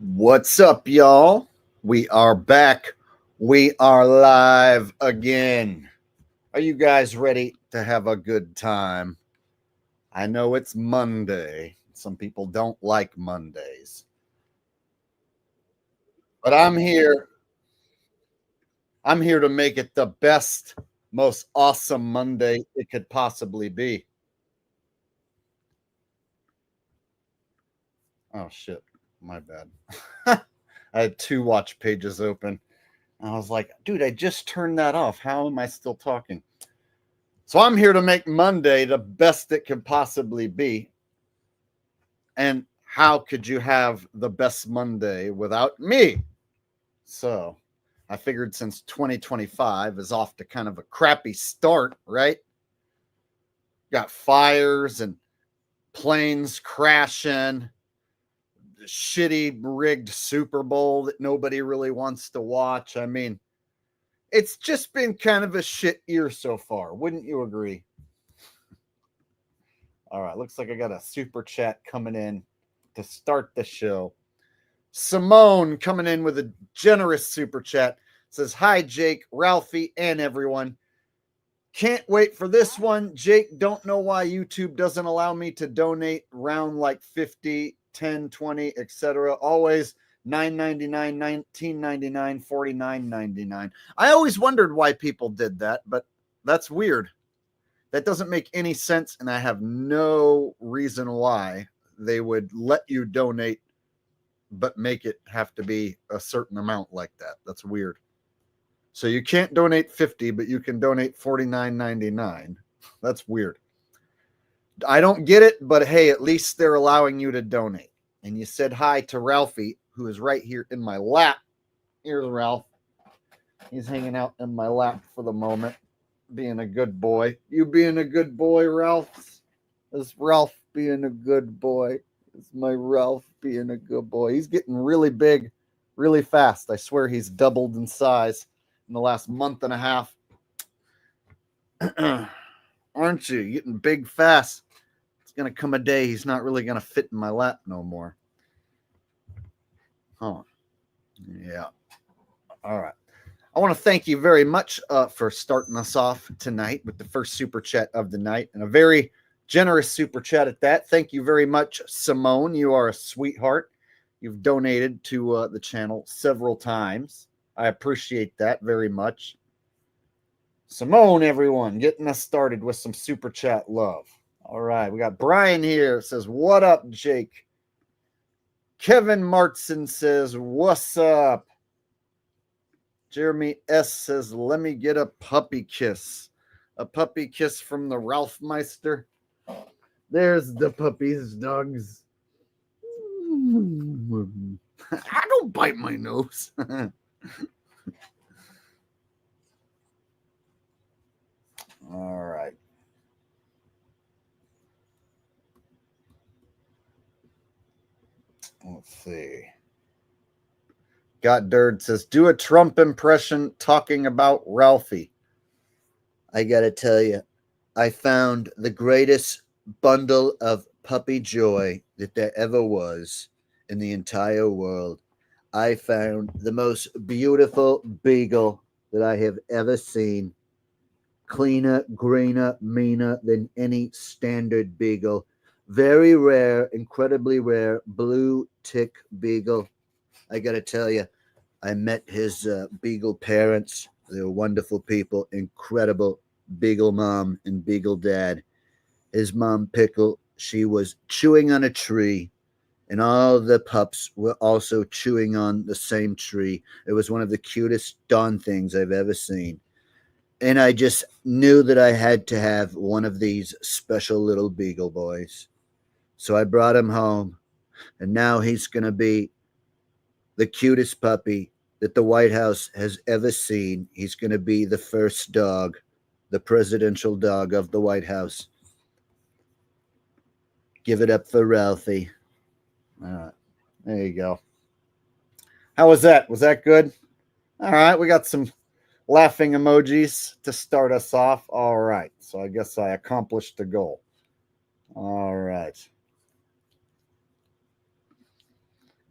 What's up, y'all? We are back. We are live again. Are you guys ready to have a good time? I know it's Monday. Some people don't like Mondays, but I'm here. I'm here to make it the best, most awesome Monday it could possibly be. Oh, shit. My bad. I had two watch pages open. I was like, dude, I just turned that off. How am I still talking? So I'm here to make Monday the best it could possibly be. And how could you have the best Monday without me? So I figured since 2025 is off to kind of a crappy start, right? Got fires and planes crashing, shitty rigged Super Bowl that nobody really wants to watch. I mean, it's just been kind of a shit year so far. Wouldn't you agree? All right, looks like I got a super chat coming in to start the show. Simone coming in with a generous super chat says, "Hi, Jake, Ralphie, and everyone. Can't wait for this one. Jake, don't know why YouTube doesn't allow me to donate round like 50, 10, 20, etc. Always $9.99, $19.99, $49.99. I always wondered why people did that, but that's weird. That doesn't make any sense, and I have no reason why they would let you donate but make it have to be a certain amount like that. That's weird. So you can't donate 50, but you can donate $49.99. That's weird. I don't get it, but hey, at least they're allowing you to donate. And you said hi to Ralphie, who is right here in my lap. Here's Ralph. He's hanging out in my lap for the moment, being a good boy. You being a good boy, Ralph? Is Ralph being a good boy? Is my Ralph being a good boy? He's getting really big, really fast. I swear he's doubled in size in the last month and a half. Aren't you? Getting big fast. It's going to come a day he's not really going to fit in my lap no more. Huh. Yeah. All right. I want to thank you very much for starting us off tonight with the first super chat of the night, and a very generous super chat at that. Thank you very much, Simone. You are a sweetheart. You've donated to the channel several times. I appreciate that very much. Simone, everyone, getting us started with some super chat love. All right, we got Brian here. Says, "What up, Jake?" Kevin Martson says, "What's up?" Jeremy S says, "Let me get a puppy kiss." A puppy kiss from the Ralph Meister. There's the puppies, dogs. I don't bite my nose. All right. Let's see. Got Dirt says, "Do a Trump impression talking about Ralphie." I gotta tell you, I found the greatest bundle of puppy joy that there ever was in the entire world. I found the most beautiful beagle that I have ever seen. Cleaner, greener, meaner than any standard beagle. Very rare, incredibly rare, blue tick beagle. I gotta tell you, I met his beagle parents. They were wonderful people, incredible beagle mom and beagle dad. His mom, Pickle, she was chewing on a tree, and all the pups were also chewing on the same tree. It was one of the cutest darn things I've ever seen. And I just knew that I had to have one of these special little beagle boys. So I brought him home, and now he's going to be the cutest puppy that the White House has ever seen. He's going to be the first dog, the presidential dog of the White House. Give it up for Ralphie. All right. There you go. How was that? Was that good? All right. We got some laughing emojis to start us off. All right. So I guess I accomplished the goal. All right.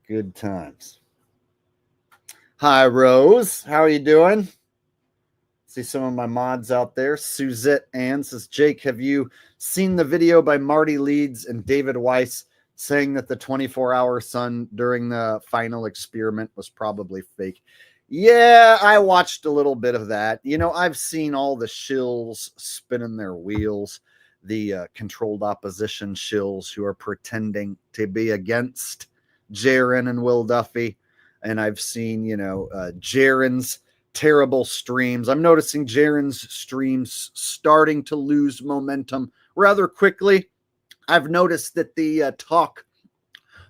Good times. Hi, Rose. How are you doing? See some of my mods out there. Suzette Ann says, Jake, have you seen the video by Marty Leeds and David Weiss saying that the 24-hour sun during the final experiment was probably fake? Yeah, I watched a little bit of that. You know, I've seen all the shills spinning their wheels, the controlled opposition shills who are pretending to be against Jaron and Will Duffy. And I've seen, Jaron's terrible streams. I'm noticing Jaron's streams starting to lose momentum rather quickly. I've noticed that the talk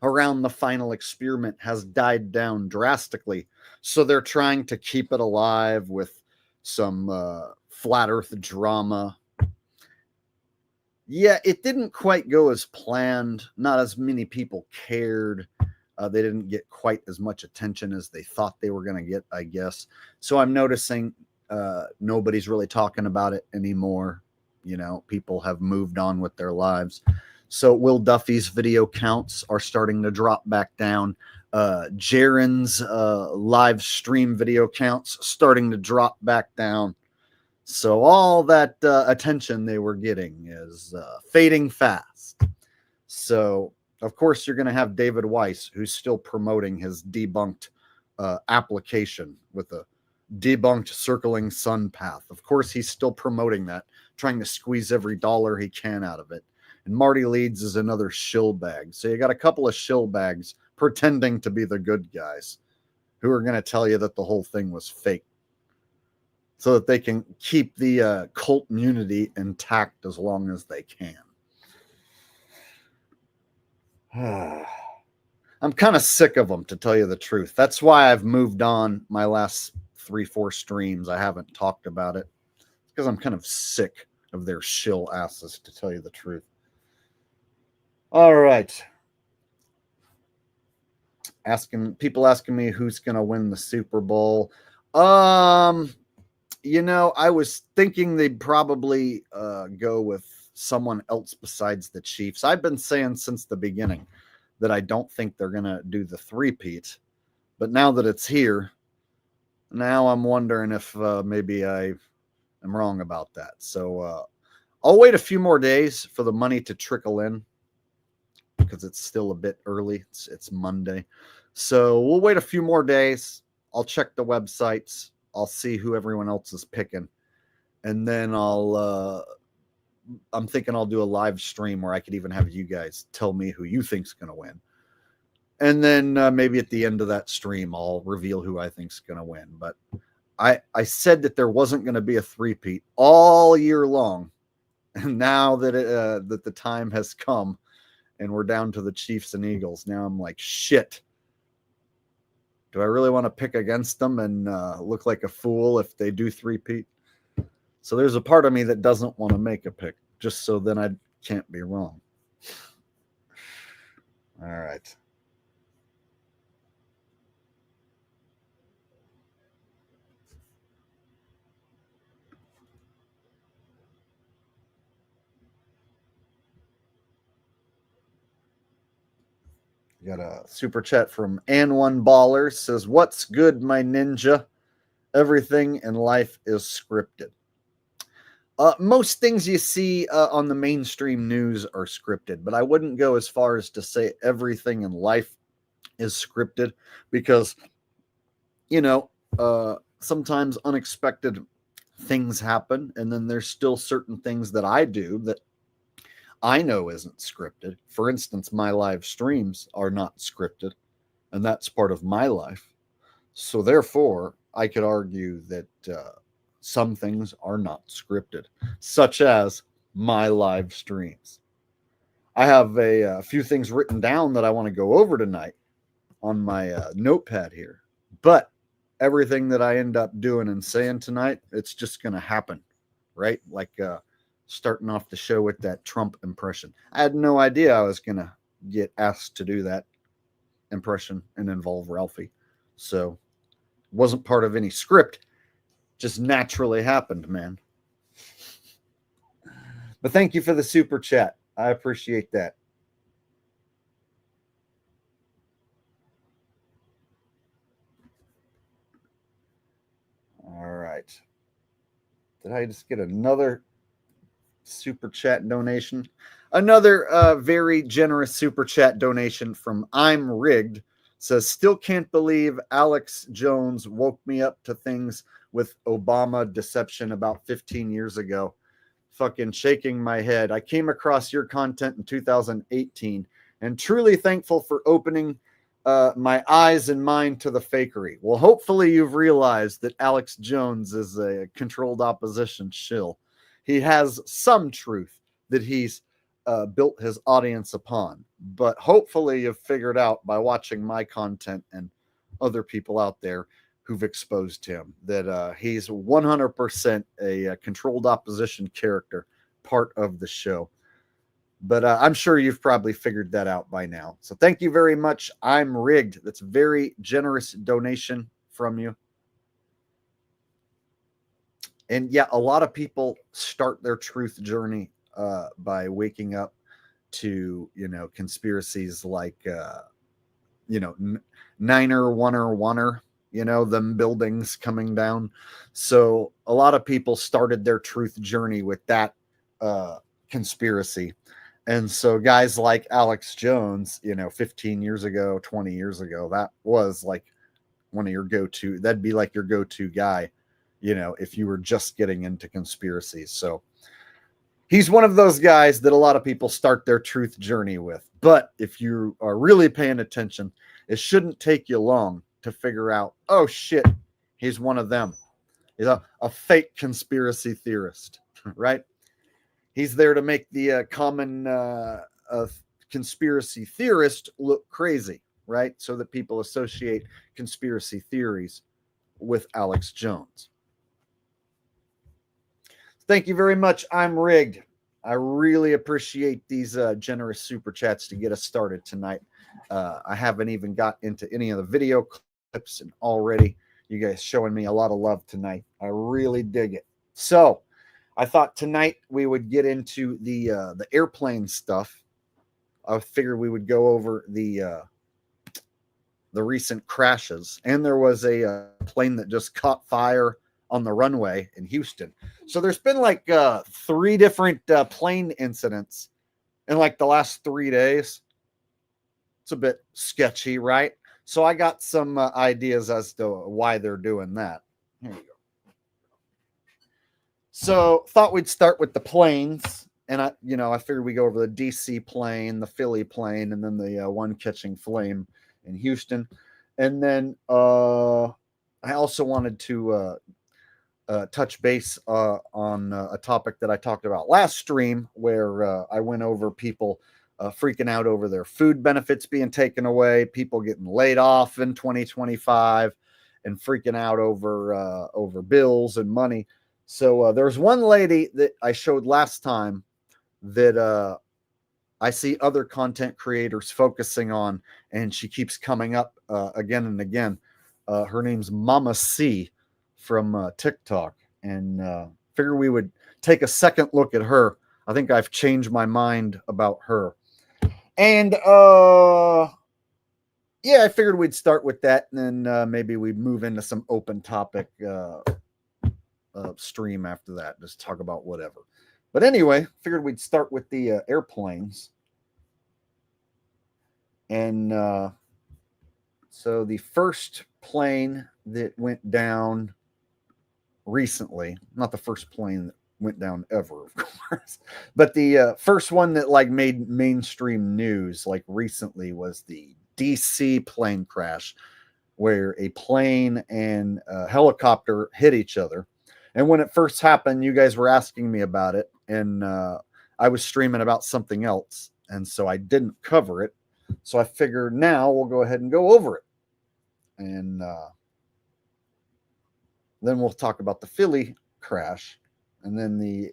around the final experiment has died down drastically. So they're trying to keep it alive with some flat earth drama. Yeah, it didn't quite go as planned. Not as many people cared. They didn't get quite as much attention as they thought they were going to get, I guess. So I'm noticing nobody's really talking about it anymore. You know, people have moved on with their lives. So Will Duffy's video counts are starting to drop back down. Jaron's live stream video counts starting to drop back down. So all that attention they were getting is fading fast. So of course, you're going to have David Weiss, who's still promoting his debunked application with a debunked circling sun path. Of course, he's still promoting that, trying to squeeze every dollar he can out of it. And Marty Leeds is another shill bag. So you got a couple of shill bags pretending to be the good guys who are going to tell you that the whole thing was fake so that they can keep the cult immunity intact as long as they can. I'm kind of sick of them, to tell you the truth. That's why I've moved on my last 3-4 streams. I haven't talked about it because I'm kind of sick of their shill asses, to tell you the truth. All right. People asking me who's going to win the Super Bowl. You know, I was thinking they'd probably go with someone else besides the Chiefs. I've been saying since the beginning that I don't think they're going to do the three-peat. But now that it's here, now I'm wondering if maybe I am wrong about that. So I'll wait a few more days for the money to trickle in because it's still a bit early. It's Monday. So we'll wait a few more days. I'll check the websites. I'll see who everyone else is picking. And then I'm thinking I'll do a live stream where I could even have you guys tell me who you think's going to win. And then maybe at the end of that stream, I'll reveal who I think's going to win. But I said that there wasn't going to be a three-peat all year long. And now that that the time has come and we're down to the Chiefs and Eagles, now I'm like, shit. Do I really want to pick against them and look like a fool if they do three-peat? So there's a part of me that doesn't want to make a pick, just so then I can't be wrong. All right. Got a super chat from An1 Baller. Says, what's good, my ninja? Everything in life is scripted. Most things you see on the mainstream news are scripted, but I wouldn't go as far as to say everything in life is scripted because, you know, sometimes unexpected things happen, and then there's still certain things that I do that I know isn't scripted. For instance, my live streams are not scripted, and that's part of my life. So therefore, I could argue that some things are not scripted, such as my live streams. I have a few things written down that I want to go over tonight on my notepad here, but everything that I end up doing and saying tonight, it's just going to happen, right? Like starting off the show with that Trump impression. I had no idea I was going to get asked to do that impression and involve Ralphie. So it wasn't part of any script. Just naturally happened, man. But thank you for the super chat. I appreciate that. Did I just get another super chat donation? Another very generous super chat donation from I'm Rigged. Says, still can't believe Alex Jones woke me up to things with Obama deception about 15 years ago. Fucking shaking my head. I came across your content in 2018 and truly thankful for opening my eyes and mind to the fakery. Well, hopefully you've realized that Alex Jones is a controlled opposition shill. He has some truth that he's built his audience upon, but hopefully you've figured out by watching my content and other people out there who've exposed him that he's 100% a controlled opposition character, part of the show. But I'm sure you've probably figured that out by now. So thank you very much. I'm Rigged. That's a very generous donation from you. And yeah, a lot of people start their truth journey by waking up to, conspiracies like, Niner, Oneer, them buildings coming down. So a lot of people started their truth journey with that conspiracy. And so guys like Alex Jones, 15 years ago, 20 years ago, that was like one of your go-to, that'd be like your go-to guy, if you were just getting into conspiracies. So he's one of those guys that a lot of people start their truth journey with. But if you are really paying attention, it shouldn't take you long to figure out, oh shit, he's one of them. He's a fake conspiracy theorist, right? He's there to make the common conspiracy theorist look crazy, right? So that people associate conspiracy theories with Alex Jones. Thank you very much. I'm Rigged. I really appreciate these generous super chats to get us started tonight. I haven't even got into any of the video clips, and already you guys showing me a lot of love tonight. I really dig it. So I thought tonight we would get into the airplane stuff. I figured we would go over the recent crashes, and there was a plane that just caught fire on the runway in Houston. So there's been like 3 different plane incidents in like the last 3 days. It's a bit sketchy, right? So I got some ideas as to why they're doing that. Here you go. So thought we'd start with the planes, and I figured we go over the DC plane, the Philly plane, and then the one catching flame in Houston. And then I also wanted to touch base on a topic that I talked about last stream, where I went over people freaking out over their food benefits being taken away, people getting laid off in 2025, and freaking out over bills and money. So there's one lady that I showed last time that I see other content creators focusing on, and she keeps coming up again and again. Her name's Mama C from TikTok, and figure we would take a second look at her. I think I've changed my mind about her. And yeah, I figured we'd start with that, and then maybe we'd move into some open topic stream after that, just talk about whatever. But anyway, figured we'd start with the airplanes. And so the first plane that went down recently, not the first plane that went down ever, of course, but the first one that like made mainstream news like recently was the DC plane crash, where a plane and a helicopter hit each other. And when it first happened, you guys were asking me about it, and I was streaming about something else, and so I didn't cover it. So I figured now we'll go ahead and go over it. And then we'll talk about the Philly crash, and then the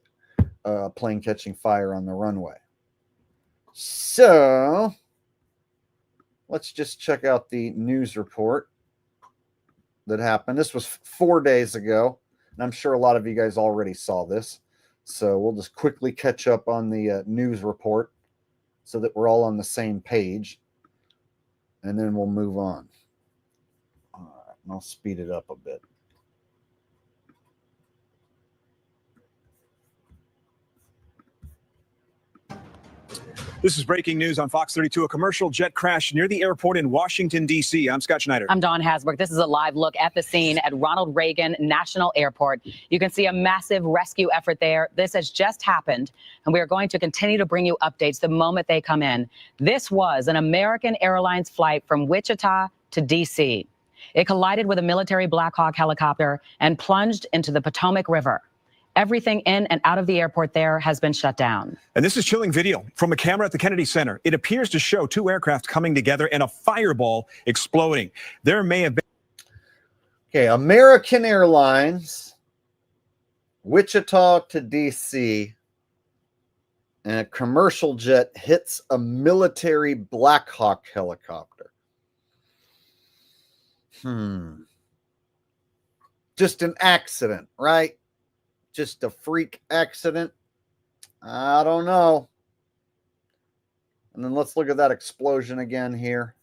plane catching fire on the runway. So let's just check out the news report that happened. This was 4 days ago, and I'm sure a lot of you guys already saw this. So we'll just quickly catch up on the news report so that we're all on the same page, and then we'll move on. All right, and I'll speed it up a bit. This is breaking news on Fox 32. A commercial jet crashed near the airport in Washington, D.C. I'm Scott Schneider. I'm Dawn Hasbrook. This is a live look at the scene at Ronald Reagan National Airport. You can see a massive rescue effort there. This has just happened, and we are going to continue to bring you updates the moment they come in. This was an American Airlines flight from Wichita to D.C. It collided with a military Black Hawk helicopter and plunged into the Potomac River. Everything in and out of the airport there has been shut down. And this is chilling video from a camera at the Kennedy Center. It appears to show two aircraft coming together and a fireball exploding. There may have been... Okay, American Airlines, Wichita to D.C., and a commercial jet hits a military Black Hawk helicopter. Just an accident, right? Just a freak accident? I don't know. And then let's look at that explosion again here.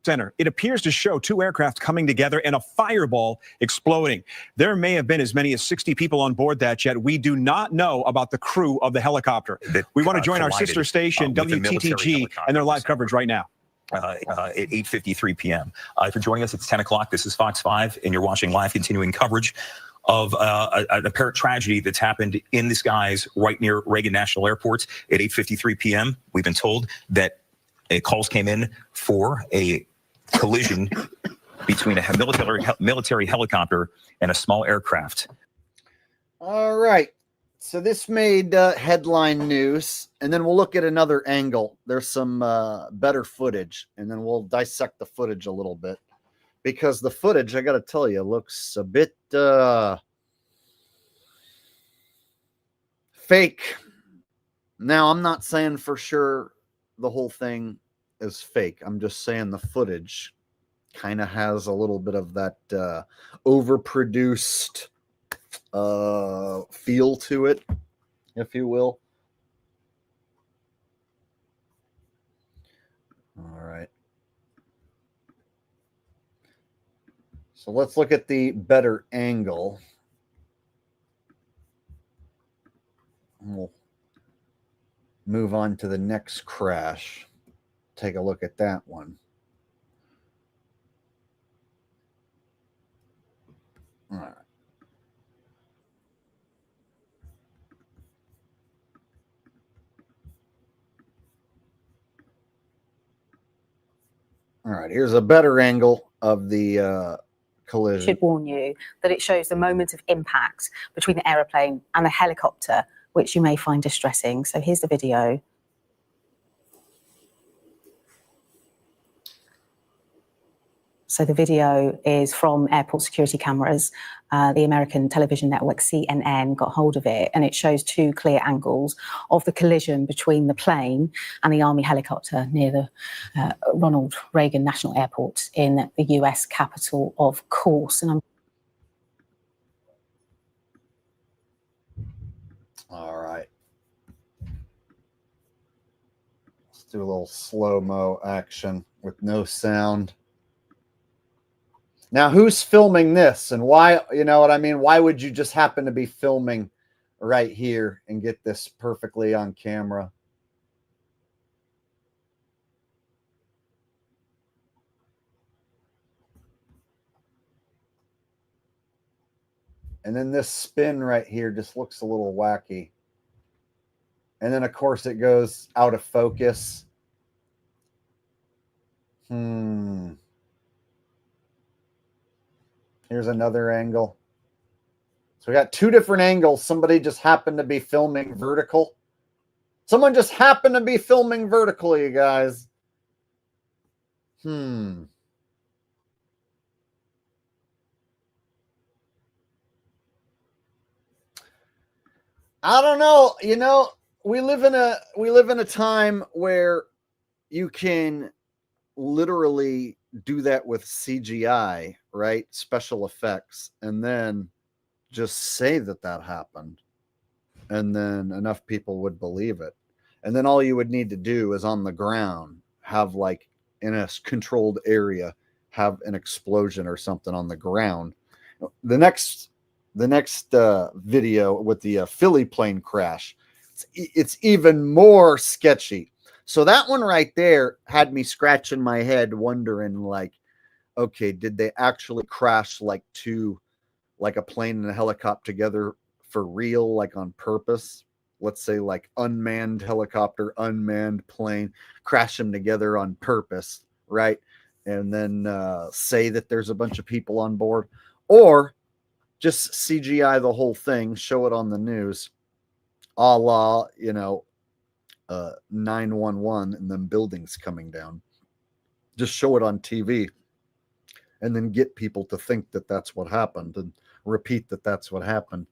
Center. It appears to show two aircraft coming together and a fireball exploding. There may have been as many as 60 people on board that jet. We do not know about the crew of the helicopter. We want to join our sister station, WTTG, and their live coverage right now. At 8:53 p.m. If you're joining us, it's 10 o'clock. This is Fox 5, and you're watching live continuing coverage of an apparent tragedy that's happened in the skies right near Reagan National Airport at 8:53 p.m. We've been told that calls came in for a collision between a military helicopter and a small aircraft. All right. So this made headline news, and then we'll look at another angle. There's some better footage, and then we'll dissect the footage a little bit. Because the footage, I got to tell you, looks a bit fake. Now, I'm not saying for sure the whole thing is fake. I'm just saying the footage kind of has a little bit of that overproduced feel to it, if you will. All right. So let's look at the better angle. We'll move on to the next crash. Take a look at that one. All right. All right, here's a better angle of the collision. Should warn you that it shows the moment of impact between the aeroplane and the helicopter, which you may find distressing. So here's the video. So the video is from airport security cameras. The American television network CNN got hold of it, and it shows two clear angles of the collision between the plane and the Army helicopter near the Ronald Reagan National Airport in the US capital, of course. And All right. Let's do a little slow-mo action with no sound. Now, who's filming this, and why, you know what I mean? Why would you just happen to be filming right here and get this perfectly on camera? And then this spin right here just looks a little wacky. And then, of course, it goes out of focus. Here's another angle. So we got two different angles. Somebody just happened to be filming vertical. Someone just happened to be filming vertical, you guys. I don't know. You know, we live in a time where you can literally do that with CGI, right? Special effects, and then just say that happened, and then enough people would believe it. And then all you would need to do is on the ground have, like, in a controlled area, have an explosion or something on the ground. The next video with the Philly plane crash, it's even more sketchy. So that one right there had me scratching my head wondering, like, okay, did they actually crash like a plane and a helicopter together for real, like on purpose? Let's say like unmanned helicopter, unmanned plane, crash them together on purpose, right? And then say that there's a bunch of people on board, or just CGI the whole thing, show it on the news, a la, 911 and then buildings coming down. Just show it on TV and then get people to think that that's what happened and repeat that that's what happened.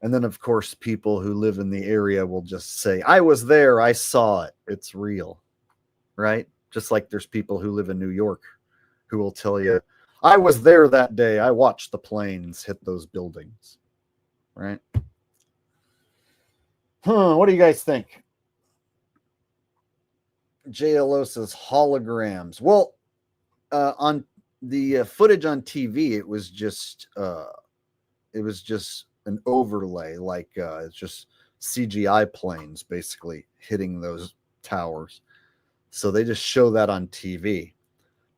And then, of course, people who live in the area will just say, I was there, I saw it, it's real, right? Just like there's people who live in New York who will tell you, I was there that day, I watched the planes hit those buildings, right? What do you guys think? JLO says holograms. Well, on the footage on TV, it was just an overlay, like it's just CGI planes basically hitting those towers. So they just show that on TV,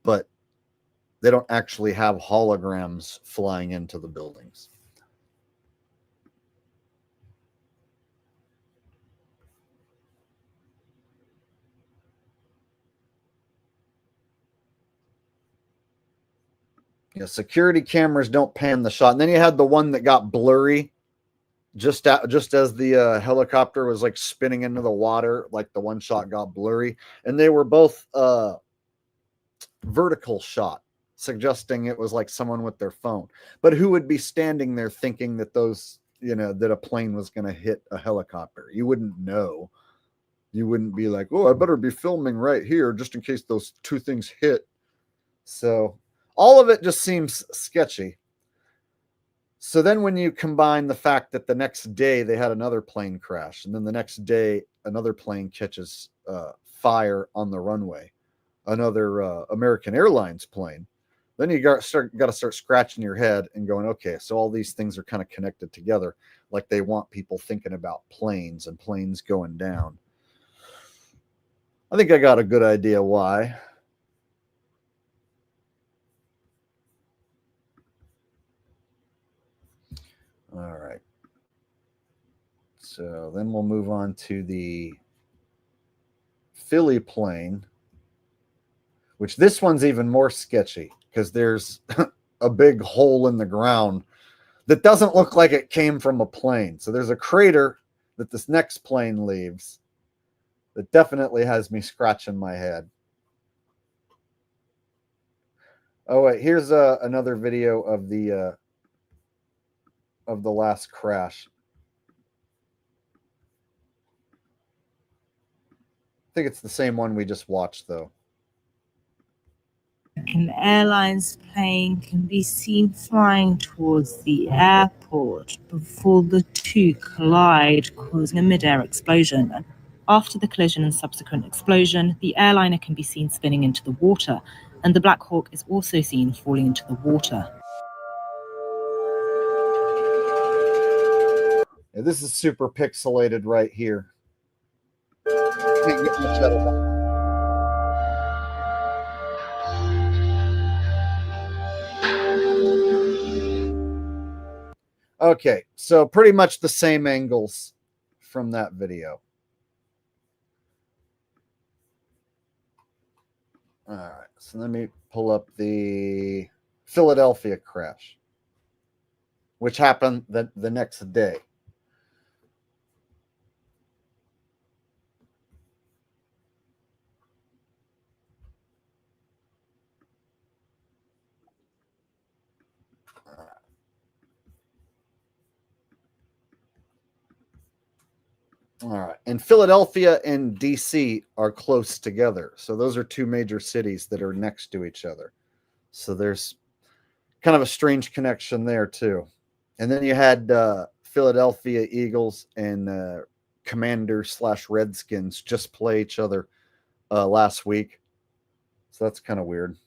but they don't actually have holograms flying into the buildings. Yeah, security cameras don't pan the shot. And then you had the one that got blurry just as the helicopter was like spinning into the water, like the one shot got blurry. And they were both vertical shot, suggesting it was like someone with their phone. But who would be standing there thinking that that a plane was going to hit a helicopter? You wouldn't know. You wouldn't be like, oh, I better be filming right here just in case those two things hit. So all of it just seems sketchy. So then when you combine the fact that the next day they had another plane crash, and then the next day another plane catches fire on the runway, another American Airlines plane, then you got to start scratching your head and going, okay, so all these things are kind of connected together, like they want people thinking about planes and planes going down. I think I got a good idea why. All right. So then we'll move on to the Philly plane, which this one's even more sketchy because there's a big hole in the ground that doesn't look like it came from a plane. So there's a crater that this next plane leaves that definitely has me scratching my head. Oh, wait, here's another video of the last crash. I think it's the same one we just watched, though. An airline's plane can be seen flying towards the airport before the two collide, causing a mid-air explosion. After the collision and subsequent explosion, the airliner can be seen spinning into the water, and the Black Hawk is also seen falling into the water. Yeah, this is super pixelated right here. Can't get much out of that. Okay, so pretty much the same angles from that video. All right, so let me pull up the Philadelphia crash, which happened the next day. All right. And Philadelphia and DC are close together. So those are two major cities that are next to each other. So there's kind of a strange connection there, too. And then you had Philadelphia Eagles and Commanders/Redskins just play each other last week. So that's kind of weird.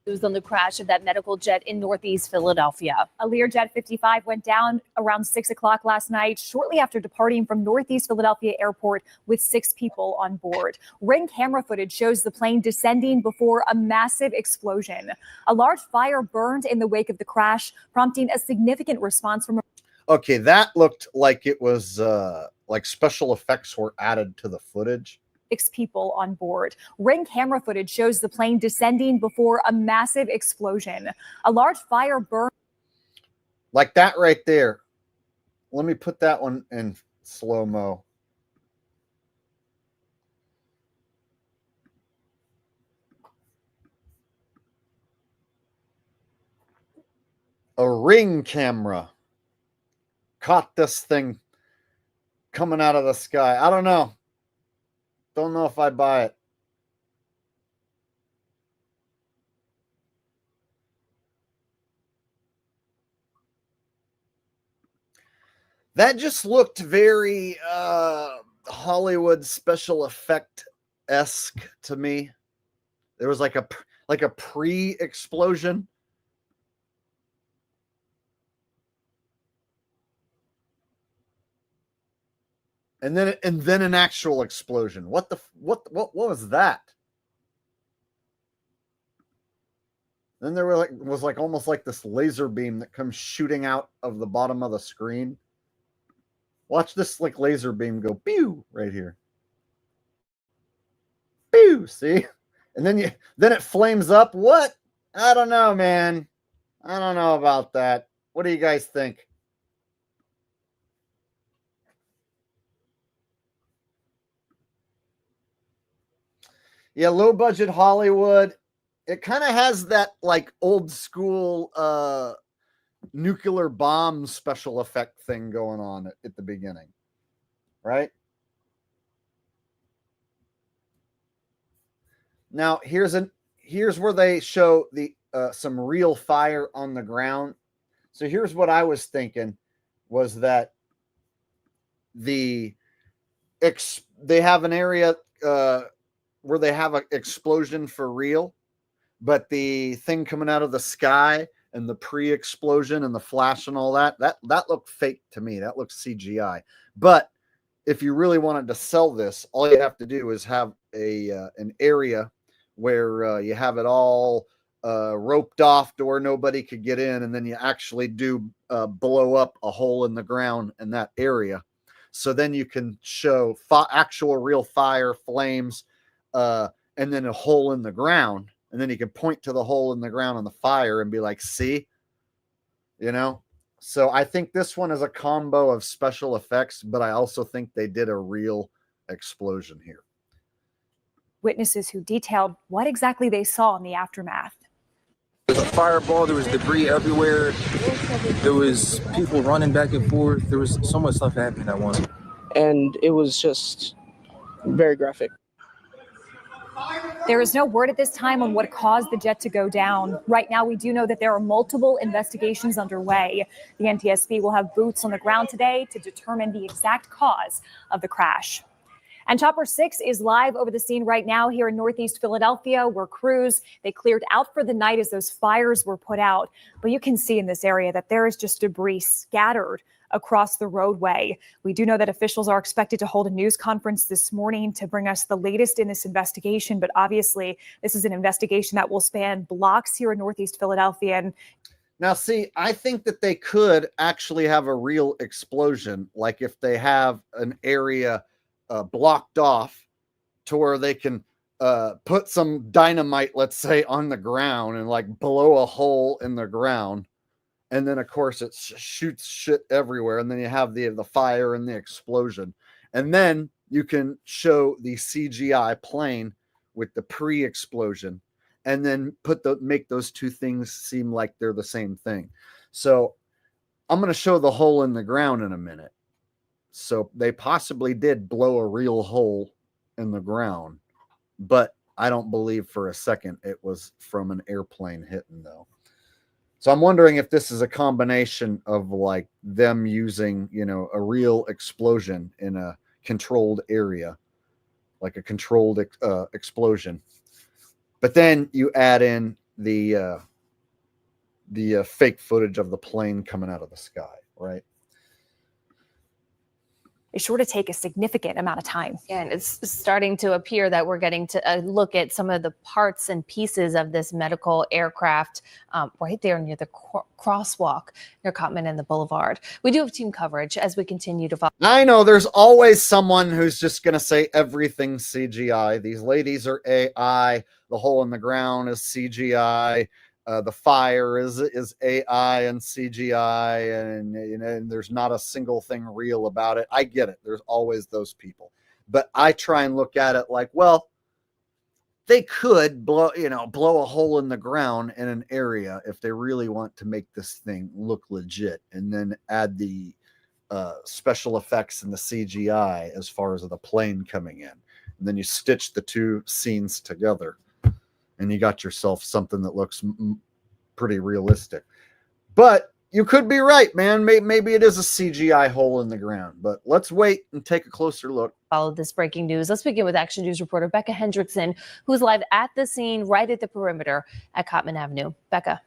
On the crash of that medical jet in Northeast Philadelphia. A Learjet 55 went down around 6 o'clock last night, shortly after departing from Northeast Philadelphia Airport with 6 people on board. Ring camera footage shows the plane descending before a massive explosion. A large fire burned in the wake of the crash, prompting a significant response from. Okay, that looked like it was like special effects were added to the footage. 6 people on board. Ring camera footage shows the plane descending before a massive explosion. A large fire burned. Like that right there. Let me put that one in slow-mo. A Ring camera caught this thing coming out of the sky. I don't know. Don't know if I buy it. That just looked very Hollywood special effect-esque to me. There was like a pre-explosion. And then an actual explosion. What was that? Then there was like almost like this laser beam that comes shooting out of the bottom of the screen. Watch this like laser beam go pew right here. Pew, see? And then it flames up. What? I don't know, man. I don't know about that. What do you guys think? Yeah, low budget Hollywood. It kind of has that like old school nuclear bomb special effect thing going on at the beginning, right? Now here's where they show the some real fire on the ground. So here's what I was thinking was that they have an area where they have an explosion for real, but the thing coming out of the sky and the pre-explosion and the flash and all that looked fake to me. That looks CGI. But if you really wanted to sell this, all you have to do is have an area where you have it all roped off to where nobody could get in, and then you actually do blow up a hole in the ground in that area. So then you can show actual real fire, flames, and then a hole in the ground. And then you can point to the hole in the ground on the fire and be like, see, you know? So I think this one is a combo of special effects, but I also think they did a real explosion here. Witnesses who detailed what exactly they saw in the aftermath. There was a fireball, there was debris everywhere. There was people running back and forth. There was so much stuff happening at once. And it was just very graphic. There is no word at this time on what caused the jet to go down. Right now, we do know that there are multiple investigations underway. The NTSB will have boots on the ground today to determine the exact cause of the crash. And Chopper 6 is live over the scene right now here in Northeast Philadelphia, where crews, they cleared out for the night as those fires were put out. But you can see in this area that there is just debris scattered across the roadway. We do know that officials are expected to hold a news conference this morning to bring us the latest in this investigation. But obviously, this is an investigation that will span blocks here in Northeast Philadelphia. And now, see, I think that they could actually have a real explosion, like if they have an area blocked off to where they can put some dynamite, let's say, on the ground and like blow a hole in the ground. And then, of course, it shoots shit everywhere. And then you have the fire and the explosion. And then you can show the CGI plane with the pre-explosion and then make those two things seem like they're the same thing. So I'm going to show the hole in the ground in a minute. So they possibly did blow a real hole in the ground, but I don't believe for a second it was from an airplane hitting, though. So I'm wondering if this is a combination of like them using, a real explosion in a controlled area, like a controlled explosion. But then you add in the fake footage of the plane coming out of the sky, right? It's sure to take a significant amount of time. Yeah, and it's starting to appear that we're getting to look at some of the parts and pieces of this medical aircraft right there near the crosswalk near Cottman and the Boulevard. We do have team coverage as we continue to follow. I know there's always someone who's just going to say everything's CGI. These ladies are AI. The hole in the ground is CGI. The fire is AI and CGI, and and there's not a single thing real about it. I get it. There's always those people, but I try and look at it like, well, they could blow a hole in the ground in an area if they really want to make this thing look legit, and then add the special effects and the CGI as far as the plane coming in, and then you stitch the two scenes together, and you got yourself something that looks pretty realistic. But you could be right, man. Maybe it is a CGI hole in the ground, but let's wait and take a closer look. Follow this breaking news. Let's begin with Action News reporter Becca Hendrickson, who's live at the scene right at the perimeter at Cottman Avenue. Becca.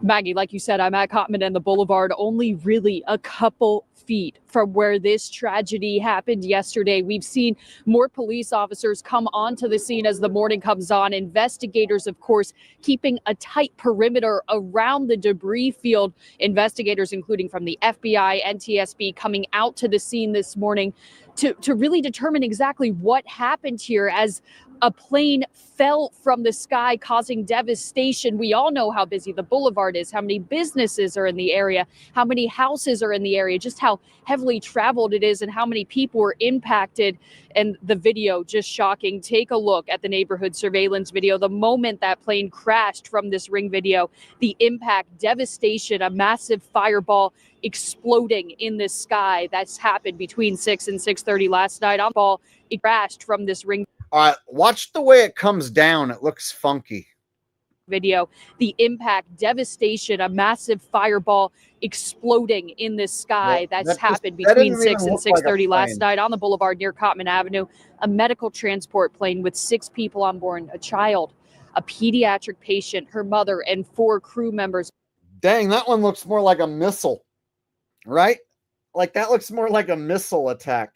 Maggie, like you said, I'm at Cottman and the Boulevard, only really a couple feet from where this tragedy happened yesterday. We've seen more police officers come onto the scene as the morning comes on. Investigators, of course, keeping a tight perimeter around the debris field. Investigators, including from the FBI, NTSB, coming out to the scene this morning to really determine exactly what happened here as a plane fell from the sky, causing devastation. We all know how busy the boulevard is, how many businesses are in the area, how many houses are in the area, just how heavily traveled it is, and how many people were impacted. And the video, just shocking. Take a look at the neighborhood surveillance video. The moment that plane crashed from this Ring video, the impact, devastation, a massive fireball exploding in the sky. That's happened between 6 and 6:30 last night. On ball, it crashed from this Ring. All right, watch the way it comes down. It looks funky. Video, the impact, devastation, a massive fireball exploding in the sky. That's happened between 6 and 6:30 last night on the boulevard near Cottman Avenue. A medical transport plane with 6 people on board, a child, a pediatric patient, her mother, and 4 crew members. Dang, that one looks more like a missile, right? Like that looks more like a missile attack.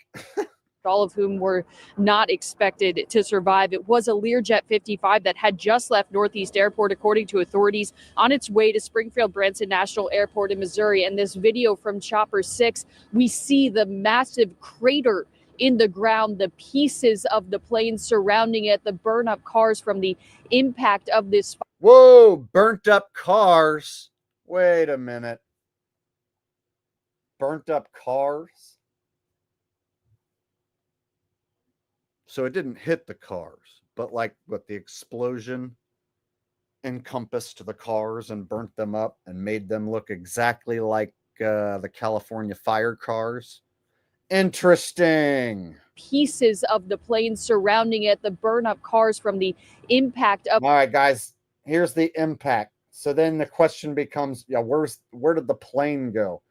All of whom were not expected to survive. It was a Learjet 55 that had just left Northeast Airport, according to authorities, on its way to Springfield Branson National Airport in Missouri. And this video from Chopper 6, we see the massive crater in the ground, the pieces of the plane surrounding it, the burn up cars from the impact of this. Whoa, burnt up cars. Wait a minute. Burnt up cars? So it didn't hit the cars, but like what the explosion encompassed the cars and burnt them up and made them look exactly like the California fire cars. Interesting. Pieces of the plane surrounding it, the burn up cars from the impact of. All right, guys, here's the impact. So then the question becomes, where did the plane go?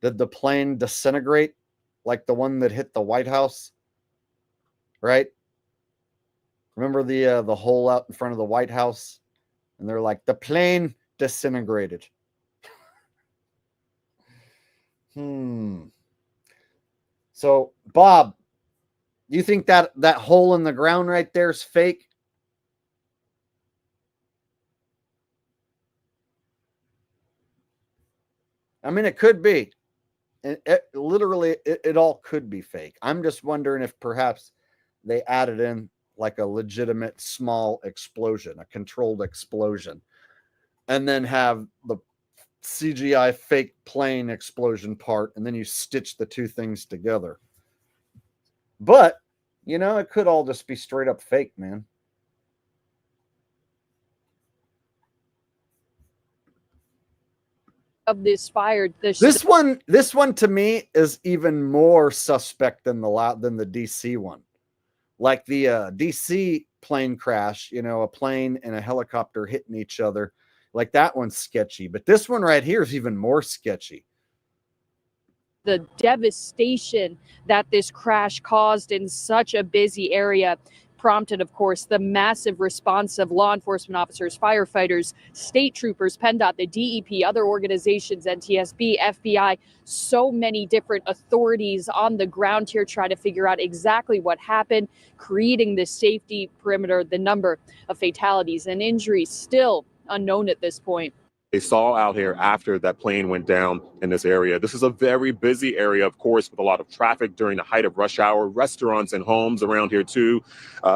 Did the plane disintegrate like the one that hit the White House? Right? Remember the hole out in front of the White House? And they're like, the plane disintegrated. So, Bob, you think that hole in the ground right there is fake? I mean, it could be. It all could be fake. I'm just wondering if perhaps they added in like a legitimate small explosion, a controlled explosion, and then have the CGI fake plane explosion part, and then you stitch the two things together. But, it could all just be straight up fake, man. Of this fire. This one to me is even more suspect than the DC one. Like the DC plane crash, a plane and a helicopter hitting each other. Like that one's sketchy, but this one right here is even more sketchy. The devastation that this crash caused in such a busy area. prompted, of course, the massive response of law enforcement officers, firefighters, state troopers, PennDOT, the DEP, other organizations, NTSB, FBI, so many different authorities on the ground here trying to figure out exactly what happened, creating this safety perimeter. The number of fatalities and injuries still unknown at this point. They saw out here after that plane went down in this area. This is a very busy area, of course, with a lot of traffic during the height of rush hour, restaurants and homes around here too.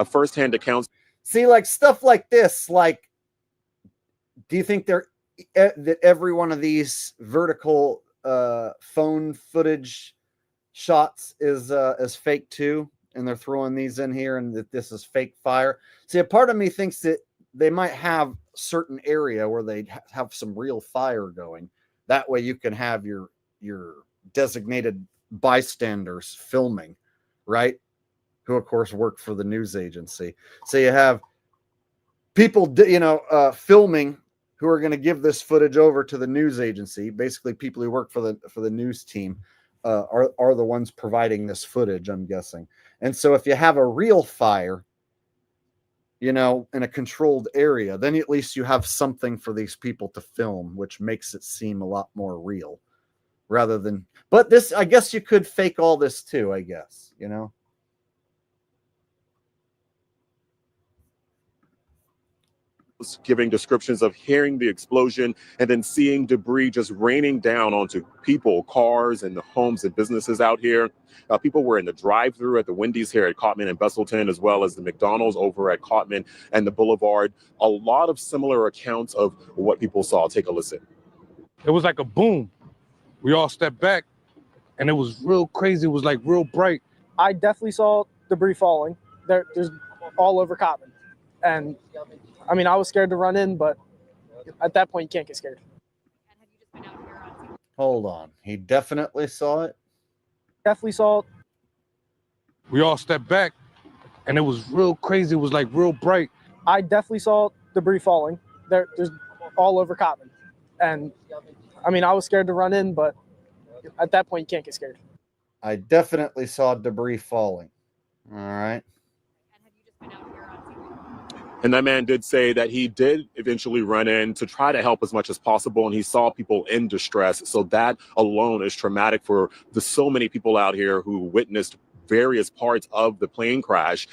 Firsthand accounts. See, like stuff like this, like, do you think that every one of these vertical phone footage shots is fake too, and they're throwing these in here, and that this is fake fire? See, a part of me thinks that they might have certain area where they have some real fire going. That way you can have your designated bystanders filming, right? Who of course work for the news agency. So you have people, filming who are going to give this footage over to the news agency. Basically people who work for the news team are the ones providing this footage, I'm guessing. And so if you have a real fire, in a controlled area, then at least you have something for these people to film, which makes it seem a lot more real rather than, but this, I guess you could fake all this too, I guess, Giving descriptions of hearing the explosion and then seeing debris just raining down onto people, cars, and the homes and businesses out here. People were in the drive-thru at the Wendy's here at Cotman and Besselton, as well as the McDonald's over at Cotman and the Boulevard. A lot of similar accounts of what people saw. Take a listen. It was like a boom. We all stepped back, and it was real crazy. It was like real bright. I definitely saw debris falling. There's all over Cotman. And I mean, I was scared to run in, but at that point, you can't get scared. Hold on. He definitely saw it? Definitely saw it. We all stepped back, and it was real crazy. It was like real bright. I definitely saw debris falling. There's all over Cotman. And I mean, I was scared to run in, but at that point, you can't get scared. I definitely saw debris falling. All right. And that man did say that he did eventually run in to try to help as much as possible, and he saw people in distress. So that alone is traumatic for the so many people out here who witnessed various parts of the plane crash.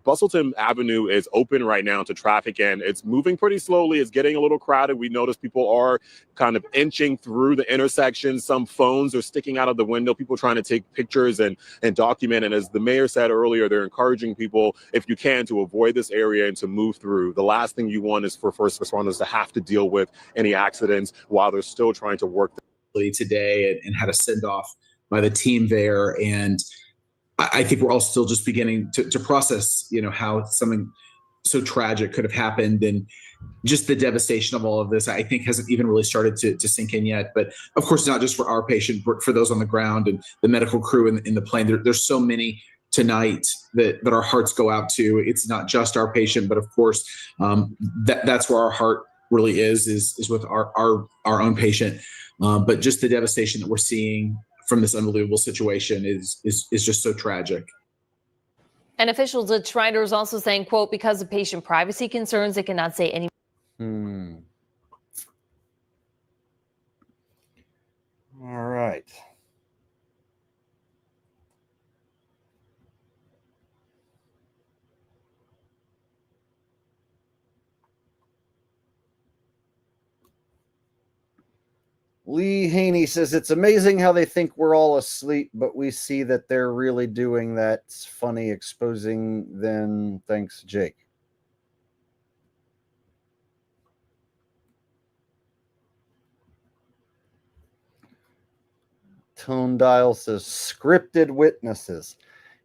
Bustleton Avenue is open right now to traffic, and it's moving pretty slowly. It's getting a little crowded. We notice people are kind of inching through the intersection. Some phones are sticking out of the window, people trying to take pictures and document. And as the mayor said earlier, they're encouraging people, if you can, to avoid this area and to move through. The last thing you want is for first responders to have to deal with any accidents while they're still trying to work today and had a send off by the team there. And I think we're all still just beginning to process, how something so tragic could have happened, and just the devastation of all of this, I think hasn't even really started to sink in yet. But of course, not just for our patient, but for those on the ground and the medical crew in the plane. There's so many tonight that our hearts go out to. It's not just our patient, but of course, that's where our heart really is with our own patient. But just the devastation that we're seeing from this unbelievable situation is just so tragic. And officials at Shriners also saying, quote, because of patient privacy concerns, they cannot say any. All right. Lee Haney says, it's amazing how they think we're all asleep, but we see that they're really doing that. It's funny exposing them. Thanks, Jake. Tone Dial says, scripted witnesses.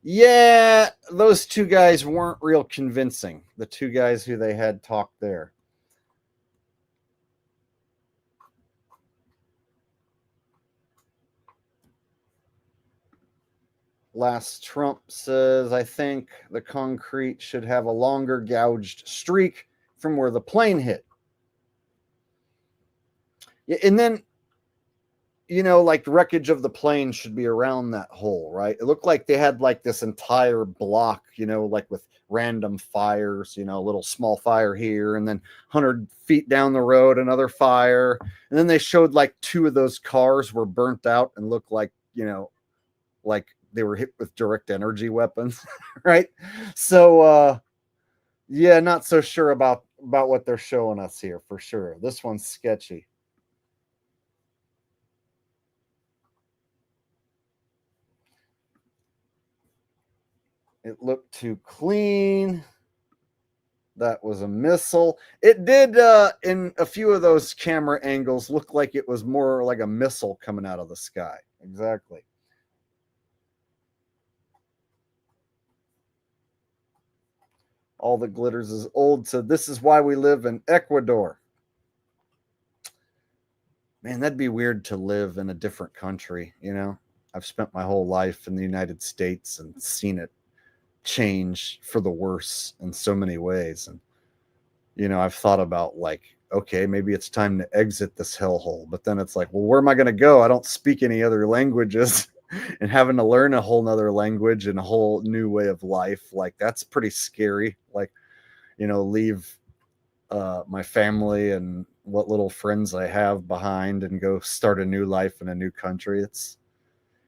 Yeah, those two guys weren't real convincing. The two guys who they had talked there. Last Trump says, I think the concrete should have a longer gouged streak from where the plane hit. Yeah, and then, you know, like wreckage of the plane should be around that hole, right? It looked like they had like this entire block, you know, like with random fires, you know, a little small fire here, and then 100 feet down the road, another fire. And then they showed like 2 of those cars were burnt out and looked like, you know, like they were hit with direct energy weapons, right? So, yeah, not so sure about what they're showing us here for sure. This one's sketchy. It looked too clean. That was a missile. It did, in a few of those camera angles, look like it was more like a missile coming out of the sky. Exactly. All that glitters is old, so this is why we live in Ecuador. Man, that'd be weird to live in a different country, you know? I've spent my whole life in the United States and seen it change for the worse in so many ways. And, you know, I've thought about like, okay, maybe it's time to exit this hellhole. But then it's like, well, where am I going to go? I don't speak any other languages. And having to learn a whole nother language and a whole new way of life, like that's pretty scary. Like, you know, leave my family and what little friends I have behind and go start a new life in a new country. It's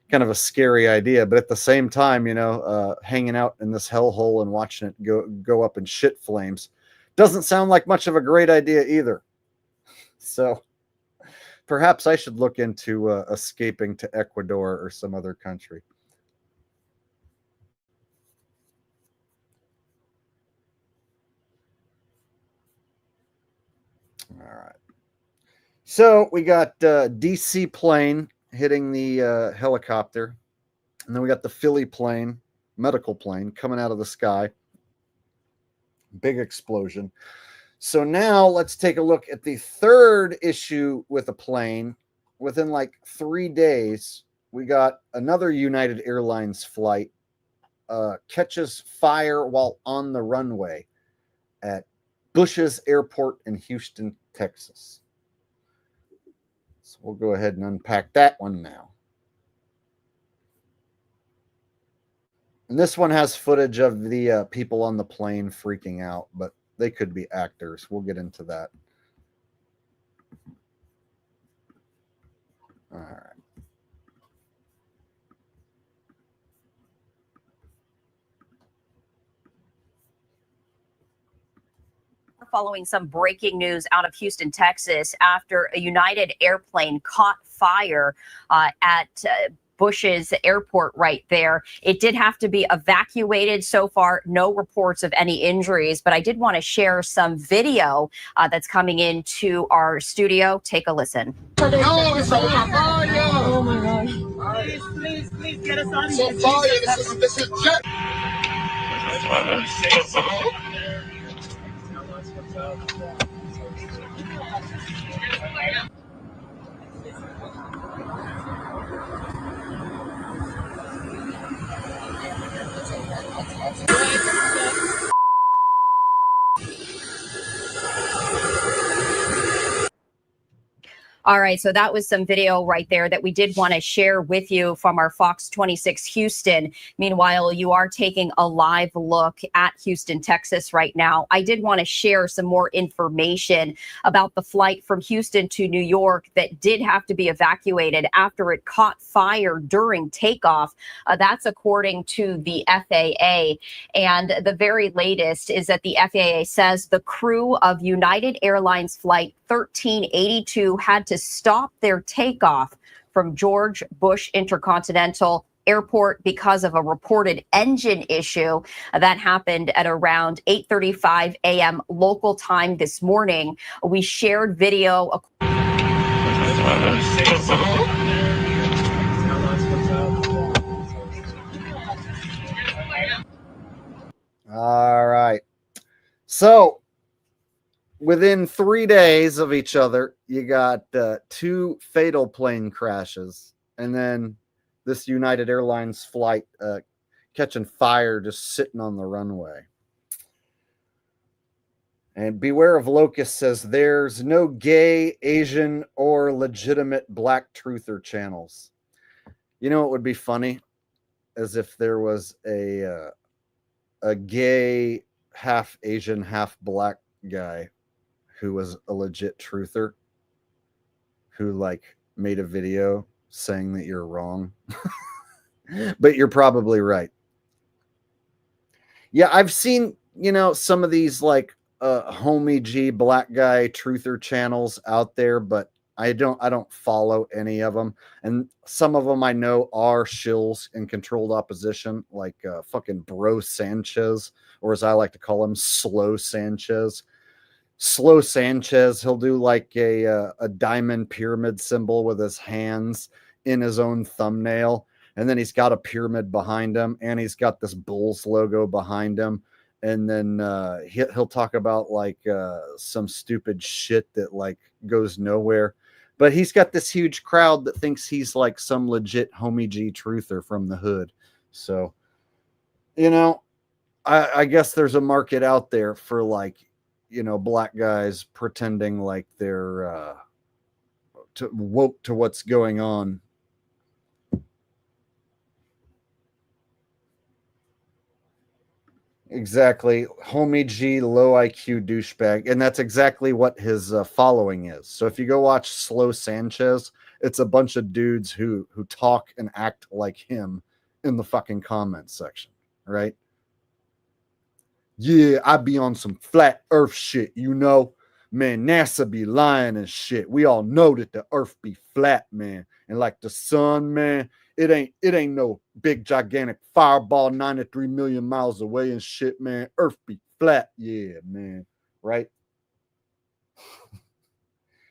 kind of a scary idea, but at the same time, you know, hanging out in this hellhole and watching it go up in shit flames doesn't sound like much of a great idea either. So perhaps I should look into escaping to Ecuador or some other country. All right. So we got DC plane hitting the helicopter. And then we got the Philly plane, medical plane, coming out of the sky. Big explosion. So now let's take a look at the third issue with a plane. Within like 3 days, we got another United Airlines flight catches fire while on the runway at Bush's Airport in Houston, Texas. So we'll go ahead and unpack that one now. And this one has footage of the people on the plane freaking out, but they could be actors. We'll get into that. All right. Following some breaking news out of Houston, Texas, after a United airplane caught fire at Bush's airport right there. It did have to be evacuated. So far, no reports of any injuries, but I did want to share some video that's coming into our studio. Take a listen. No, it's on fire. Oh my gosh. Please get us on. It's on fire. This is jet. All right, so that was some video right there that we did want to share with you from our Fox 26 Houston. Meanwhile, you are taking a live look at Houston, Texas right now. I did want to share some more information about the flight from Houston to New York that did have to be evacuated after it caught fire during takeoff. That's according to the FAA. And the very latest is that the FAA says the crew of United Airlines Flight 1382 had to stop their takeoff from George Bush Intercontinental Airport because of a reported engine issue that happened at around 8:35 a.m. local time this morning. We shared video. All right. So within 3 days of each other, you got 2 fatal plane crashes, and then this United Airlines flight catching fire just sitting on the runway. And Beware of Locust says there's no gay, Asian, or legitimate black truther channels. You know what would be funny? As if there was a gay, half Asian, half black guy who was a legit truther who like made a video saying that you're wrong. But you're probably right. Yeah, I've seen, some of these like homie G black guy truther channels out there, but I don't follow any of them. And some of them I know are shills in controlled opposition, like fucking Bro Sanchez, or as I like to call him, Slow Sanchez. Slow Sanchez, he'll do like a diamond pyramid symbol with his hands in his own thumbnail, and then he's got a pyramid behind him, and he's got this Bulls logo behind him, and then he'll talk about like some stupid shit that like goes nowhere, but he's got this huge crowd that thinks he's like some legit homie G truther from the hood. So, I guess there's a market out there for like, black guys pretending like they're woke to what's going on. Exactly. Homie G, low IQ douchebag. And that's exactly what his following is. So if you go watch Slow Sanchez, it's a bunch of dudes who talk and act like him in the fucking comments section, right? Yeah, I be on some flat earth shit, Man, NASA be lying and shit. We all know that the earth be flat, man. And like the sun, man, it ain't no big gigantic fireball 93 million miles away and shit, man. Earth be flat. Yeah, man. Right?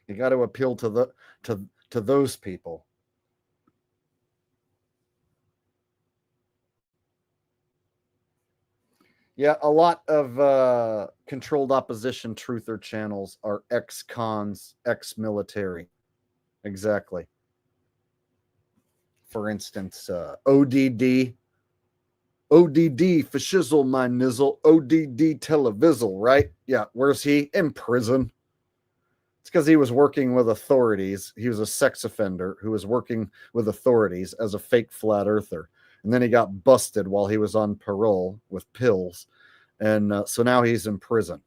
You got to appeal to those people. Yeah, a lot of controlled opposition truther channels are ex-cons, ex-military. Exactly. For instance, ODD for shizzle, my nizzle. ODD televizzle, right? Yeah, where's he? In prison. It's because he was working with authorities. He was a sex offender who was working with authorities as a fake flat earther. And then he got busted while he was on parole with pills. And so now he's in prison.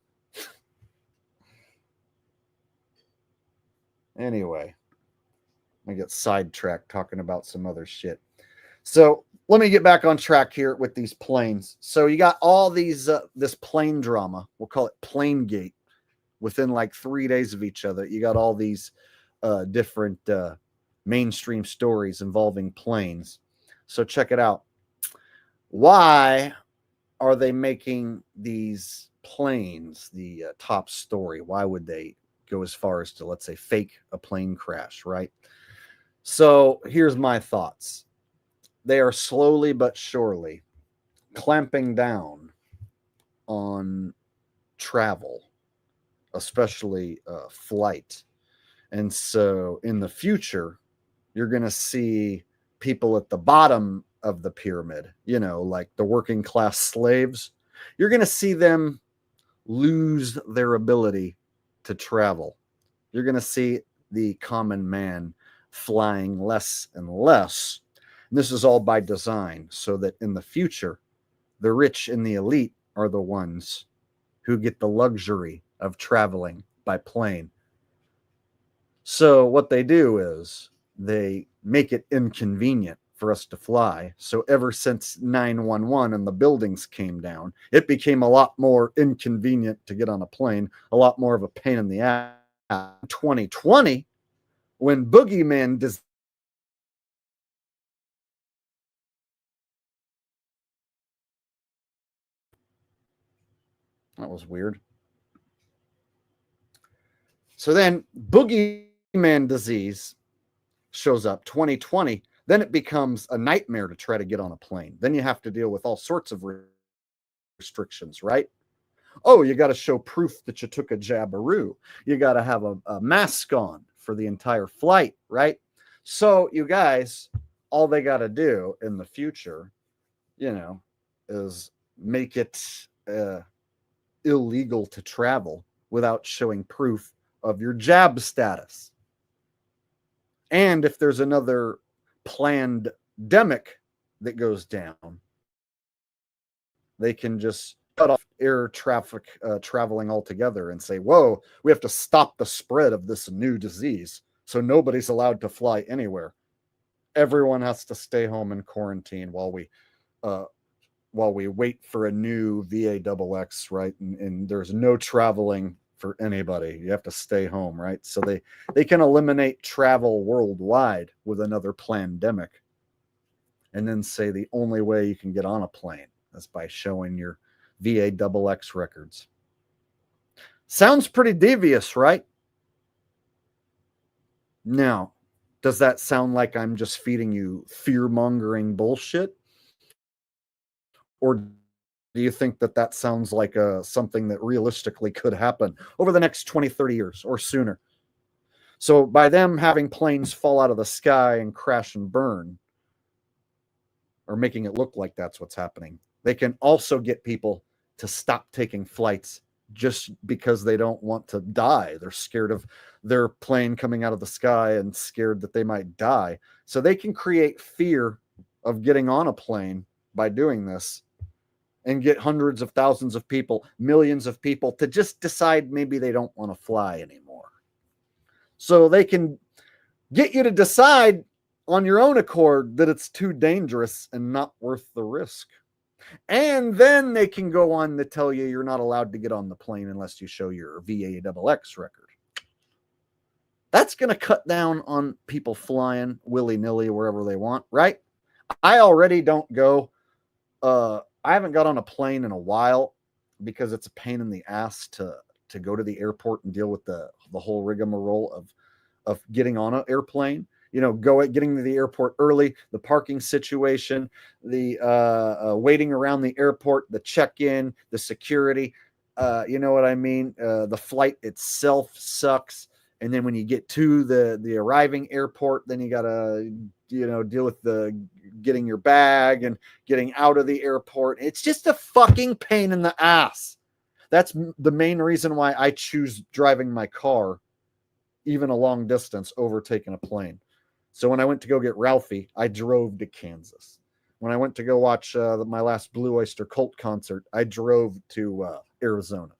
Anyway, I get sidetracked talking about some other shit. So let me get back on track here with these planes. So you got all these, this plane drama. We'll call it Plane Gate. Within like 3 days of each other, you got all these different mainstream stories involving planes. So check it out. Why are they making these planes the top story? Why would they go as far as to, let's say, fake a plane crash, right? So here's my thoughts. They are slowly but surely clamping down on travel, especially flight. And so in the future, you're going to see people at the bottom of the pyramid, like the working class slaves. You're going to see them lose their ability to travel. You're going to see the common man flying less and less. And this is all by design, so that in the future, the rich and the elite are the ones who get the luxury of traveling by plane. So what they do is they make it inconvenient for us to fly. So ever since 911 and the buildings came down, it became a lot more inconvenient to get on a plane, a lot more of a pain in the ass. 2020, when Boogeyman that was weird. So then Boogeyman disease shows up 2020, then it becomes a nightmare to try to get on a plane. Then you have to deal with all sorts of restrictions, right? Oh, you got to show proof that you took a jabberoo. You got to have a mask on for the entire flight, right? So you guys, all they got to do in the future, is make it illegal to travel without showing proof of your jab status. And if there's another pandemic that goes down, they can just cut off air traffic traveling altogether and say, whoa, we have to stop the spread of this new disease. So nobody's allowed to fly anywhere. Everyone has to stay home in quarantine while we wait for a new VAXX, right? And there's no traveling for anybody. You have to stay home, right? So they can eliminate travel worldwide with another pandemic, and then say the only way you can get on a plane is by showing your VAXX records. Sounds pretty devious, right? Now, does that sound like I'm just feeding you fear-mongering bullshit? Or do you think that that sounds like something that realistically could happen over the next 20, 30 years or sooner? So by them having planes fall out of the sky and crash and burn, or making it look like that's what's happening, they can also get people to stop taking flights just because they don't want to die. They're scared of their plane coming out of the sky and scared that they might die. So they can create fear of getting on a plane by doing this and get hundreds of thousands of people, millions of people to just decide maybe they don't want to fly anymore. So they can get you to decide on your own accord that it's too dangerous and not worth the risk. And then they can go on to tell you you're not allowed to get on the plane unless you show your VAXX record. That's going to cut down on people flying willy-nilly wherever they want, right? I already don't go. I haven't got on a plane in a while because it's a pain in the ass to go to the airport and deal with the whole rigmarole of getting on an airplane. You know, getting to the airport early, the parking situation, the waiting around the airport, the check-in, the security. You know what I mean? The flight itself sucks. And then when you get to the arriving airport, then you got to, deal with the getting your bag and getting out of the airport. It's just a fucking pain in the ass. That's the main reason why I choose driving my car, even a long distance, over taking a plane. So when I went to go get Ralphie, I drove to Kansas. When I went to go watch my last Blue Oyster Cult concert, I drove to Arizona.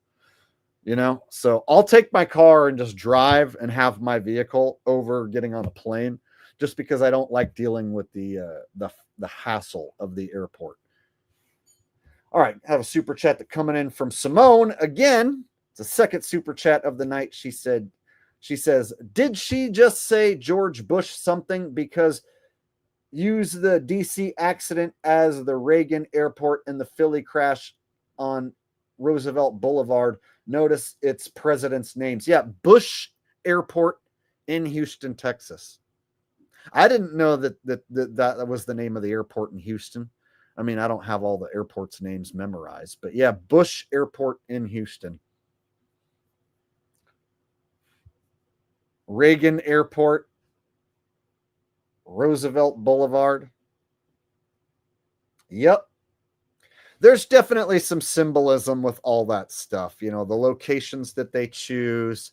So I'll take my car and just drive and have my vehicle over getting on a plane, just because I don't like dealing with the hassle of the airport. All right, I have a super chat that coming in from Simone again. It's the second super chat of the night. She says, did she just say George Bush something? Because use the DC accident as the Reagan airport and the Philly crash on Roosevelt Boulevard. Notice its president's names. Yeah, Bush Airport in Houston, Texas. I didn't know that was the name of the airport in Houston. I mean, I don't have all the airports' names memorized, but yeah, Bush Airport in Houston. Reagan Airport, Roosevelt Boulevard. Yep. There's definitely some symbolism with all that stuff. The locations that they choose,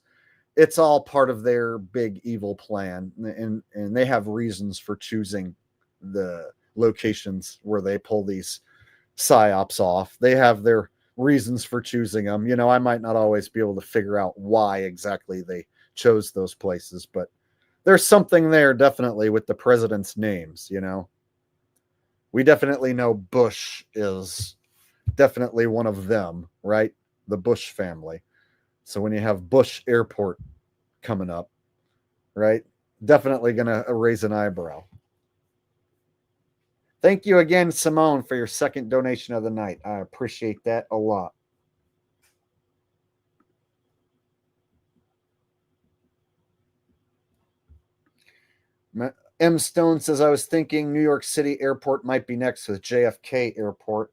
it's all part of their big evil plan. And they have reasons for choosing the locations where they pull these psyops off. They have their reasons for choosing them. I might not always be able to figure out why exactly they chose those places, but there's something there definitely with the president's names. We definitely know Bush is definitely one of them, right? The Bush family. So when you have Bush Airport coming up, right? Definitely going to raise an eyebrow. Thank you again, Simone, for your second donation of the night. I appreciate that a lot. M. Stone says, I was thinking New York City Airport might be next with JFK Airport.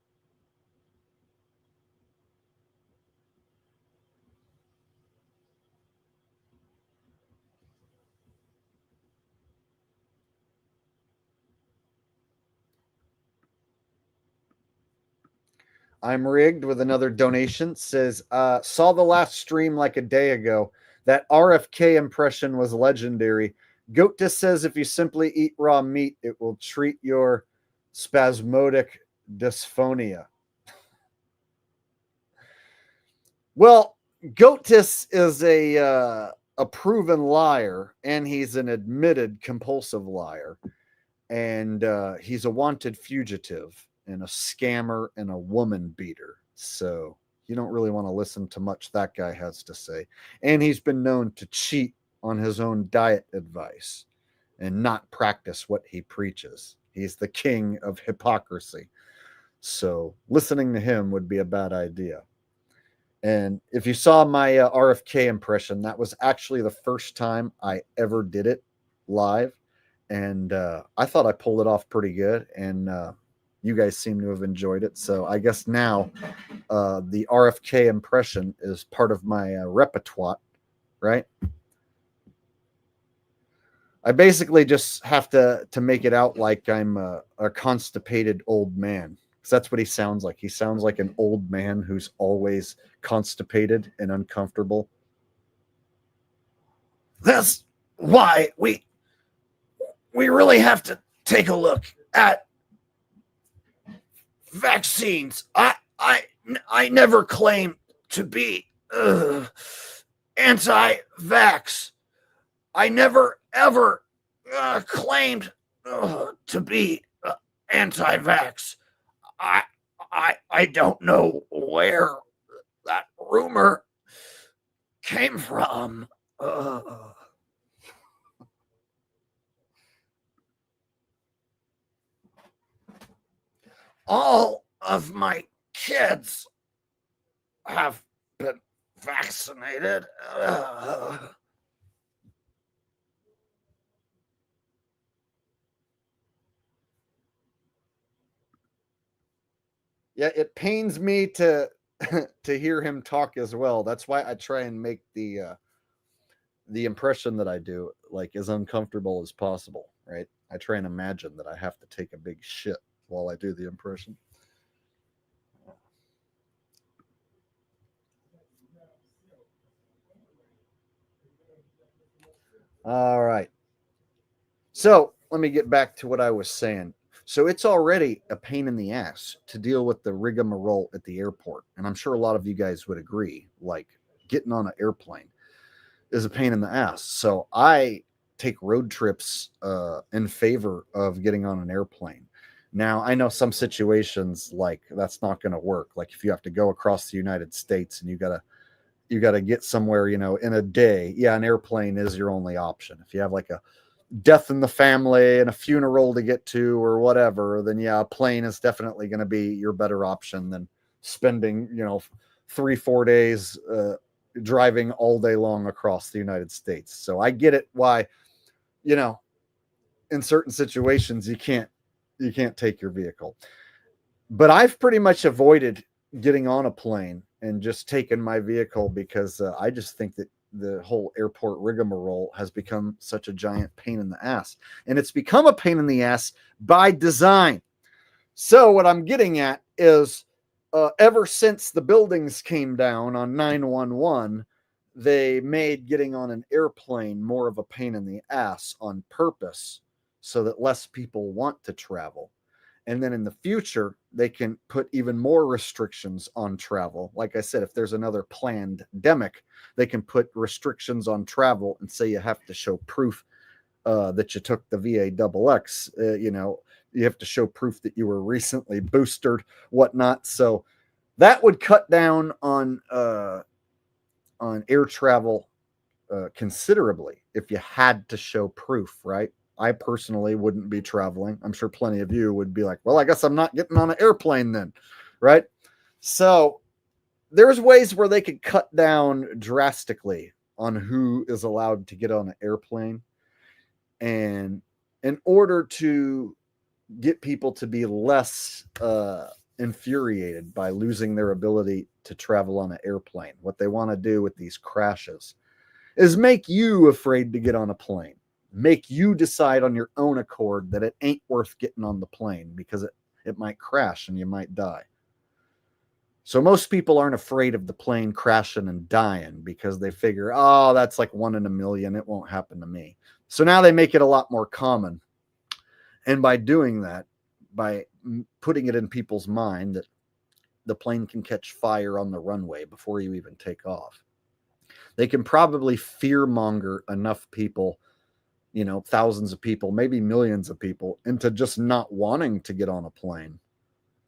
I'm Rigged with another donation. Says, saw the last stream like a day ago. That RFK impression was legendary. Goatus says if you simply eat raw meat, it will treat your spasmodic dysphonia. Well, Goatus is a proven liar, and he's an admitted compulsive liar. And he's a wanted fugitive and a scammer and a woman beater. So you don't really want to listen to much that guy has to say. And he's been known to cheat on his own diet advice and not practice what he preaches. He's the king of hypocrisy. So listening to him would be a bad idea. And if you saw my RFK impression, that was actually the first time I ever did it live. And I thought I pulled it off pretty good. And you guys seem to have enjoyed it. So I guess now the RFK impression is part of my repertoire, right? I basically just have to make it out like I'm a constipated old man. Because that's what he sounds like. He sounds like an old man who's always constipated and uncomfortable. That's why we really have to take a look at vaccines. I never claimed to be anti-vax. I never ever claimed to be anti-vax. I don't know where that rumor came from. All of my kids have been vaccinated. Yeah, it pains me to to hear him talk as well. That's why I try and make the impression that I do like as uncomfortable as possible, right? I try and imagine that I have to take a big shit while I do the impression. All right. So let me get back to what I was saying. So it's already a pain in the ass to deal with the rigmarole at the airport. And I'm sure a lot of you guys would agree, like getting on an airplane is a pain in the ass. So I take road trips in favor of getting on an airplane. Now, I know some situations like that's not going to work. Like if you have to go across the United States and you got to get somewhere, in a day. Yeah, an airplane is your only option. If you have like a death in the family and a funeral to get to or whatever, then yeah, a plane is definitely going to be your better option than spending, 3-4 days driving all day long across the United States. So I get it why, in certain situations you can't take your vehicle. But I've pretty much avoided getting on a plane and just taking my vehicle because I just think that the whole airport rigmarole has become such a giant pain in the ass. And it's become a pain in the ass by design. So what I'm getting at is ever since the buildings came down on 9/11, they made getting on an airplane more of a pain in the ass on purpose so that less people want to travel. And then in the future, they can put even more restrictions on travel. Like I said, if there's another pandemic, they can put restrictions on travel and say you have to show proof that you took the VAXX. You have to show proof that you were recently boosted, whatnot. So that would cut down on air travel considerably if you had to show proof, right? I personally wouldn't be traveling. I'm sure plenty of you would be like, well, I guess I'm not getting on an airplane then, right? So there's ways where they could cut down drastically on who is allowed to get on an airplane. And in order to get people to be less infuriated by losing their ability to travel on an airplane, what they want to do with these crashes is make you afraid to get on a plane. Make you decide on your own accord that it ain't worth getting on the plane because it might crash and you might die. So most people aren't afraid of the plane crashing and dying because they figure, oh, that's like 1 in a million. It won't happen to me. So now they make it a lot more common. And by doing that, by putting it in people's mind that the plane can catch fire on the runway before you even take off, they can probably fearmonger enough people, you know, thousands of people, maybe millions of people, into just not wanting to get on a plane.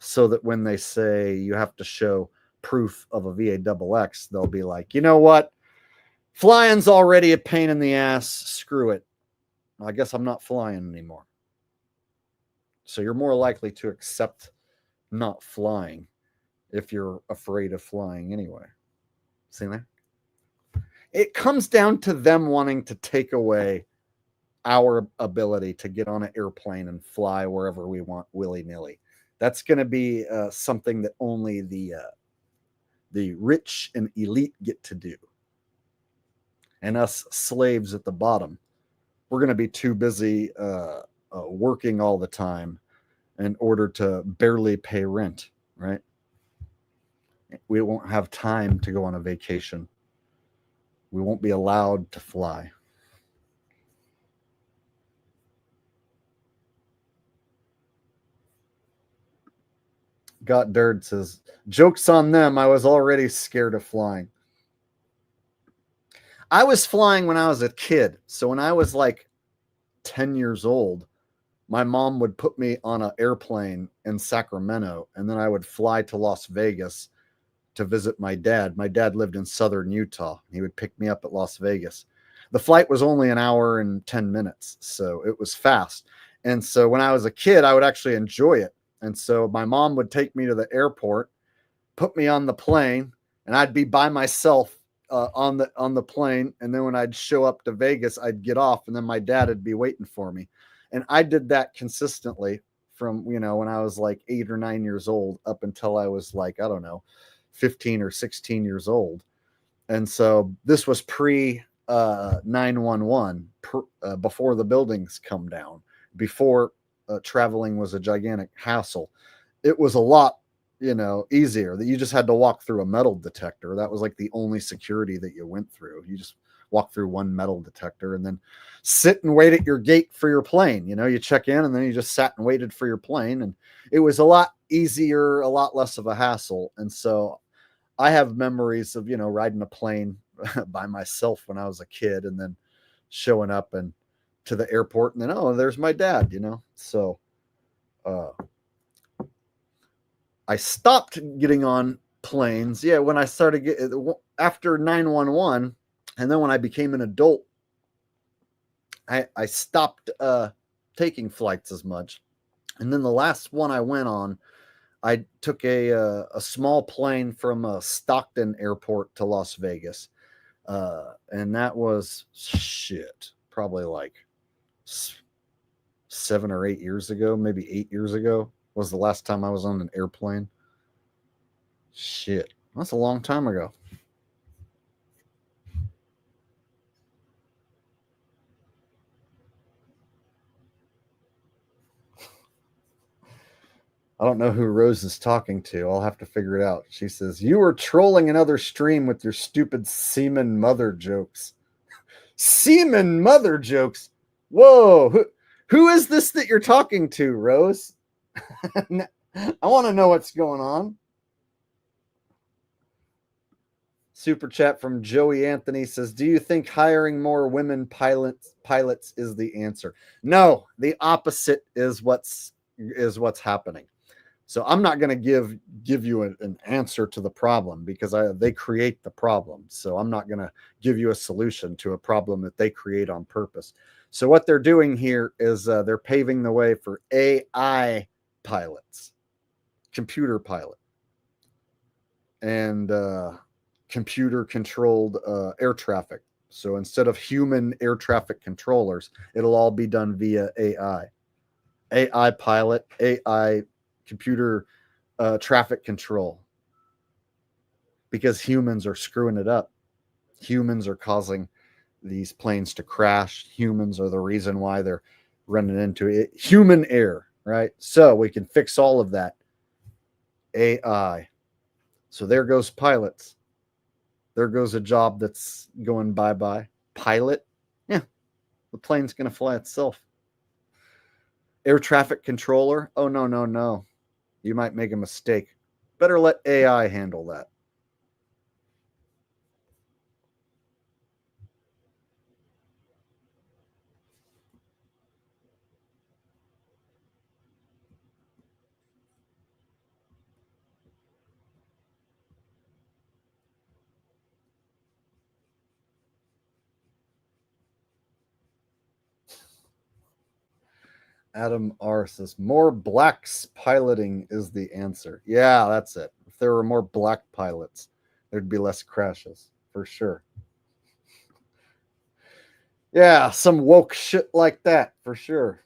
So that when they say you have to show proof of a VAXX, they'll be like, you know what? Flying's already a pain in the ass. Screw it. I guess I'm not flying anymore. So you're more likely to accept not flying if you're afraid of flying anyway. See that? It comes down to them wanting to take away our ability to get on an airplane and fly wherever we want willy-nilly. That's going to be something that only the rich and elite get to do. And us slaves at the bottom, we're going to be too busy working all the time in order to barely pay rent, right? We won't have time to go on a vacation. We won't be allowed to fly. Got Dirt says, joke's on them. I was already scared of flying. I was flying when I was a kid. So when I was like 10 years old, my mom would put me on an airplane in Sacramento, and then I would fly to Las Vegas to visit my dad. My dad lived in southern Utah. He would pick me up at Las Vegas. The flight was only an hour and 10 minutes, so it was fast. And so when I was a kid, I would actually enjoy it. And so my mom would take me to the airport, put me on the plane, and I'd be by myself on the plane. And then when I'd show up to Vegas, I'd get off, and then my dad would be waiting for me. And I did that consistently from, you know, when I was like 8 or 9 years old up until I was like, I don't know, 15 or 16 years old. And so this was pre 911, before the buildings come down, before traveling was a gigantic hassle. It was a lot, you know, easier. That you just had to walk through a metal detector. That was like the only security that you went through. You just walk through one metal detector and then sit and wait at your gate for your plane. You know, you check in and then you just sat and waited for your plane. And it was a lot easier, a lot less of a hassle. And so I have memories of, you know, riding a plane by myself when I was a kid, and then showing up and to the airport, and then, oh, there's my dad, you know. So I stopped getting on planes, yeah, when I started after 911, and then when I became an adult, I stopped taking flights as much. And then the last one I went on, I took a small plane from Stockton Airport to Las Vegas, and that was probably like 7 or 8 years ago, maybe 8 years ago was the last time I was on an airplane. Shit, that's a long time ago. I don't know who Rose is talking to. I'll have to figure it out. She says, you were trolling another stream with your stupid semen mother jokes. Semen mother jokes? Whoa, who is this that you're talking to, Rose? I want to know what's going on. Super chat from Joey Anthony says, do you think hiring more women pilots is the answer? No, the opposite is what's happening. So I'm not going to give you an answer to the problem, because they create the problem. So I'm not going to give you a solution to a problem that they create on purpose. So what they're doing here is they're paving the way for AI pilots, computer pilot, and computer controlled air traffic. So instead of human air traffic controllers, it'll all be done via AI pilot, AI computer traffic control, because humans are screwing it up. Humans are causing these planes to crash. Humans are the reason why they're running into it. Human error, right? So we can fix all of that. AI. So there goes pilots. There goes a job that's going bye-bye. Pilot? Yeah, the plane's going to fly itself. Air traffic controller? Oh, no, no, no. You might make a mistake. Better let AI handle that. Adam R says, more blacks piloting is the answer. Yeah, that's it. If there were more black pilots, there'd be less crashes, for sure. Yeah, some woke shit like that, for sure.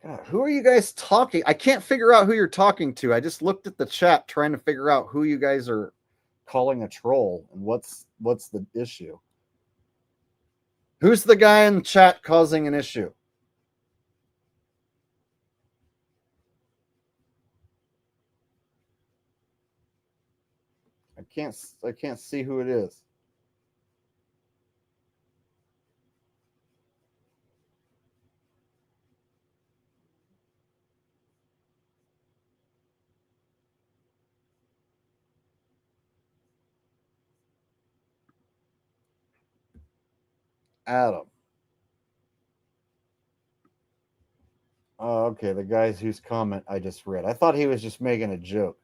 God, who are you guys talking? I can't figure out who you're talking to. I just looked at the chat trying to figure out who you guys are calling a troll and what's the issue. Who's the guy in the chat causing an issue? I can't see who it is. Adam. Oh, okay. The guy whose comment I just read. I thought he was just making a joke.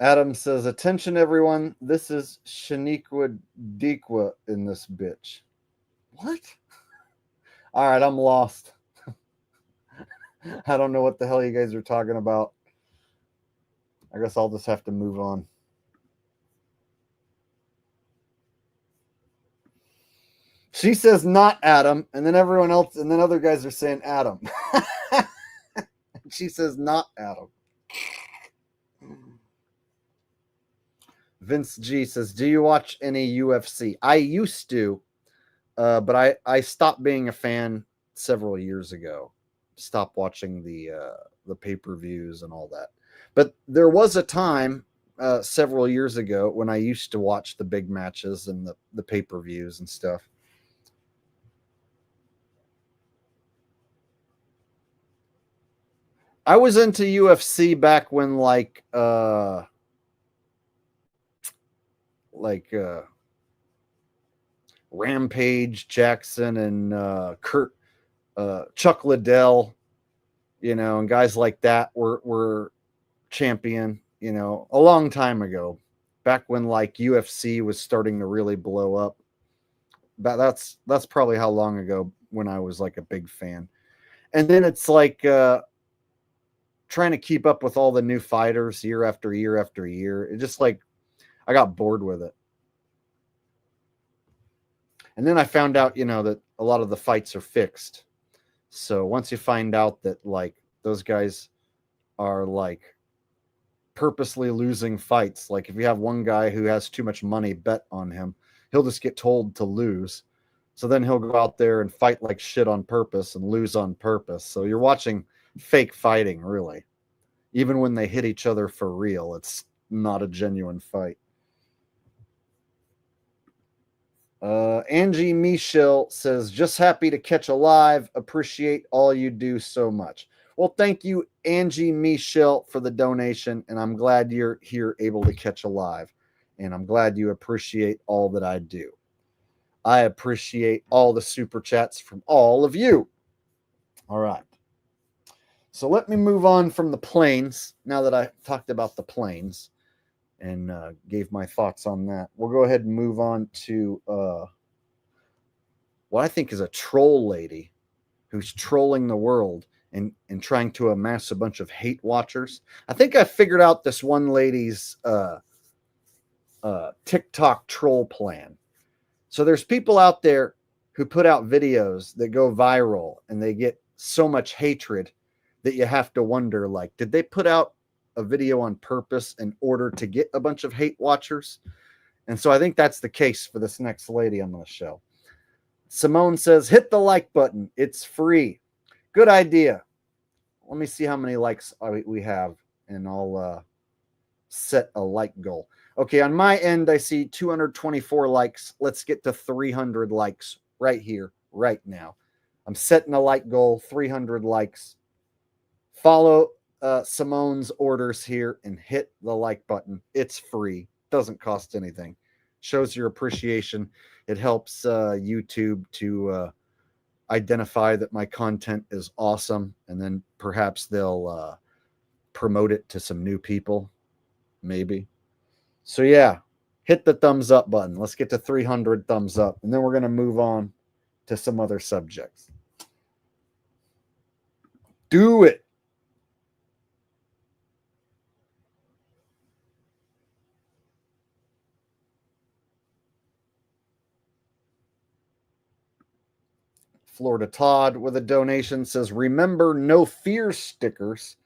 Adam says, attention everyone, this is Shaniqua Dequa in this bitch. What? All right, I'm lost. I don't know what the hell you guys are talking about. I guess I'll just have to move on. She says not Adam, and then everyone else, and then other guys are saying Adam. She says not Adam. Vince G says, do you watch any UFC? I used to, but I stopped being a fan several years ago. Stopped watching the pay-per-views and all that. But there was a time several years ago when I used to watch the big matches and the pay-per-views and stuff. I was into UFC back when Rampage Jackson and Chuck Liddell, and guys like that were champion, a long time ago, back when UFC was starting to really blow up. That's probably how long ago when I was a big fan. And then it's trying to keep up with all the new fighters year after year after year. It just I got bored with it. And then I found out, that a lot of the fights are fixed. So once you find out that those guys are purposely losing fights, if you have one guy who has too much money bet on him, he'll just get told to lose. So then he'll go out there and fight like shit on purpose and lose on purpose. So you're watching fake fighting, really. Even when they hit each other for real, it's not a genuine fight. Angie Michelle says, just happy to catch a live. Appreciate all you do so much. Well, thank you, Angie Michelle, for the donation, and I'm glad you're here able to catch a live. And I'm glad you appreciate all that I do. I appreciate all the super chats from all of you. All right. So let me move on from the planes. Now that I talked about the planes and gave my thoughts on that, we'll go ahead and move on to what I think is a troll lady who's trolling the world and trying to amass a bunch of hate watchers. I think I figured out this one lady's TikTok troll plan. So there's people out there who put out videos that go viral and they get so much hatred that you have to wonder, like, did they put out a video on purpose in order to get a bunch of hate watchers? And so I think that's the case for this next lady I'm going to show. Simone says, hit the like button. It's free. Good idea. Let me see how many likes we have, and I'll set a like goal. Okay, on my end, I see 224 likes. Let's get to 300 likes right here, right now. I'm setting a like goal, 300 likes. Follow Simone's orders here and hit the like button. It's free. Doesn't cost anything. Shows your appreciation. It helps YouTube to identify that my content is awesome, and then perhaps they'll promote it to some new people, maybe. So yeah, hit the thumbs up button. Let's get to 300 thumbs up, and then we're going to move on to some other subjects. Do it. Florida Todd with a donation says, remember no fear stickers.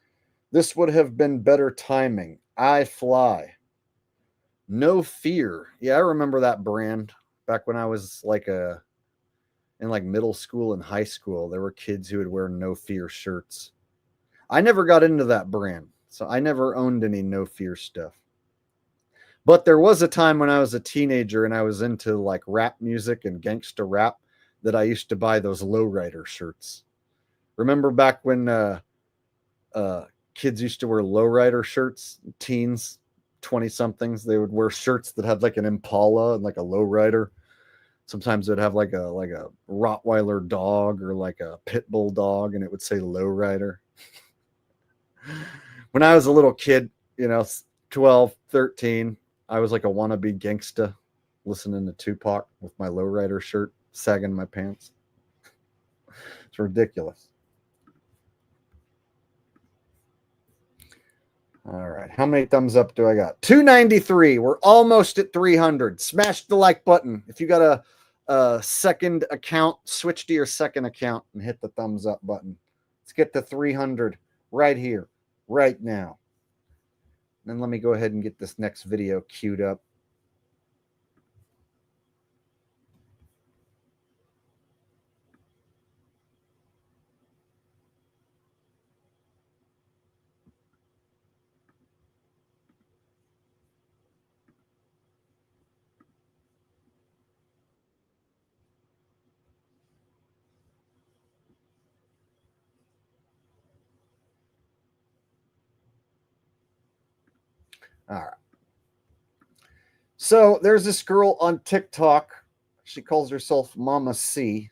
This would have been better timing. I fly. No fear. Yeah, I remember that brand back when I was in middle school and high school. There were kids who would wear no fear shirts. I never got into that brand, so I never owned any no fear stuff. But there was a time when I was a teenager and I was into like rap music and gangsta rap that I used to buy those lowrider shirts. Remember back when kids used to wear lowrider shirts, teens, 20-somethings, they would wear shirts that had like an Impala and like a lowrider. Sometimes it would have like a Rottweiler dog or like a pit bull dog, and it would say lowrider. When I was a little kid, 12, 13, I was like a wannabe gangsta listening to Tupac with my lowrider shirt sagging my pants. It's ridiculous. All right. How many thumbs up do I got? 293. We're almost at 300. Smash the like button. If you got a second account, switch to your second account and hit the thumbs up button. Let's get to 300 right here, right now. Then let me go ahead and get this next video queued up. All right. So there's this girl on TikTok. She calls herself Mama C.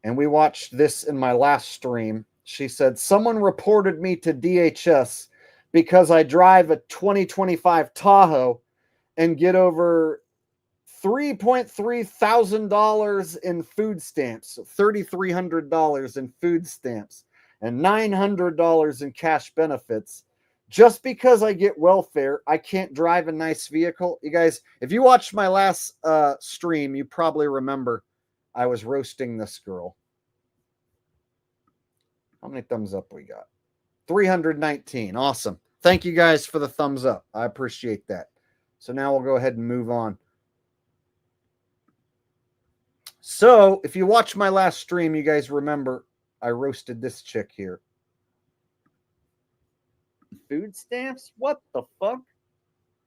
And we watched this in my last stream. She said, someone reported me to DHS because I drive a 2025 Tahoe and get over $3.3 thousand in food stamps, so $3,300 in food stamps, and $900 in cash benefits. Just because I get welfare, I can't drive a nice vehicle. You guys, if you watched my last stream, you probably remember I was roasting this girl. How many thumbs up we got? 319. Awesome. Thank you guys for the thumbs up. I appreciate that. So now we'll go ahead and move on. So if you watch my last stream, you guys remember I roasted this chick here. Food stamps? What the fuck?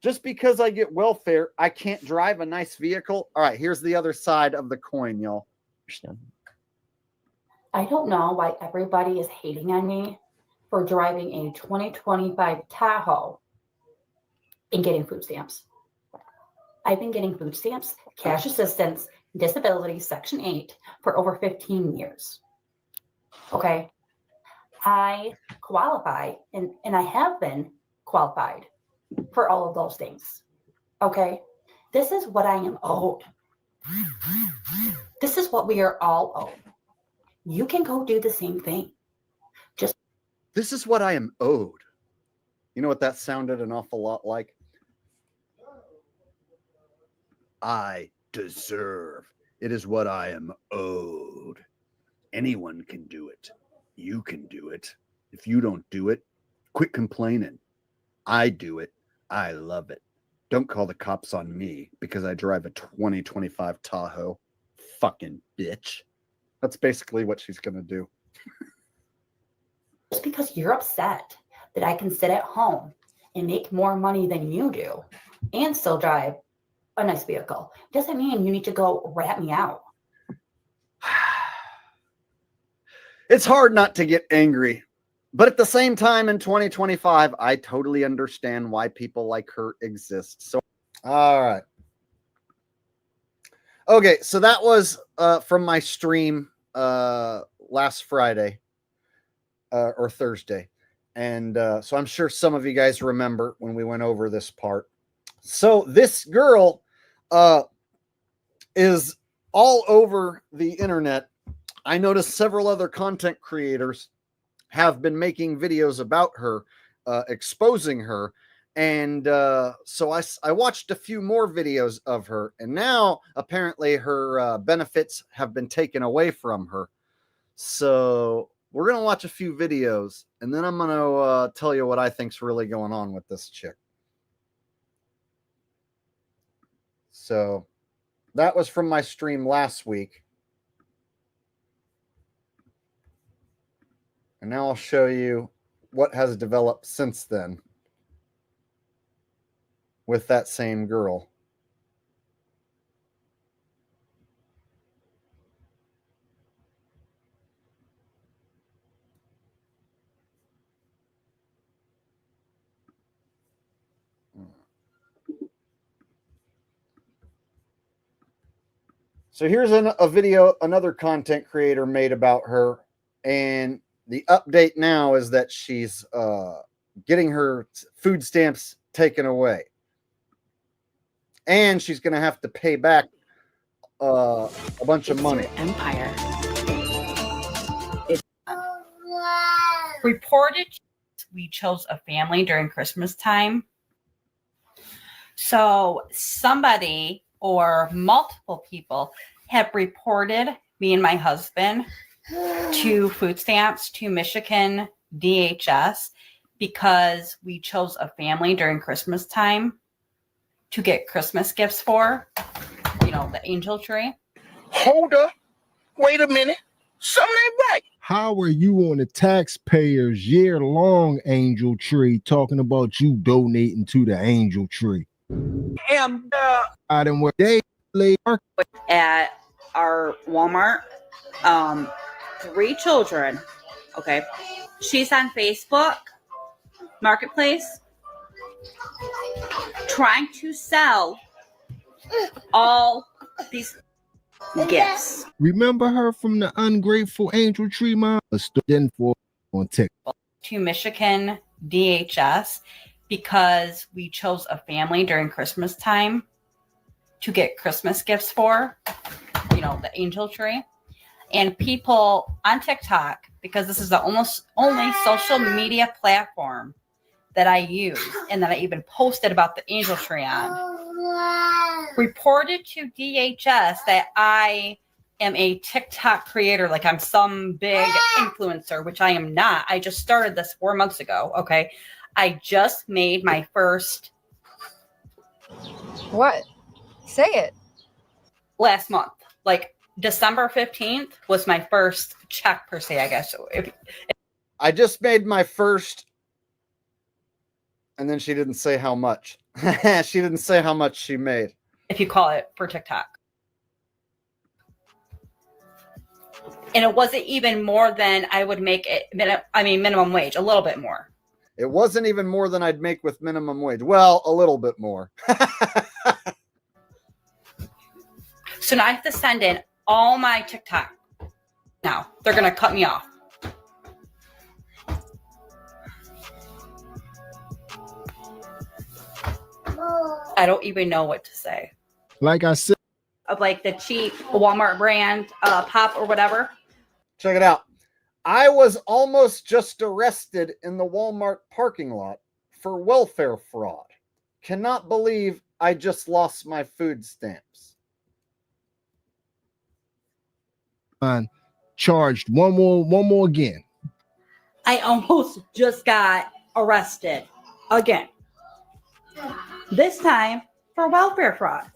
Just because I get welfare, I can't drive a nice vehicle? All right, here's the other side of the coin, y'all. I don't know why everybody is hating on me for driving a 2025 Tahoe and getting food stamps. I've been getting food stamps, cash assistance, disability, Section 8 for over 15 years. Okay. I qualify and I have been qualified for all of those things. Okay. This is what I am owed. This is what we are all owed. You can go do the same thing. This is what I am owed. You know what that sounded an awful lot like? I deserve. It is what I am owed. Anyone can do it. You can do it. If you don't do it, quit complaining. I do it. I love it. Don't call the cops on me because I drive a 2025 Tahoe. Fucking bitch. That's basically what she's going to do. Just because you're upset that I can sit at home and make more money than you do and still drive a nice vehicle doesn't mean you need to go rat me out. It's hard not to get angry. But at the same time, in 2025, I totally understand why people like her exist. So, all right. Okay, so that was from my stream last Friday or Thursday. And so I'm sure some of you guys remember when we went over this part. So this girl is all over the internet. I noticed several other content creators have been making videos about her, exposing her. And so I watched a few more videos of her, and now apparently her benefits have been taken away from her. So we're going to watch a few videos, and then I'm going to tell you what I think's really going on with this chick. So that was from my stream last week. And now I'll show you what has developed since then with that same girl. So here's a video another content creator made about her, and the update now is that she's getting her food stamps taken away, and she's going to have to pay back a bunch of money. Empire. Reported we chose a family during Christmas time. So somebody or multiple people have reported me and my husband to food stamps, to Michigan DHS, because we chose a family during Christmas time to get Christmas gifts for, the angel tree. Hold up. Wait a minute. Something ain't right. How are you on the taxpayers' year-long angel tree talking about you donating to the angel tree? And I didn't work day at our Walmart, 3 children. Okay. She's on Facebook Marketplace trying to sell all these gifts. Remember her from the ungrateful angel tree mom? Stood for on TikTok. To Michigan DHS because we chose a family during Christmas time to get Christmas gifts for, the angel tree. And people on TikTok, because this is the almost only social media platform that I use and that I even posted about the angel tree on, reported to DHS that I am a TikTok creator, like I'm some big influencer, which I am not. I just started this 4 months ago. Okay. I just made my first. What? Say it. Last month. Like December 15th was my first check per se, I guess. So I just made my first, and then she didn't say how much. She didn't say how much she made. If you call it for TikTok. And it wasn't even more than I would make it, minimum wage, a little bit more. It wasn't even more than I'd make with minimum wage. Well, a little bit more. So now I have to send in all my TikTok. Now they're going to cut me off. I don't even know what to say. Like I said, Of like the cheap Walmart brand pop or whatever. Check it out. I was almost just arrested in the Walmart parking lot for welfare fraud. Cannot believe I just lost my food stamps. Charged one more again. I almost just got arrested again. This time for welfare fraud.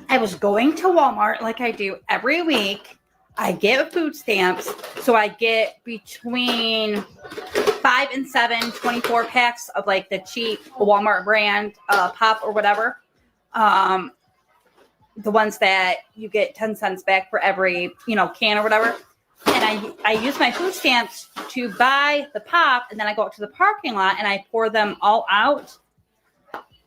I was going to Walmart like I do every week. I get food stamps, so I get between 5 and 7 24 packs of like the cheap Walmart brand pop or whatever. The ones that you get 10 cents back for every, can or whatever. And I use my food stamps to buy the pop, and then I go out to the parking lot and I pour them all out.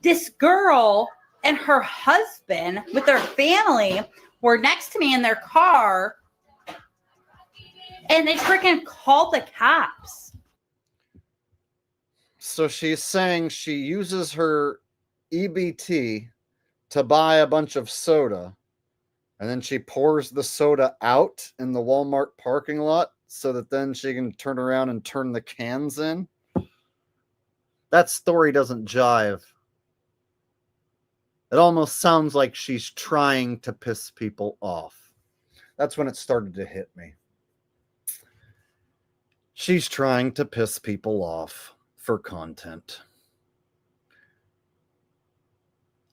This girl and her husband with their family were next to me in their car, and they freaking called the cops. So she's saying she uses her EBT to buy a bunch of soda, and then she pours the soda out in the Walmart parking lot so that then she can turn around and turn the cans in. That story doesn't jive. It almost sounds like she's trying to piss people off. That's when it started to hit me. She's trying to piss people off for content.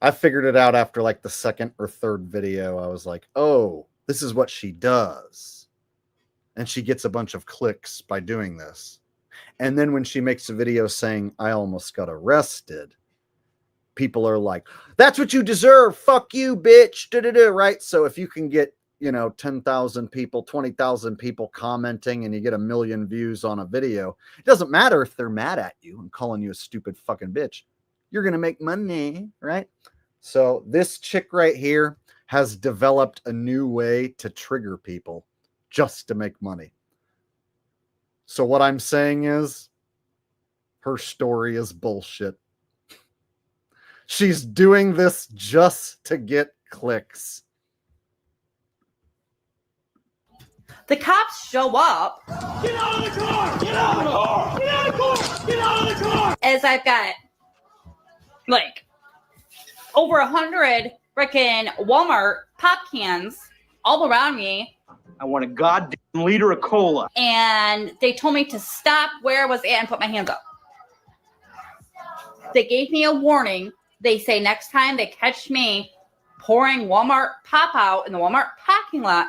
I figured it out after like the second or third video. I was like, oh, this is what she does. And she gets a bunch of clicks by doing this. And then when she makes a video saying, I almost got arrested, people are like, that's what you deserve. Fuck you, bitch. Da-da-da, right? So if you can get, 10,000 people, 20,000 people commenting and you get 1 million views on a video, it doesn't matter if they're mad at you and calling you a stupid fucking bitch. You're going to make money, right? So this chick right here has developed a new way to trigger people just to make money. So what I'm saying is her story is bullshit. She's doing this just to get clicks. The cops show up. Get out of the car! Get out of the car! Get out of the car! Get out of the car! As I've got like over 100 freaking Walmart pop cans all around me. I want a goddamn liter of cola. And they told me to stop where I was at and put my hands up. They gave me a warning. They say next time they catch me pouring Walmart pop out in the Walmart parking lot,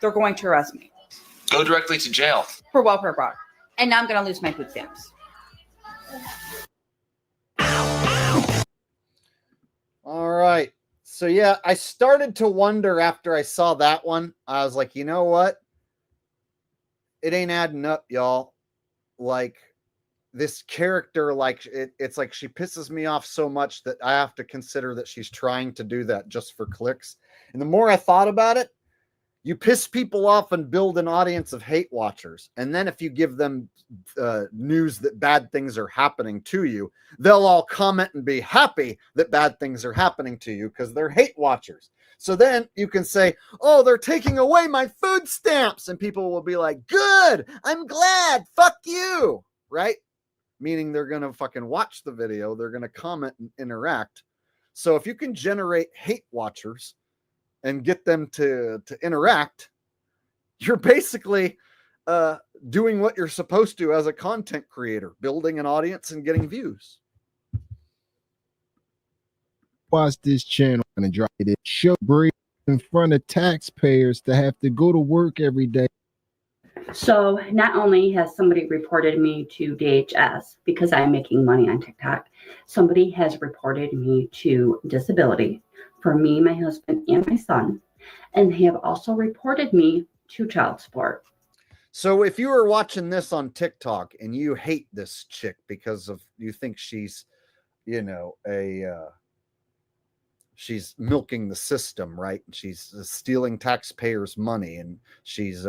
they're going to arrest me. Go directly to jail. For welfare fraud. And now I'm going to lose my food stamps. All right. So yeah, I started to wonder after I saw that one. I was like, you know what? It ain't adding up, y'all. Like this character, it's like she pisses me off so much that I have to consider that she's trying to do that just for clicks. And the more I thought about it, you piss people off and build an audience of hate watchers. And then if you give them news that bad things are happening to you, they'll all comment and be happy that bad things are happening to you because they're hate watchers. So then you can say, oh, they're taking away my food stamps. And people will be like, good, I'm glad, fuck you, right? Meaning they're going to fucking watch the video. They're going to comment and interact. So if you can generate hate watchers and get them to interact, you're basically doing what you're supposed to as a content creator, building an audience and getting views. Watch this channel and drop it. Show brave in front of taxpayers to have to go to work every day. So not only has somebody reported me to DHS because I'm making money on TikTok, somebody has reported me to disability for me, my husband, and my son, and they have also reported me to child support. So if you were watching this on TikTok and you hate this chick because of you think she's, she's milking the system, right? She's stealing taxpayers' money and she's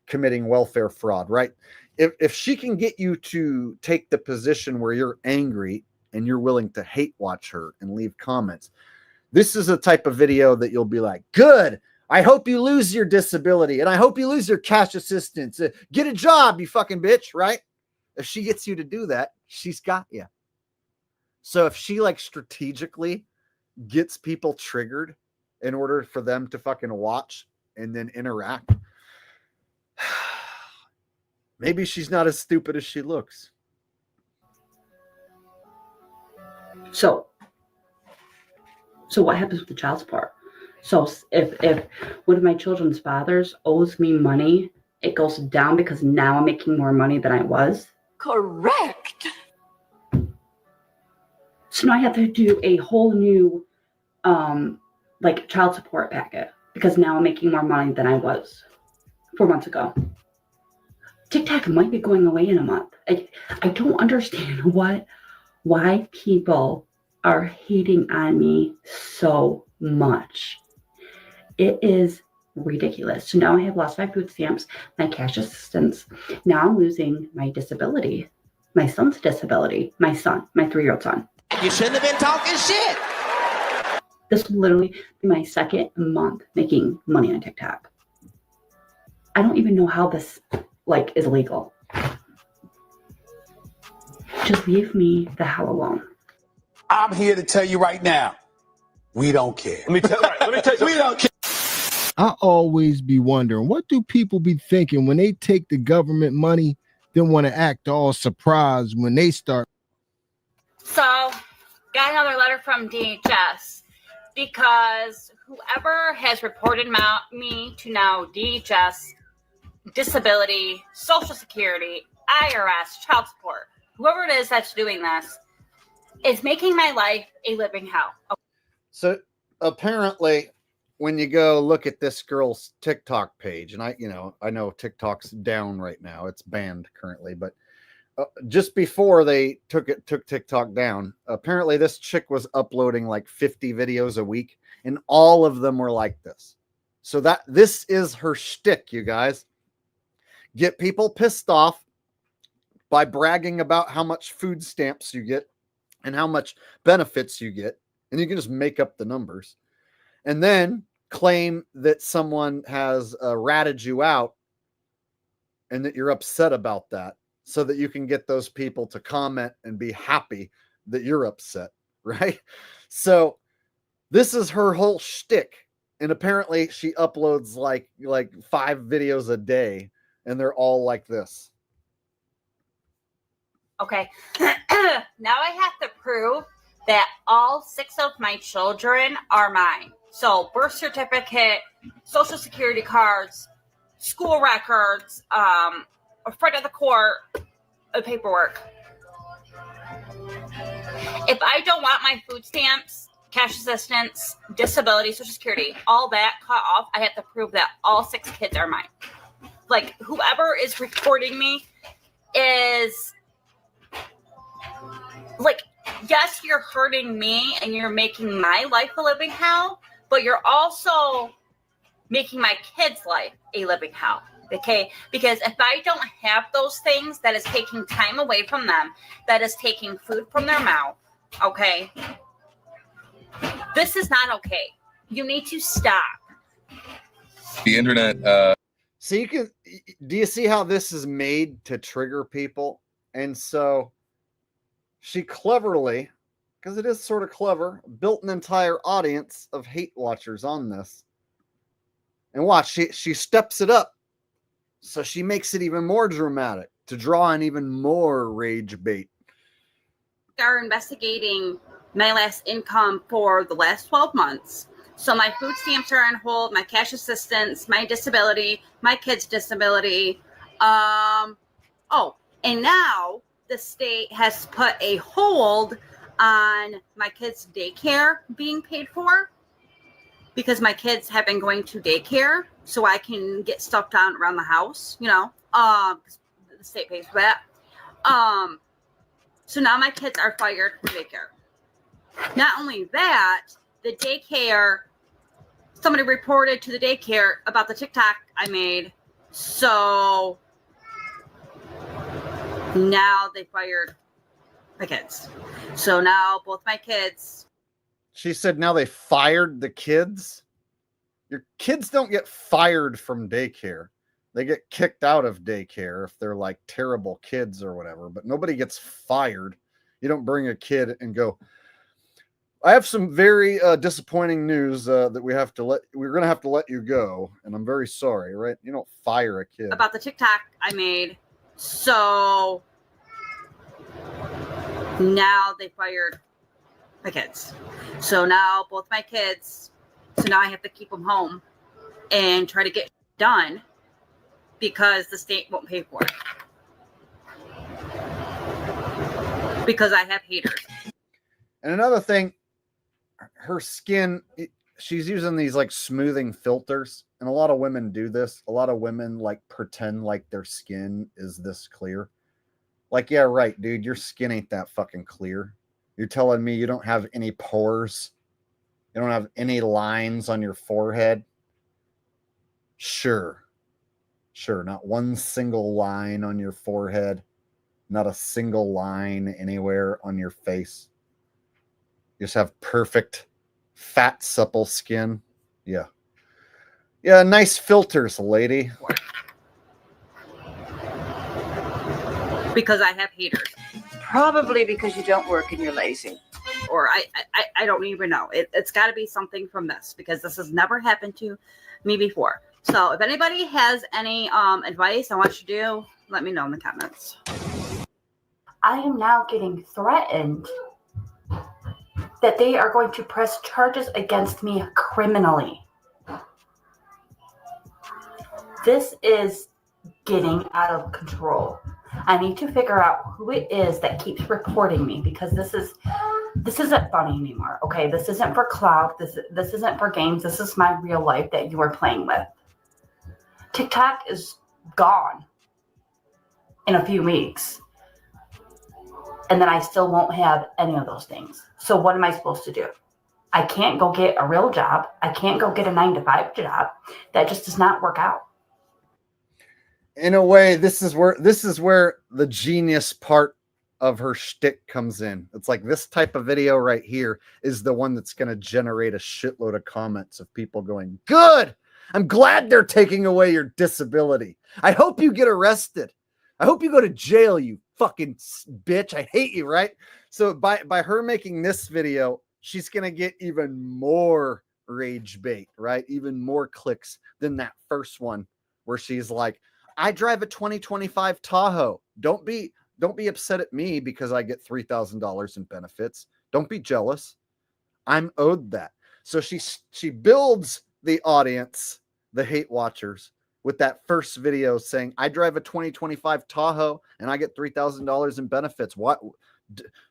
committing welfare fraud, right? If she can get you to take the position where you're angry and you're willing to hate watch her and leave comments, this is the type of video that you'll be like, good, I hope you lose your disability and I hope you lose your cash assistance. Get a job, you fucking bitch, right? If she gets you to do that, she's got you. So if she strategically gets people triggered in order for them to fucking watch and then interact. Maybe she's not as stupid as she looks. So what happens with the child support? So if one of my children's fathers owes me money, it goes down because now I'm making more money than I was. Correct. So now I have to do a whole new like child support packet because now I'm making more money than I was 4 months ago. TikTok might be going away in a month. I don't understand why people are hating on me so much. It is ridiculous. So now I have lost my food stamps, my cash assistance. Now I'm losing my disability, my son's disability, my 3-year-old son. You shouldn't have been talking shit. This will literally be my second month making money on TikTok. I don't even know how this is legal. Just leave me the hell alone. I'm here to tell you right now, we don't care. Let me tell you, we don't care. I always be wondering, what do people be thinking when they take the government money, then want to act all surprised when they start? So, got another letter from DHS because whoever has reported me to now DHS, disability, Social Security, IRS, child support, whoever it is that's doing this, is making my life a living hell. So apparently, when you go look at this girl's TikTok page, and I know TikTok's down right now; it's banned currently. But just before they took TikTok down, apparently this chick was uploading like 50 videos a week, and all of them were like this. So this is her shtick, you guys. Get people pissed off by bragging about how much food stamps you get and how much benefits you get. And you can just make up the numbers. And then claim that someone has ratted you out and that you're upset about that so that you can get those people to comment and be happy that you're upset, right? So this is her whole shtick. And apparently she uploads like 5 videos a day, and they're all like this. Okay. Now I have to prove that all 6 of my children are mine. So birth certificate, social security cards, school records, a front of the court, paperwork. If I don't want my food stamps, cash assistance, disability, social security, all that cut off, I have to prove that all 6 kids are mine. Like, whoever is reporting me is like, yes, you're hurting me and you're making my life a living hell, but you're also making my kids' life a living hell. Okay? Because if I don't have those things, that is taking time away from them, that is taking food from their mouth. Okay? This is not okay. You need to stop. The internet. So do you see how this is made to trigger people? And so she cleverly, because it is sort of clever, built an entire audience of hate watchers on this. And watch, she steps it up. So she makes it even more dramatic to draw in even more rage bait. Are investigating my last income for the last 12 months. So my food stamps are on hold, my cash assistance, my disability, my kid's disability. And now the state has put a hold on my kids' daycare being paid for because my kids have been going to daycare so I can get stuff done around the house, the state pays for that. So now my kids are fired from daycare. Not only that, the daycare, somebody reported to the daycare about the TikTok I made. So now they fired my kids. So now both my kids. She said now they fired the kids. Your kids don't get fired from daycare. They get kicked out of daycare if they're like terrible kids or whatever, but nobody gets fired. You don't bring a kid and go, I have some very disappointing news that we're gonna have to let you go, and I'm very sorry. Right? You don't fire a kid about the TikTok I made. So now they fired my kids. So now both my kids. So now I have to keep them home and try to get done because the state won't pay for it. Because I have haters. And another thing, her skin, she's using these like smoothing filters, and a lot of women do this. A lot of women like pretend like their skin is this clear. Like, yeah, right, dude, your skin ain't that fucking clear. You're telling me you don't have any pores? You don't have any lines on your forehead? Sure, not one single line on your forehead, not a single line anywhere on your face. You just have perfect, fat, supple skin. Yeah. Yeah, nice filters, lady. Because I have haters. Probably because you don't work and you're lazy. Or I don't even know. It's got to be something from this because this has never happened to me before. So if anybody has any advice on what to do, let me know in the comments. I am now getting threatened that they are going to press charges against me criminally. This is getting out of control. I need to figure out who it is that keeps reporting me because this isn't funny anymore. Okay, this isn't for clout. This isn't for games. This is my real life that you are playing with. TikTok is gone in a few weeks. And then I still won't have any of those things. So what am I supposed to do? I can't go get a real job. I can't go get a 9-to-5 job. That just does not work out. In a way, this is where the genius part of her shtick comes in. It's like this type of video right here is the one that's going to generate a shitload of comments of people going, "Good! I'm glad they're taking away your disability. I hope you get arrested. I hope you go to jail, you fucking bitch. I hate you," right? So by her making this video, she's going to get even more rage bait, right? Even more clicks than that first one where she's like, "I drive a 2025 Tahoe. Don't be upset at me because I get $3,000 in benefits. Don't be jealous. I'm owed that." So she builds the audience, the hate watchers, with that first video saying, "I drive a 2025 Tahoe and I get $3,000 in benefits. Why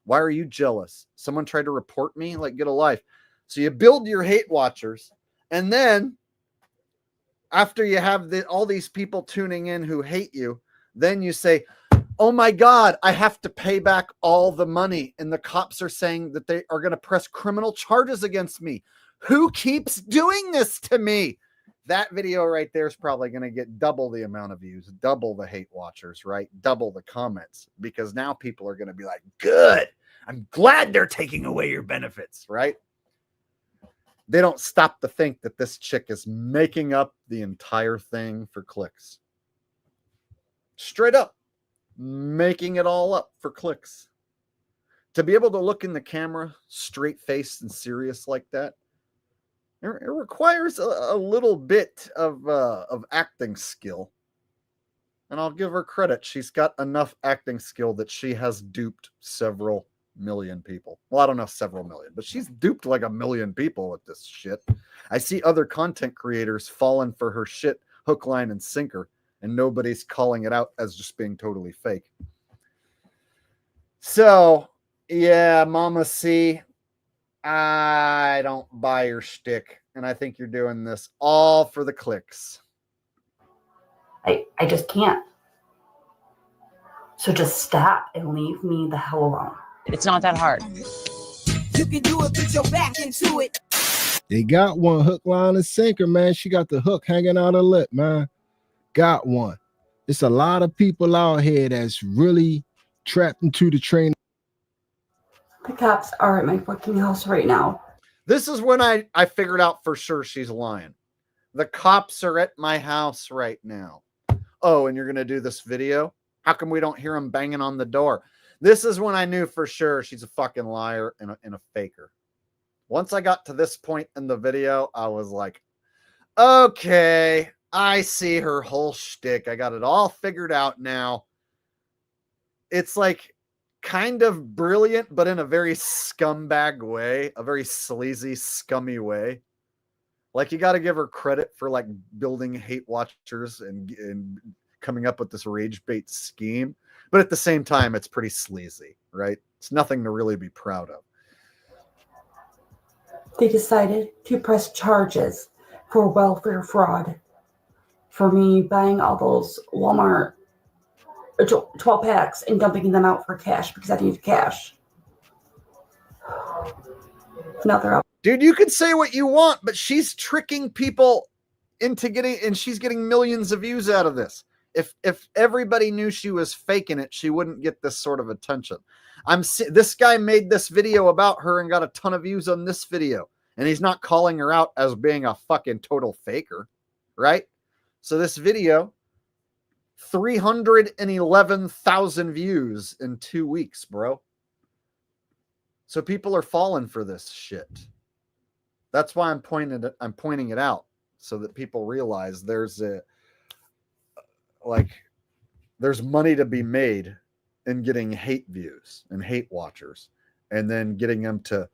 are you jealous? Someone tried to report me? Like, get a life." So you build your hate watchers, and then after you have all these people tuning in who hate you, then you say, "Oh my God, I have to pay back all the money. And the cops are saying that they are going to press criminal charges against me. Who keeps doing this to me?" That video right there is probably going to get double the amount of views, double the hate watchers, right? Double the comments, because now people are going to be like, "Good. I'm glad they're taking away your benefits," right? They don't stop to think that this chick is making up the entire thing for clicks. Straight up, making it all up for clicks. To be able to look in the camera straight-faced and serious like that, it requires a little bit of acting skill. And I'll give her credit. She's got enough acting skill that she has duped several million people. Well, I don't know several million, but she's duped like 1 million people with this shit. I see other content creators falling for her shit hook, line, and sinker, and nobody's calling it out as just being totally fake. So, yeah, Mama C, I don't buy your shtick, and I think you're doing this all for the clicks. I just can't. So just stop and leave me the hell alone. It's not that hard. You can do it, put your back into it. They got one hook, line, and sinker, man. She got the hook hanging out her lip, man. Got one. It's a lot of people out here that's really trapped into the train. The cops are at my fucking house right now. This is when I figured out for sure she's lying. The cops are at my house right now. Oh, and you're going to do this video? How come we don't hear them banging on the door? This is when I knew for sure she's a fucking liar and a faker. Once I got to this point in the video, I was like, okay, I see her whole shtick. I got it all figured out now. It's like kind of brilliant, but in a very scumbag way, a very sleazy, scummy way. Like, you got to give her credit for like building hate watchers and coming up with this rage bait scheme. But at the same time, it's pretty sleazy, right? It's nothing to really be proud of. They decided to press charges for welfare fraud for me buying all those Walmart 12 packs and dumping them out for cash because I needed cash. Now they're up. Dude, you can say what you want, but she's tricking people into getting, and she's getting millions of views out of this. If everybody knew she was faking it, she wouldn't get this sort of attention. This guy made this video about her and got a ton of views on this video, and he's not calling her out as being a fucking total faker, right? So this video, 311,000 views in 2 weeks, bro. So people are falling for this shit. That's why I'm pointing it out, so that people realize there's money to be made in getting hate views and hate watchers, and then getting them to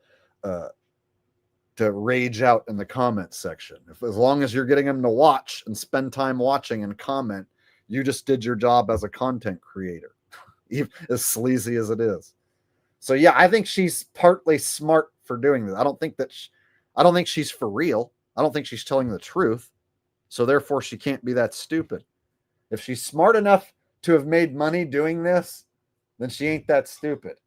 rage out in the comment section. As long as you're getting them to watch and spend time watching and comment, you just did your job as a content creator, even as sleazy as it is. So yeah, I think she's partly smart for doing this. I don't think she's for real. I don't think she's telling the truth. So therefore, she can't be that stupid. If she's smart enough to have made money doing this, then she ain't that stupid.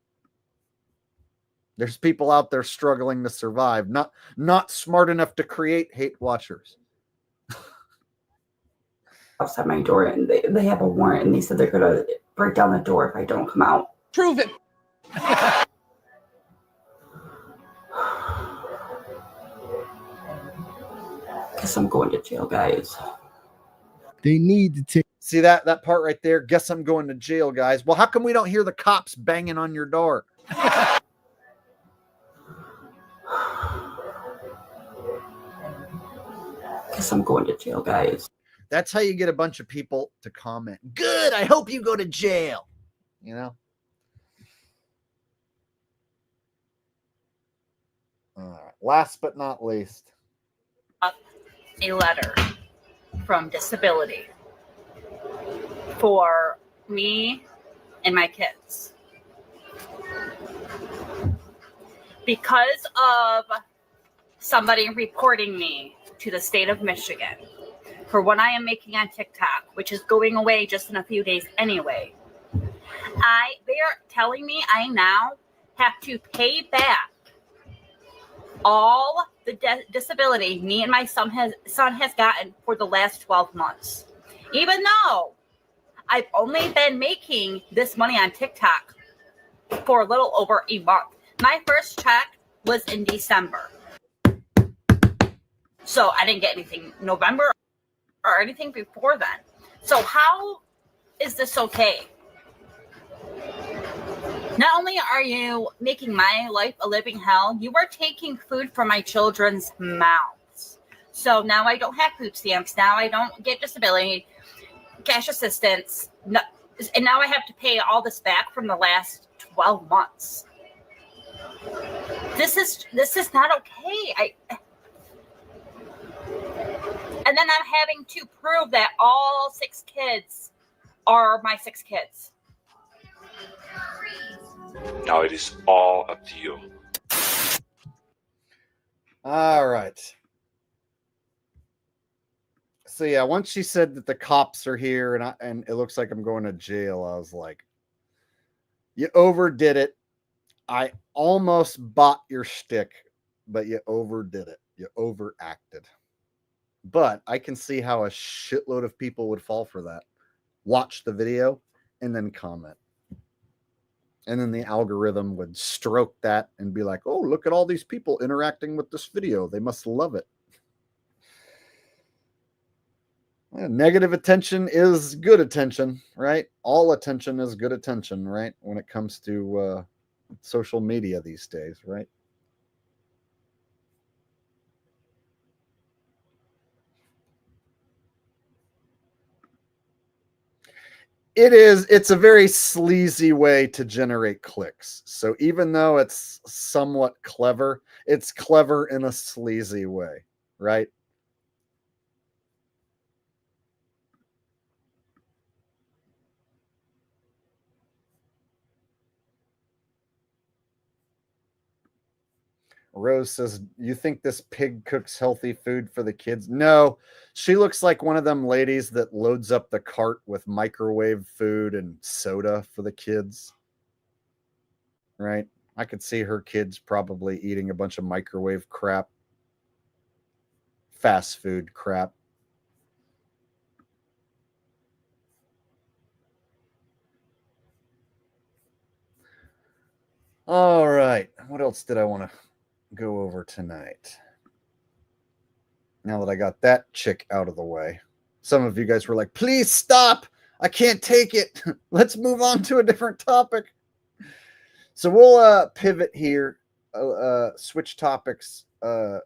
There's people out there struggling to survive, not smart enough to create hate watchers. Outside my door, and they have a warrant, and they said they're going to break down the door if I don't come out. Prove it. Guess I'm going to jail, guys. They need to take. See that part right there? Guess I'm going to jail, guys. Well, how come we don't hear the cops banging on your door? Guess I'm going to jail, guys. That's how you get a bunch of people to comment. Good. I hope you go to jail. You know? All right. Last but not least. A letter from disability for me and my kids. Because of somebody reporting me to the state of Michigan for what I am making on TikTok, which is going away just in a few days anyway, they are telling me I now have to pay back all the disability me and my son has gotten for the last 12 months. Even though I've only been making this money on TikTok for a little over a month. My first check was in December. So I didn't get anything November or anything before then. So how is this okay? Not only are you making my life a living hell, you are taking food from my children's mouths. So now I don't have food stamps. Now I don't get disability, cash assistance. And now I have to pay all this back from the last 12 months. This is not okay. And then I'm having to prove that all 6 kids are my 6 kids. Now it is all up to you. All right. So yeah, once she said that the cops are here and it looks like I'm going to jail, I was like, you overdid it. I almost bought your shtick, but you overdid it. You overacted. But I can see how a shitload of people would fall for that. Watch the video and then comment. And then the algorithm would stroke that and be like, oh, look at all these people interacting with this video. They must love it. Yeah, negative attention is good attention, right? All attention is good attention, right? When it comes to social media these days, right? It's a very sleazy way to generate clicks. So even though it's somewhat clever, it's clever in a sleazy way, right? Rose says, you think this pig cooks healthy food for the kids? No, she looks like one of them ladies that loads up the cart with microwave food and soda for the kids. Right? I could see her kids probably eating a bunch of microwave crap, fast food crap. All right. What else did I want to go over tonight? Now that I got that chick out of the way, some of you guys were like, please stop. I can't take it. Let's move on to a different topic. So we'll pivot here, switch topics. So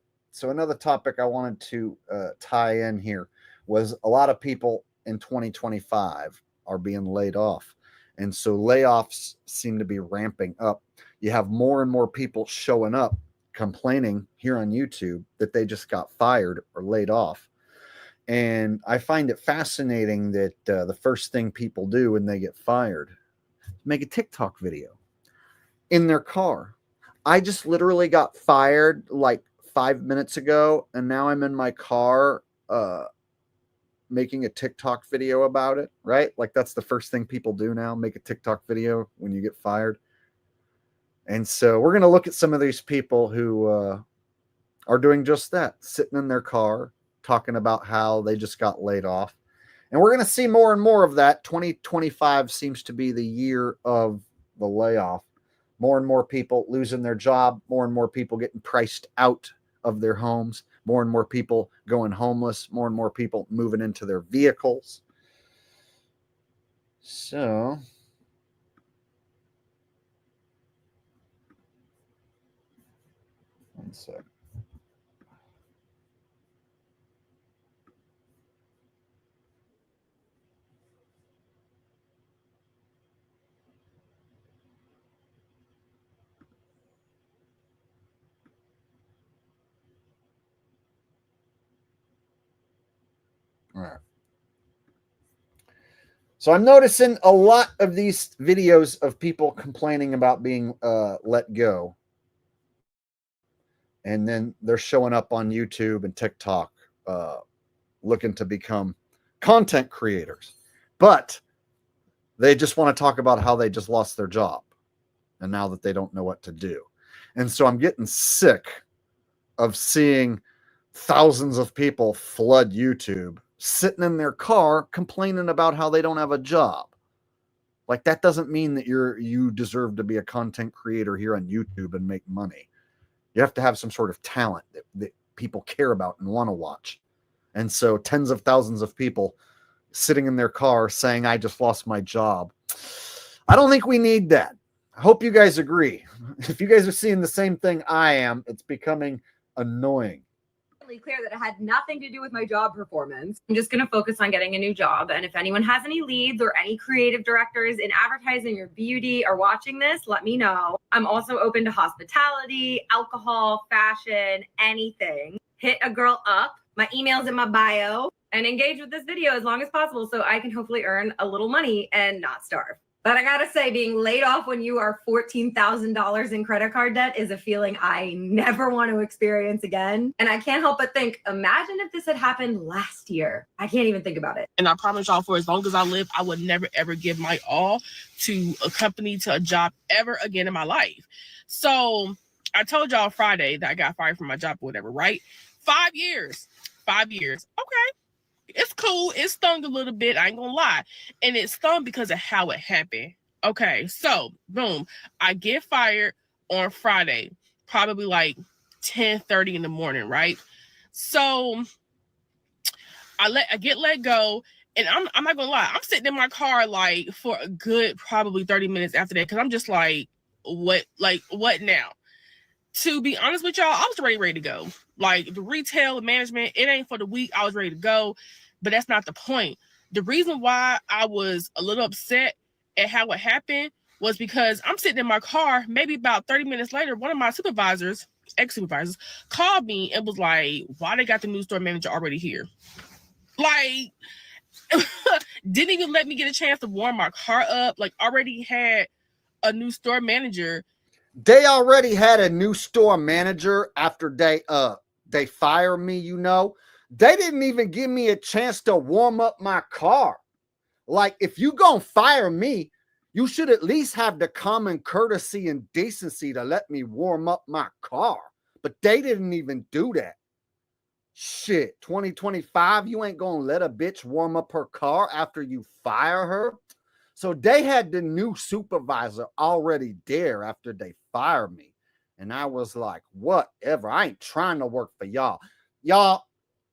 another topic I wanted to tie in here was a lot of people in 2025 are being laid off. And so layoffs seem to be ramping up. You have more and more people showing up complaining here on YouTube that they just got fired or laid off. And I find it fascinating that the first thing people do when they get fired is make a TikTok video in their car. I just literally got fired like 5 minutes ago, and now I'm in my car making a TikTok video about it, right? Like that's the first thing people do now, make a TikTok video when you get fired. And so we're going to look at some of these people who are doing just that, sitting in their car, talking about how they just got laid off. And we're going to see more and more of that. 2025 seems to be the year of the layoff. More and more people losing their job, more and more people getting priced out of their homes, more and more people going homeless, more and more people moving into their vehicles. So one sec. All right. So I'm noticing a lot of these videos of people complaining about being let go. And then they're showing up on YouTube and TikTok looking to become content creators. But they just want to talk about how they just lost their job and now that they don't know what to do. And so I'm getting sick of seeing thousands of people flood YouTube sitting in their car complaining about how they don't have a job. Like that doesn't mean that you deserve to be a content creator here on YouTube and make money. You have to have some sort of talent that people care about and want to watch. And so tens of thousands of people sitting in their car saying, I just lost my job. I don't think we need that. I hope you guys agree. If you guys are seeing the same thing I am, it's becoming annoying. Clear that it had nothing to do with my job performance. I'm just going to focus on getting a new job. And if anyone has any leads or any creative directors in advertising or beauty are watching this, let me know. I'm also open to hospitality, alcohol, fashion, anything. Hit a girl up. My email's in my bio and engage with this video as long as possible so I can hopefully earn a little money and not starve. But I gotta say, being laid off when you are $14,000 in credit card debt is a feeling I never want to experience again. And I can't help but think, imagine if this had happened last year. I can't even think about it. And I promise y'all, for as long as I live, I would never, ever give my all to a company, to a job ever again in my life. So I told y'all Friday that I got fired from my job or whatever, right? 5 years. 5 years. Okay. It's cool. It stung a little bit. I ain't gonna lie. And it stung because of how it happened. Okay, so boom. I get fired on Friday, probably like 10:30 in the morning, right? So I get let go. And I'm not gonna lie, I'm sitting in my car like for a good probably 30 minutes after that, because I'm just like, what now? To be honest with y'all, I was ready to go. Like the retail management, it ain't for the week. I was ready to go, but that's not the point. The reason why I was a little upset at how it happened was because I'm sitting in my car, maybe about 30 minutes later, one of my supervisors, ex-supervisors, called me and was like, why they got the new store manager already here? Like, didn't even let me get a chance to warm my car up. Like, already had a new store manager. They already had a new store manager after they fire me, you know. They didn't even give me a chance to warm up my car. Like, if you gonna fire me, you should at least have the common courtesy and decency to let me warm up my car. But they didn't even do that. Shit, 2025, you ain't gonna let a bitch warm up her car after you fire her? So they had the new supervisor already there after they fired me. And I was like, whatever. I ain't trying to work for y'all. Y'all,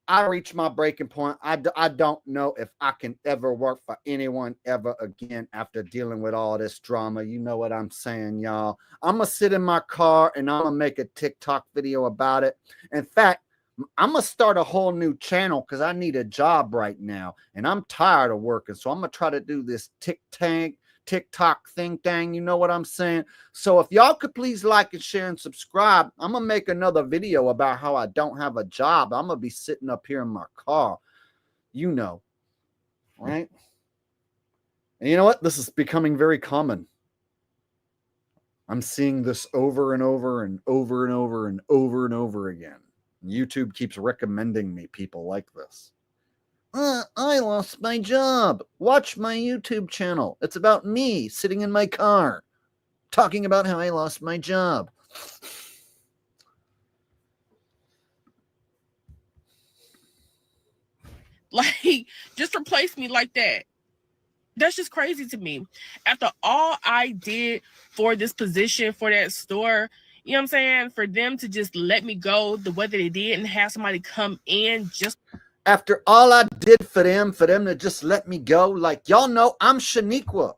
I reached my breaking point. I don't know if I can ever work for anyone ever again after dealing with all this drama. You know what I'm saying, y'all. I'm going to sit in my car and I'm going to make a TikTok video about it. In fact, I'm going to start a whole new channel because I need a job right now. And I'm tired of working. So I'm going to try to do this TikTok thing. You know what I'm saying? So if y'all could please like and share and subscribe, I'm going to make another video about how I don't have a job. I'm going to be sitting up here in my car. You know. Right? And you know what? This is becoming very common. I'm seeing this over and over and over and over and over and over again. YouTube keeps recommending me people like this. I lost my job. Watch my YouTube channel. It's about me sitting in my car talking about how I lost my job. Like, just replace me like that. That's just crazy to me. After all I did for this position, for that store, you know what I'm saying? For them to just let me go the way that they did and have somebody come in just... After all I did for them to just let me go, like, y'all know I'm Shaniqua.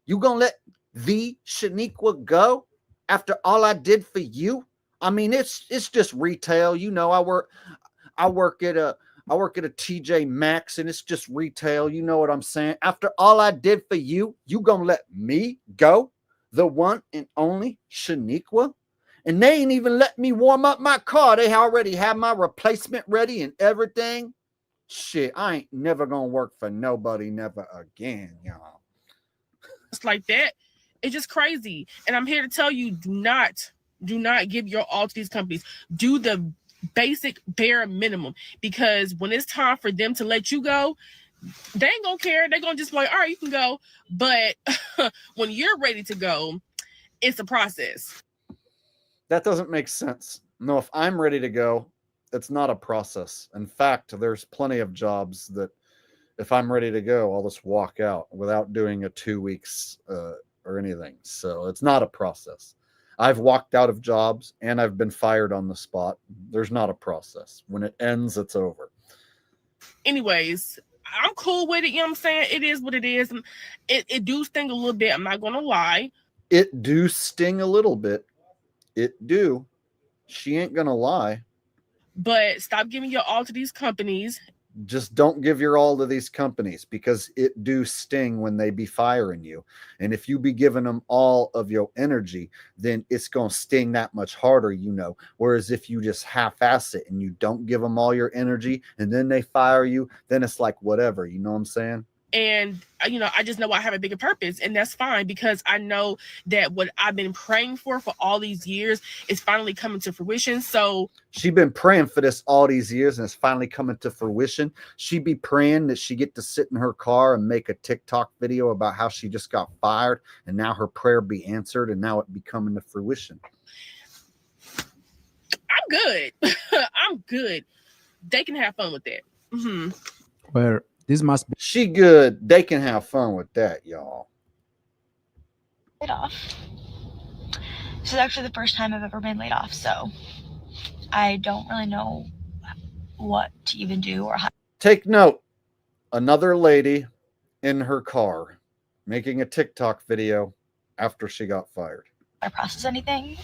You gonna let the Shaniqua go after all I did for you? I mean, it's just retail. You know, I work at a TJ Maxx and it's just retail. You know what I'm saying? After all I did for you, you gonna let me go? The one and only Shaniqua? And they ain't even let me warm up my car. They already have my replacement ready and everything. Shit, I ain't never gonna work for nobody never again, y'all. Just like that. It's just crazy. And I'm here to tell you, do not give your all to these companies. Do the basic bare minimum, because when it's time for them to let you go, they ain't gonna care. They're gonna just be like, all right, you can go. But when you're ready to go, it's a process. That doesn't make sense. No, if I'm ready to go, it's not a process. In fact, there's plenty of jobs that if I'm ready to go, I'll just walk out without doing a 2 weeks or anything. So it's not a process. I've walked out of jobs and I've been fired on the spot. There's not a process. When it ends, it's over. Anyways, I'm cool with it. You know what I'm saying? It is what it is. And it do sting a little bit. I'm not going to lie. It do sting a little bit. It do. She ain't going to lie. But stop giving your all to these companies. Just don't give your all to these companies because it do sting when they be firing you. And if you be giving them all of your energy, then it's going to sting that much harder, you know. Whereas if you just half-ass it and you don't give them all your energy and then they fire you, then it's like whatever, you know what I'm saying? And, you know, I just know I have a bigger purpose, and that's fine because I know that what I've been praying for all these years is finally coming to fruition. So she been praying for this all these years and it's finally coming to fruition. She be praying that she get to sit in her car and make a TikTok video about how she just got fired and now her prayer be answered and now it be coming to fruition. I'm good. I'm good. They can have fun with that. Mm-hmm. Where this must be. She good. They can have fun with that, y'all. Laid off. This is actually the first time I've ever been laid off, so I don't really know what to even do or how. Take note. Another lady in her car making a TikTok video after she got fired. I process anything.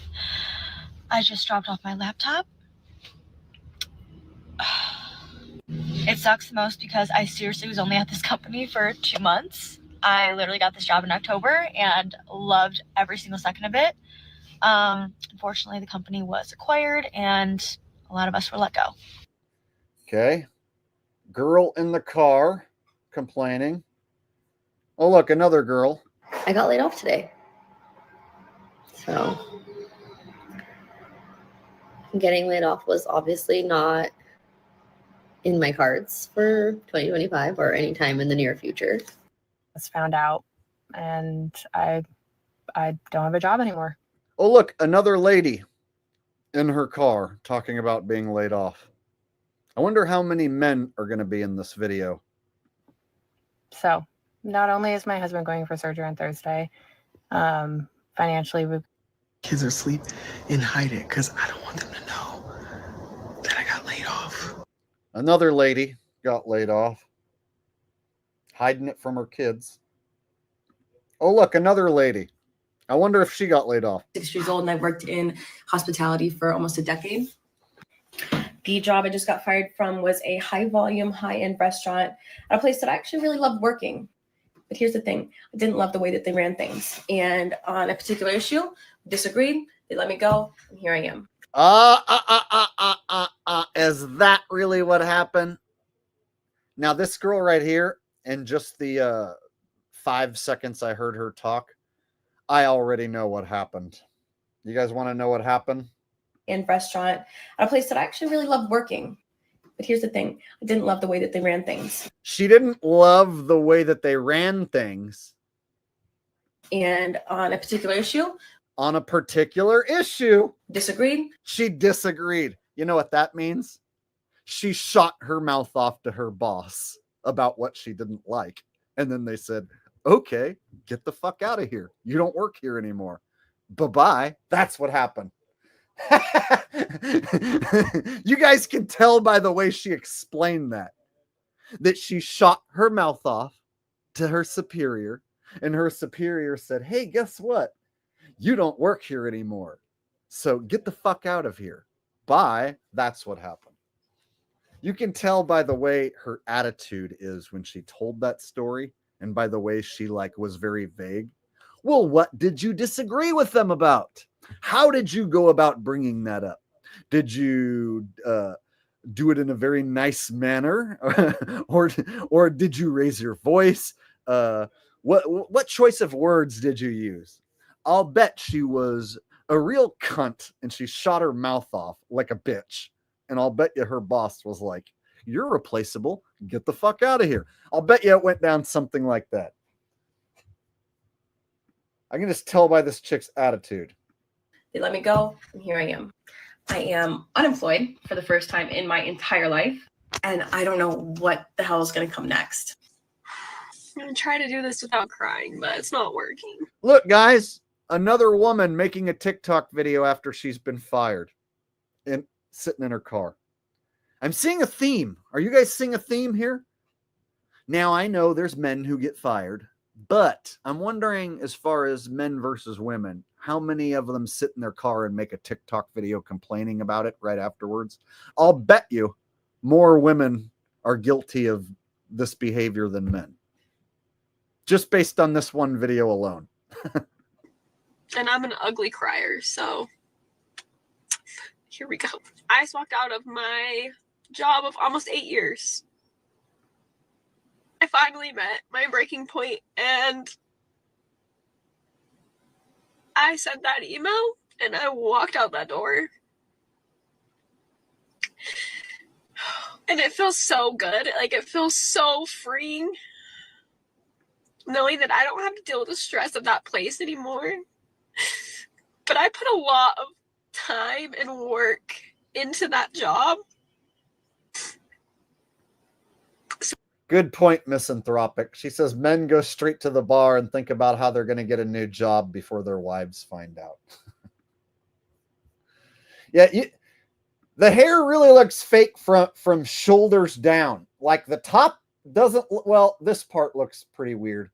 I just dropped off my laptop. It sucks the most because I seriously was only at this company for 2 months. I literally got this job in October and loved every single second of it. Unfortunately, the company was acquired and a lot of us were let go. Okay. Girl in the car complaining. Oh, look, another girl. I got laid off today. So getting laid off was obviously not in my cards for 2025 or any time in the near future. I was found out and I don't have a job anymore. Oh, look, another lady in her car talking about being laid off. I wonder how many men are going to be in this video. So not only is my husband going for surgery on Thursday, financially, kids are asleep and hide it because I don't want them to know that I got laid off. Another lady got laid off, hiding it from her kids. Oh, look, another lady. I wonder if she got laid off. 6 years old, and I worked in hospitality for almost a decade. The job I just got fired from was a high volume, high end restaurant at a place that I actually really loved working. But here's the thing, I didn't love the way that they ran things. And on a particular issue, disagreed, they let me go, and here I am. Is that really what happened? Now, this girl right here, in just the 5 seconds I heard her talk, I already know what happened. You guys want to know what happened? In restaurant at a place that I actually really loved working. But here's the thing, I didn't love the way that they ran things. She didn't love the way that they ran things. And on a particular issue, disagreed. She disagreed. You know what that means? She shot her mouth off to her boss about what she didn't like. And then they said, okay, get the fuck out of here. You don't work here anymore. Bye-bye. That's what happened. You guys can tell by the way she explained that she shot her mouth off to her superior, and her superior said, hey, guess what? You don't work here anymore. So get the fuck out of here. Bye. That's what happened. You can tell by the way her attitude is when she told that story, and by the way she was very vague. Well, what did you disagree with them about? How did you go about bringing that up? Did you do it in a very nice manner, or did you raise your voice? What choice of words did you use? I'll bet she was a real cunt and she shot her mouth off like a bitch. And I'll bet you her boss was like, you're replaceable. Get the fuck out of here. I'll bet you it went down something like that. I can just tell by this chick's attitude. They let me go, and here I am. I am unemployed for the first time in my entire life, and I don't know what the hell is going to come next. I'm going to try to do this without crying, but it's not working. Look, guys, another woman making a TikTok video after she's been fired and sitting in her car. I'm seeing a theme. Are you guys seeing a theme here? Now, I know there's men who get fired, but I'm wondering, as far as men versus women, how many of them sit in their car and make a TikTok video complaining about it right afterwards? I'll bet you more women are guilty of this behavior than men. Just based on this one video alone. And I'm an ugly crier, so here we go. I just walked out of my job of almost 8 years. I finally met my breaking point, and I sent that email and I walked out that door. And it feels so good. It feels so freeing knowing that I don't have to deal with the stress of that place anymore. But I put a lot of time and work into that job. Good point, Misanthropic. She says men go straight to the bar and think about how they're going to get a new job before their wives find out. Yeah, the hair really looks fake from shoulders down. Like the top doesn't, well, this part looks pretty weird.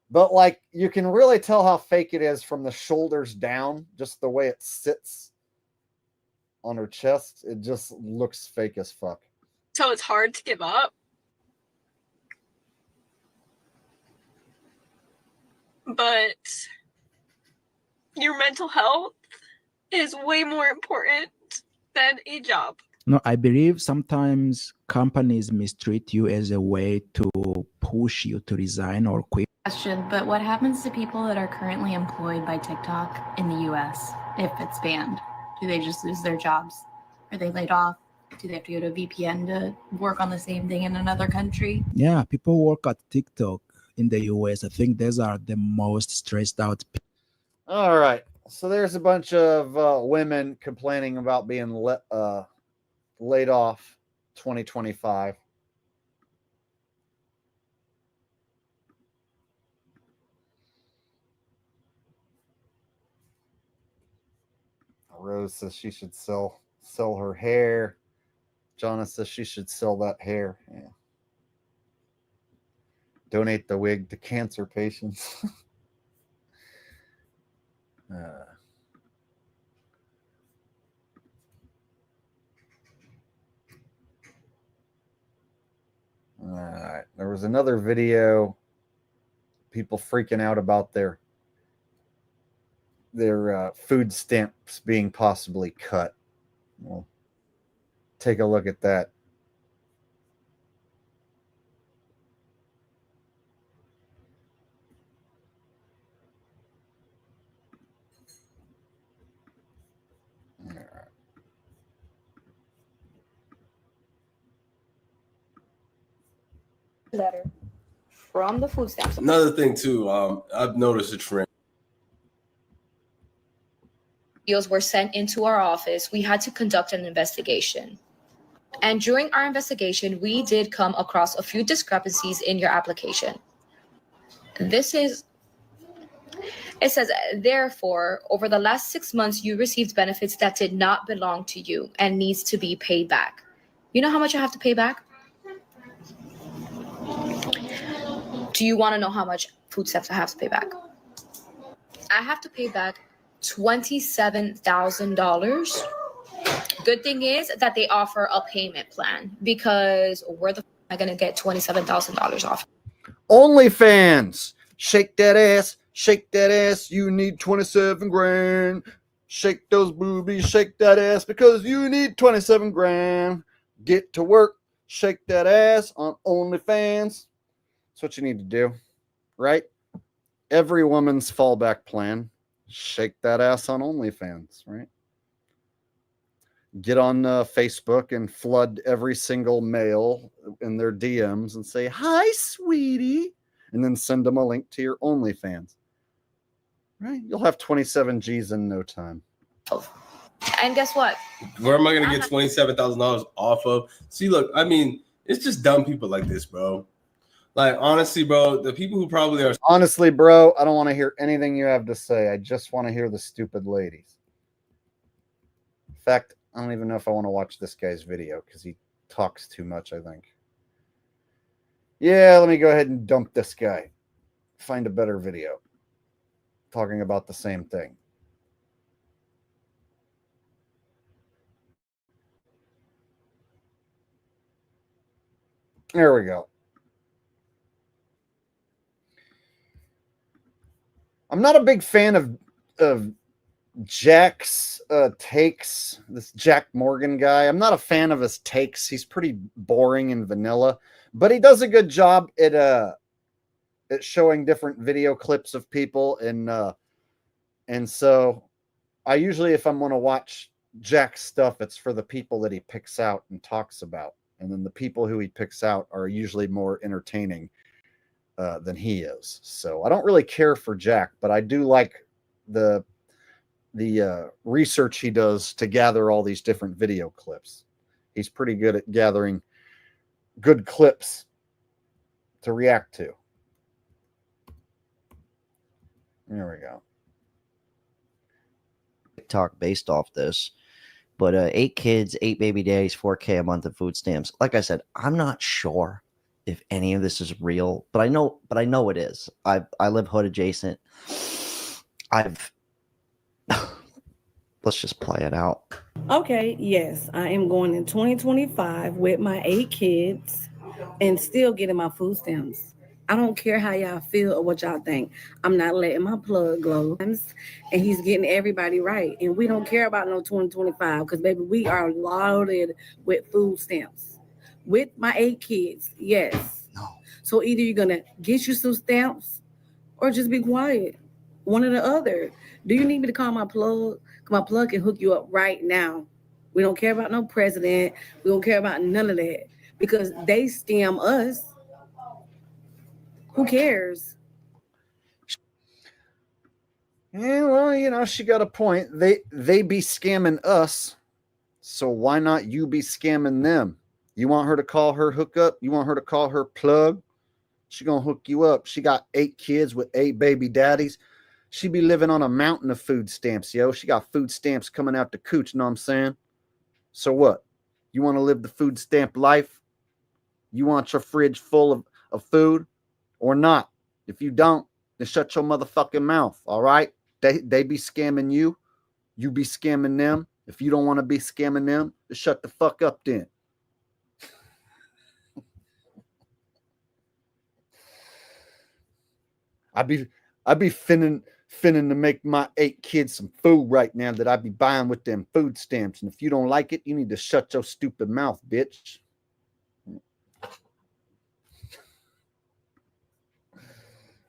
But you can really tell how fake it is from the shoulders down, just the way it sits on her chest. It just looks fake as fuck. So it's hard to give up. But your mental health is way more important than a job. No, I believe sometimes companies mistreat you as a way to push you to resign or quit. Question, but what happens to people that are currently employed by TikTok in the US if it's banned? Do they just lose their jobs? Are they laid off? Do they have to go to VPN to work on the same thing in another country? Yeah, people work at TikTok in the US. I think those are the most stressed out people. All right. So there's a bunch of women complaining about being laid off 2025. Rose says she should sell her hair. Jonna says she should sell that hair. Yeah. Donate the wig to cancer patients. All right. There was another video. People freaking out about their food stamps being possibly cut. We'll take a look at that. All right. Letter from the food stamps. Another thing too, I've noticed a trend. Deals were sent into our office. We had to conduct an investigation. And during our investigation, we did come across a few discrepancies in your application. It says, therefore, over the last 6 months, you received benefits that did not belong to you and needs to be paid back. You know how much I have to pay back? Do you want to know how much food stamps I have to pay back? I have to pay back $27,000. Good thing is that they offer a payment plan, because where the f am I going to get $27,000 off? OnlyFans. Shake that ass. Shake that ass. You need 27 grand. Shake those boobies. Shake that ass because you need 27 grand. Get to work. Shake that ass on OnlyFans. That's what you need to do, right? Every woman's fallback plan. Shake that ass on OnlyFans, right? Get on Facebook and flood every single male in their DMs and say, hi, sweetie. And then send them a link to your OnlyFans. Right? You'll have 27 G's in no time. And guess what? Where am I going to get $27,000 off of? See, look, I mean, it's just dumb people like this, bro. Like, honestly, bro, the people who probably are... Honestly, bro, I don't want to hear anything you have to say. I just want to hear the stupid ladies. In fact, I don't even know if I want to watch this guy's video because he talks too much, I think. Yeah, let me go ahead and dump this guy. Find a better video talking about the same thing. There we go. I'm not a big fan of Jack's takes, this Jack Morgan guy. I'm not a fan of his takes. He's pretty boring and vanilla, but he does a good job at showing different video clips of people, and so I usually, if I'm going to watch Jack's stuff, it's for the people that he picks out and talks about, and then the people who he picks out are usually more entertaining than he is. So I don't really care for Jack, but I do like the research he does to gather all these different video clips. He's pretty good at gathering good clips to react to. There we go. TikTok based off this, but 8 kids, 8 baby days, $4K a month of food stamps. Like I said, I'm not sure if any of this is real, but I know it is. I live hood adjacent. Let's just play it out. Okay, yes, I am going in 2025 with my 8 kids and still getting my food stamps. I don't care how y'all feel or what y'all think. I'm not letting my plug go. And he's getting everybody right. And we don't care about no 2025 because, baby, we are loaded with food stamps. With my 8 kids, yes. No. So either you're going to get you some stamps or just be quiet. One or the other. Do you need me to call my plug? My plug can hook you up right now. We don't care about no president. We don't care about none of that because they scam us. Who cares? Yeah, well, you know, she got a point. They be scamming us, so why not you be scamming them? You want her to call her hookup? You want her to call her plug? She gonna hook you up. She got 8 kids with 8 baby daddies. She be living on a mountain of food stamps, yo. She got food stamps coming out the cooch, know what I'm saying? So what? You want to live the food stamp life? You want your fridge full of food or not? If you don't, then shut your motherfucking mouth, all right? They be scamming you. You be scamming them. If you don't want to be scamming them, just shut the fuck up then. I be finning to make my 8 kids some food right now that I be buying with them food stamps. And if you don't like it, you need to shut your stupid mouth, bitch.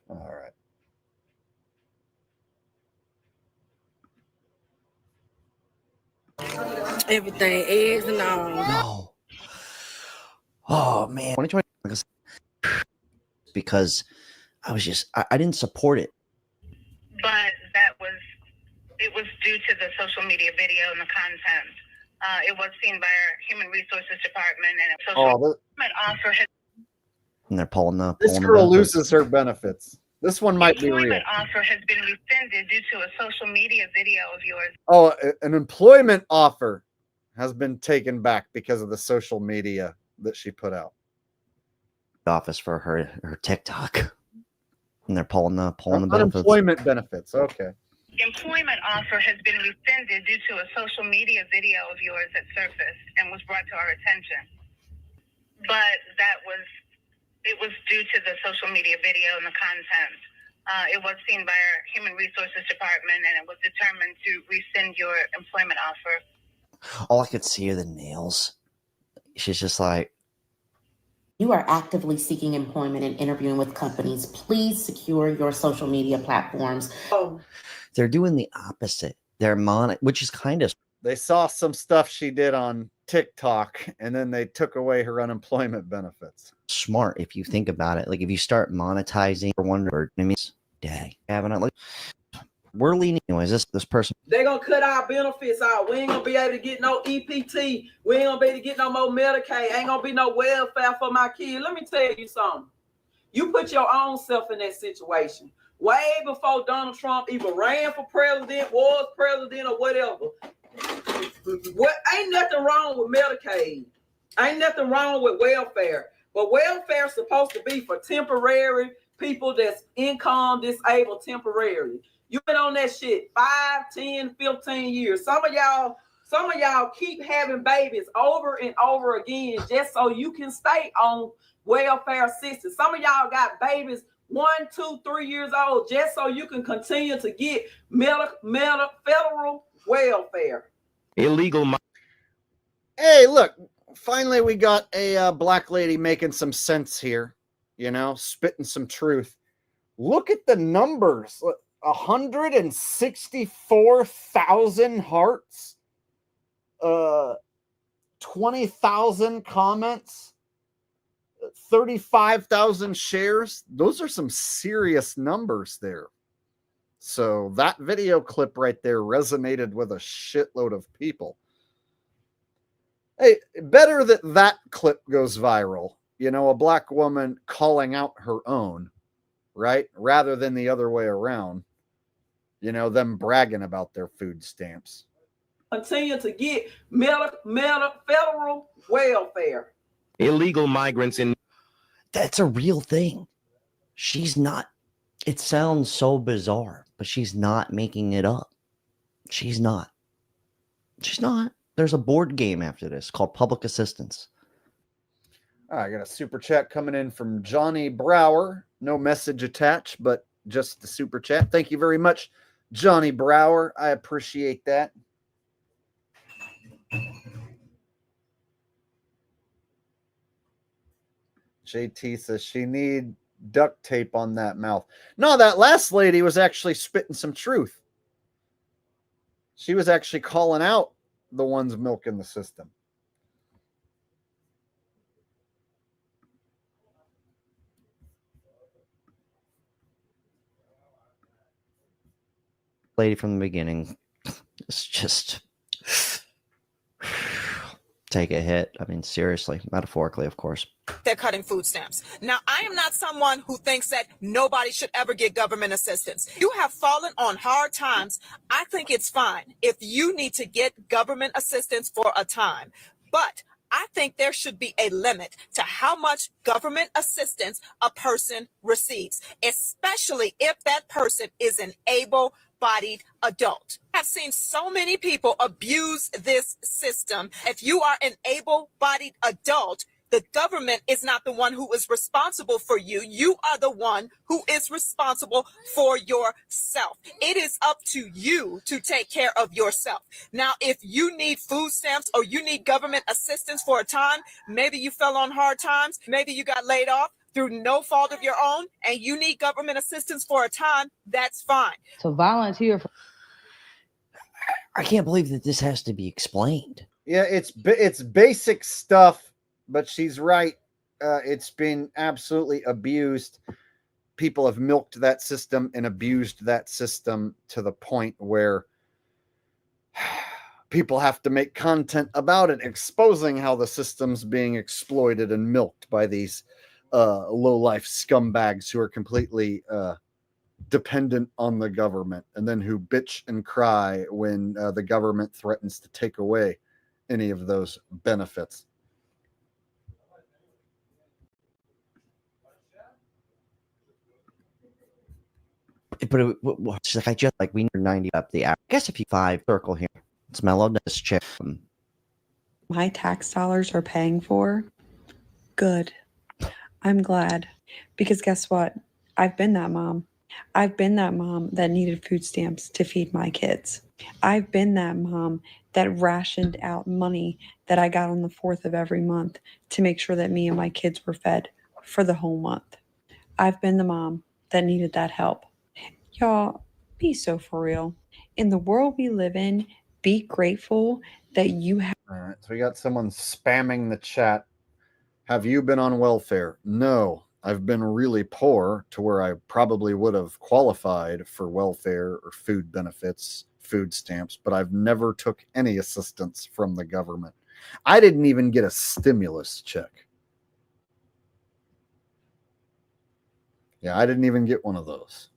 All right. Everything, eggs and all. No. Oh man, 2020 because I didn't support it. But it was due to the social media video and the content. It was seen by our human resources department and social offer has And they're pulling the This girl loses her benefits. This one might be real. employment offer has been rescinded due to a social media video of yours. Oh, an employment offer has been taken back because of the social media that she put out. Office for her TikTok. And they're pulling the benefits. Unemployment benefits. Okay. Employment offer has been rescinded due to a social media video of yours that surfaced and was brought to our attention. But it was due to the social media video and the content. It was seen by our human resources department and it was determined to rescind your employment offer. All I could see are the nails. She's just like, you are actively seeking employment and interviewing with companies, please secure your social media platforms. They're doing the opposite. They're which is kind of. They saw some stuff she did on TikTok and then they took away her unemployment benefits. Smart if you think about it. Like if you start monetizing for one word, I mean, dang, haven't I? Like, we're leaning. Anyways, this person. They're going to cut our benefits out. We ain't going to be able to get no EPT. We ain't going to be able to get no more Medicaid. Ain't going to be no welfare for my kids. Let me tell you something. You put your own self in that situation. Way before Donald Trump even ran for president, was president, or whatever. Ain't nothing wrong with Medicaid. Ain't nothing wrong with welfare. But welfare is supposed to be for temporary people that's income disabled temporarily. You been on that shit 5, 10, 15 years. Some of y'all keep having babies over and over again just so you can stay on welfare assistance. Some of y'all got babies 1, 2, 3 years old just so you can continue to get federal welfare. Illegal. Hey, look, finally we got a black lady making some sense here, you know, spitting some truth. Look at the numbers. 164,000 hearts, 20,000 comments, 35,000 shares. Those are some serious numbers there. So that video clip right there resonated with a shitload of people. Hey, better that clip goes viral. You know, a black woman calling out her own, right? Rather than the other way around. You know, them bragging about their food stamps. Continue to get federal welfare. Illegal migrants in. That's a real thing. She's not. It sounds so bizarre, but she's not making it up. She's not. She's not. There's a board game after this called Public Assistance. I got a super chat coming in from Johnny Brower. No message attached, but just the super chat. Thank you very much, Johnny Brower. I appreciate that. JT says she need duct tape on that mouth. No, that last lady was actually spitting some truth. She was actually calling out the ones milking the system. Lady from the beginning. It's just take a hit. I mean, seriously, metaphorically, of course. They're cutting food stamps. Now, I am not someone who thinks that nobody should ever get government assistance. You have fallen on hard times. I think it's fine if you need to get government assistance for a time. But I think there should be a limit to how much government assistance a person receives, especially if that person is an able-bodied adult. I've seen so many people abuse this system. If you are an able-bodied adult, the government is not the one who is responsible for you. You are the one who is responsible for yourself. It is up to you to take care of yourself. Now, if you need food stamps or you need government assistance for a time, maybe you fell on hard times, maybe you got laid off through no fault of your own, and you need government assistance for a time, that's fine. To volunteer for I can't believe that this has to be explained. Yeah, it's basic stuff, but she's right. It's been absolutely abused. People have milked that system and abused that system to the point where people have to make content about it, exposing how the system's being exploited and milked by these low-life scumbags who are completely dependent on the government, and then who bitch and cry when the government threatens to take away any of those benefits. But it's like I just like we need 90 up the app. I guess if you 5 circle here, it's mellowness check. My tax dollars are paying for. Good. I'm glad. Because guess what? I've been that mom. I've been that mom that needed food stamps to feed my kids. I've been that mom that rationed out money that I got on the 4th of every month to make sure that me and my kids were fed for the whole month. I've been the mom that needed that help. Y'all, be so for real. In the world we live in, be grateful that you have. All right, so we got someone spamming the chat. Have you been on welfare? No, I've been really poor to where I probably would have qualified for welfare or food benefits, food stamps, but I've never took any assistance from the government. I didn't even get a stimulus check. Yeah, I didn't even get one of those.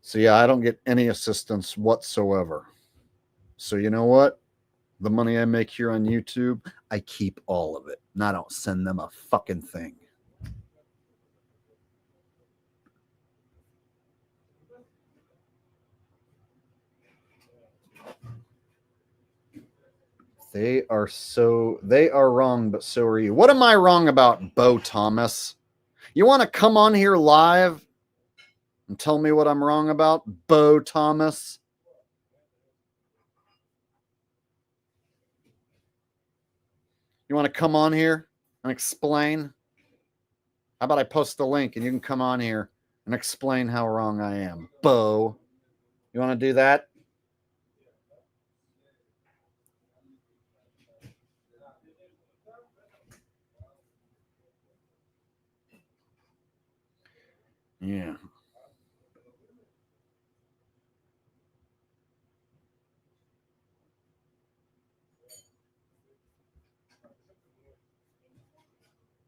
So yeah, I don't get any assistance whatsoever. So you know what? The money I make here on YouTube, I keep all of it. And I don't send them a fucking thing. They are wrong, but so are you. What am I wrong about, Bo Thomas? You want to come on here live and tell me what I'm wrong about, Bo Thomas? You want to come on here and explain? How about I post the link and you can come on here and explain how wrong I am, Bo? You want to do that? Yeah.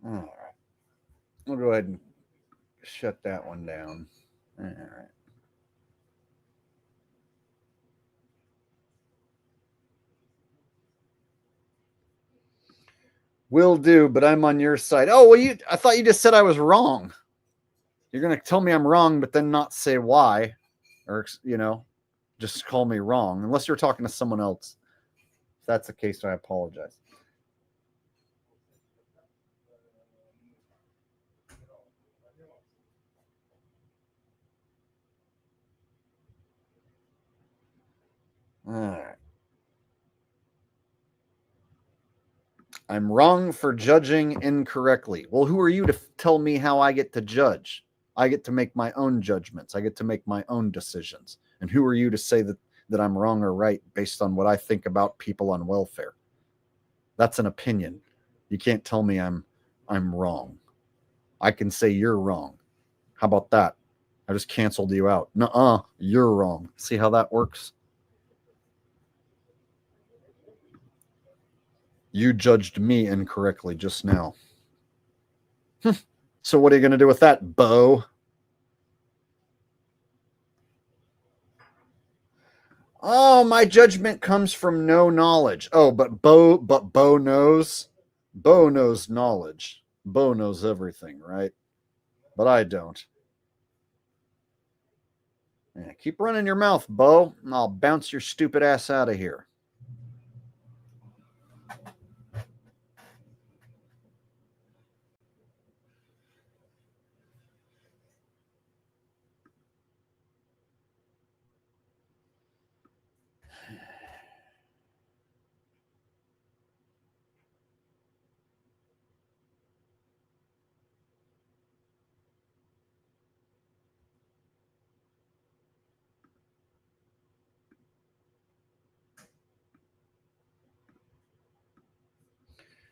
All right. We'll go ahead and shut that one down. All right. Will do, but I'm on your side. Oh, well, I thought you just said I was wrong. You're going to tell me I'm wrong, but then not say why. Or, just call me wrong, unless you're talking to someone else. If that's the case, I apologize. All right. I'm wrong for judging incorrectly. Well, who are you to tell me how I get to judge? I get to make my own judgments. I get to make my own decisions. And who are you to say that I'm wrong or right based on what I think about people on welfare? That's an opinion. You can't tell me I'm wrong. I can say you're wrong. How about that? I just canceled you out. Nuh-uh, you're wrong. See how that works? You judged me incorrectly just now. So what are you going to do with that, Bo? Oh, my judgment comes from no knowledge. Oh, but Bo knows. Bo knows knowledge. Bo knows everything, right? But I don't. Yeah, keep running your mouth, Bo, and I'll bounce your stupid ass out of here.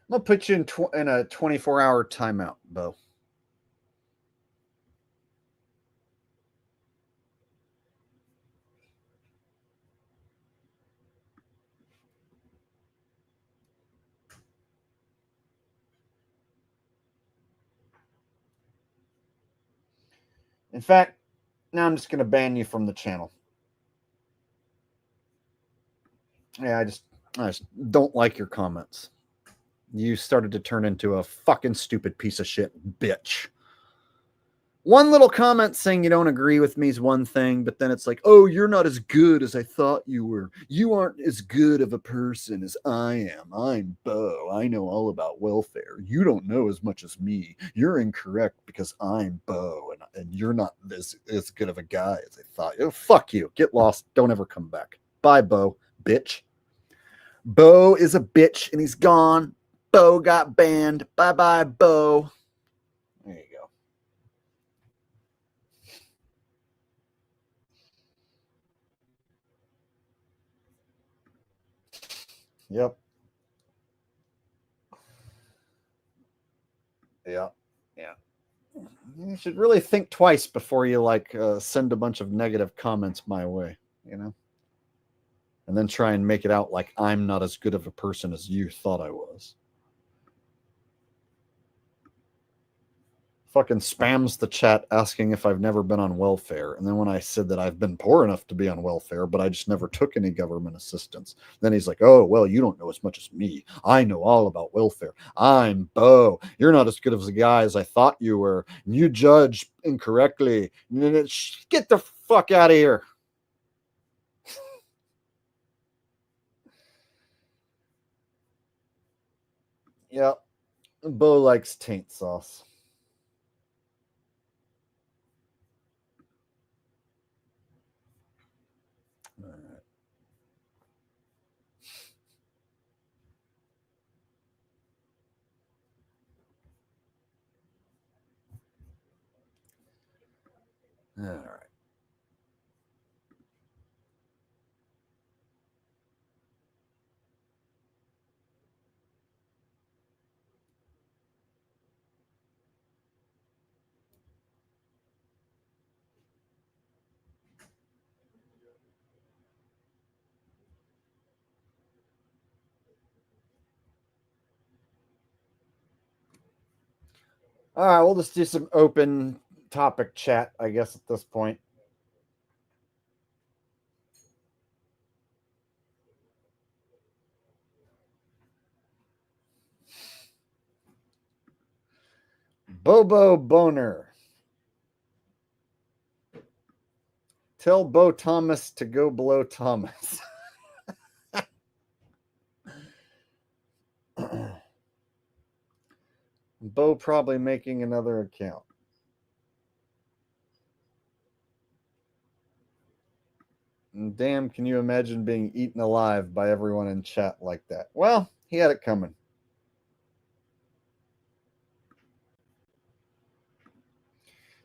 I'm gonna put you in a 24-hour timeout, Bo. In fact, now I'm just gonna ban you from the channel. Yeah, I just don't like your comments. You started to turn into a fucking stupid piece of shit bitch. One little comment saying you don't agree with me is one thing, but then it's like, oh, you're not as good as I thought you were. You aren't as good of a person as I am. I'm Bo. I know all about welfare. You don't know as much as me. You're incorrect because I'm Bo, and you're not as good of a guy as I thought. Oh, fuck you. Get lost. Don't ever come back. Bye, Bo. Bitch. Bo is a bitch, and he's gone. Bo got banned. Bye-bye, Bo. There you go. Yep. Yeah. Yeah. You should really think twice before you send a bunch of negative comments my way, and then try and make it out like I'm not as good of a person as you thought I was. Fucking spams the chat asking if I've never been on welfare. And then when I said that I've been poor enough to be on welfare, but I just never took any government assistance, then he's like, oh, well, you don't know as much as me. I know all about welfare. I'm Bo. You're not as good of a guy as I thought you were. You judge incorrectly. Get the fuck out of here. Yep. Bo likes taint sauce. All right. All right, we'll just do some open topic chat, I guess, at this point. Bobo Boner. Tell Bo Thomas to go blow Thomas. Bo probably making another account. And damn, can you imagine being eaten alive by everyone in chat like that? Well, he had it coming.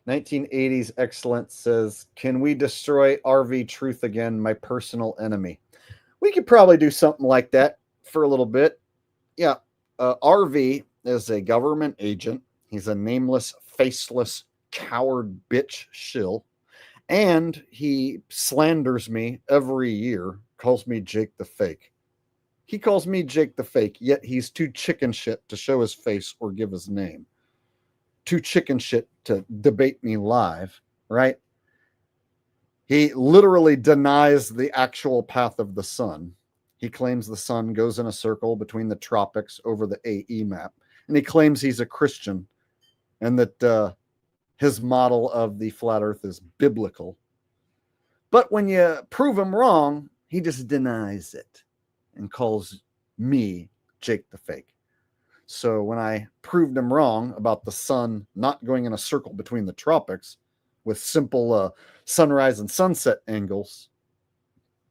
"1980s Excellence says, can we destroy RV Truth again, my personal enemy?" We could probably do something like that for a little bit. Yeah, RV is a government agent. He's a nameless, faceless, coward bitch shill. And he slanders me every year, calls me Jake the Fake. He calls me Jake the Fake, yet he's too chicken shit to show his face or give his name. Too chicken shit to debate me live, right? He literally denies the actual path of the sun. He claims the sun goes in a circle between the tropics over the AE map. And he claims he's a Christian and that his model of the flat earth is biblical. But when you prove him wrong, he just denies it and calls me Jake the Fake. So when I proved him wrong about the sun not going in a circle between the tropics with simple sunrise and sunset angles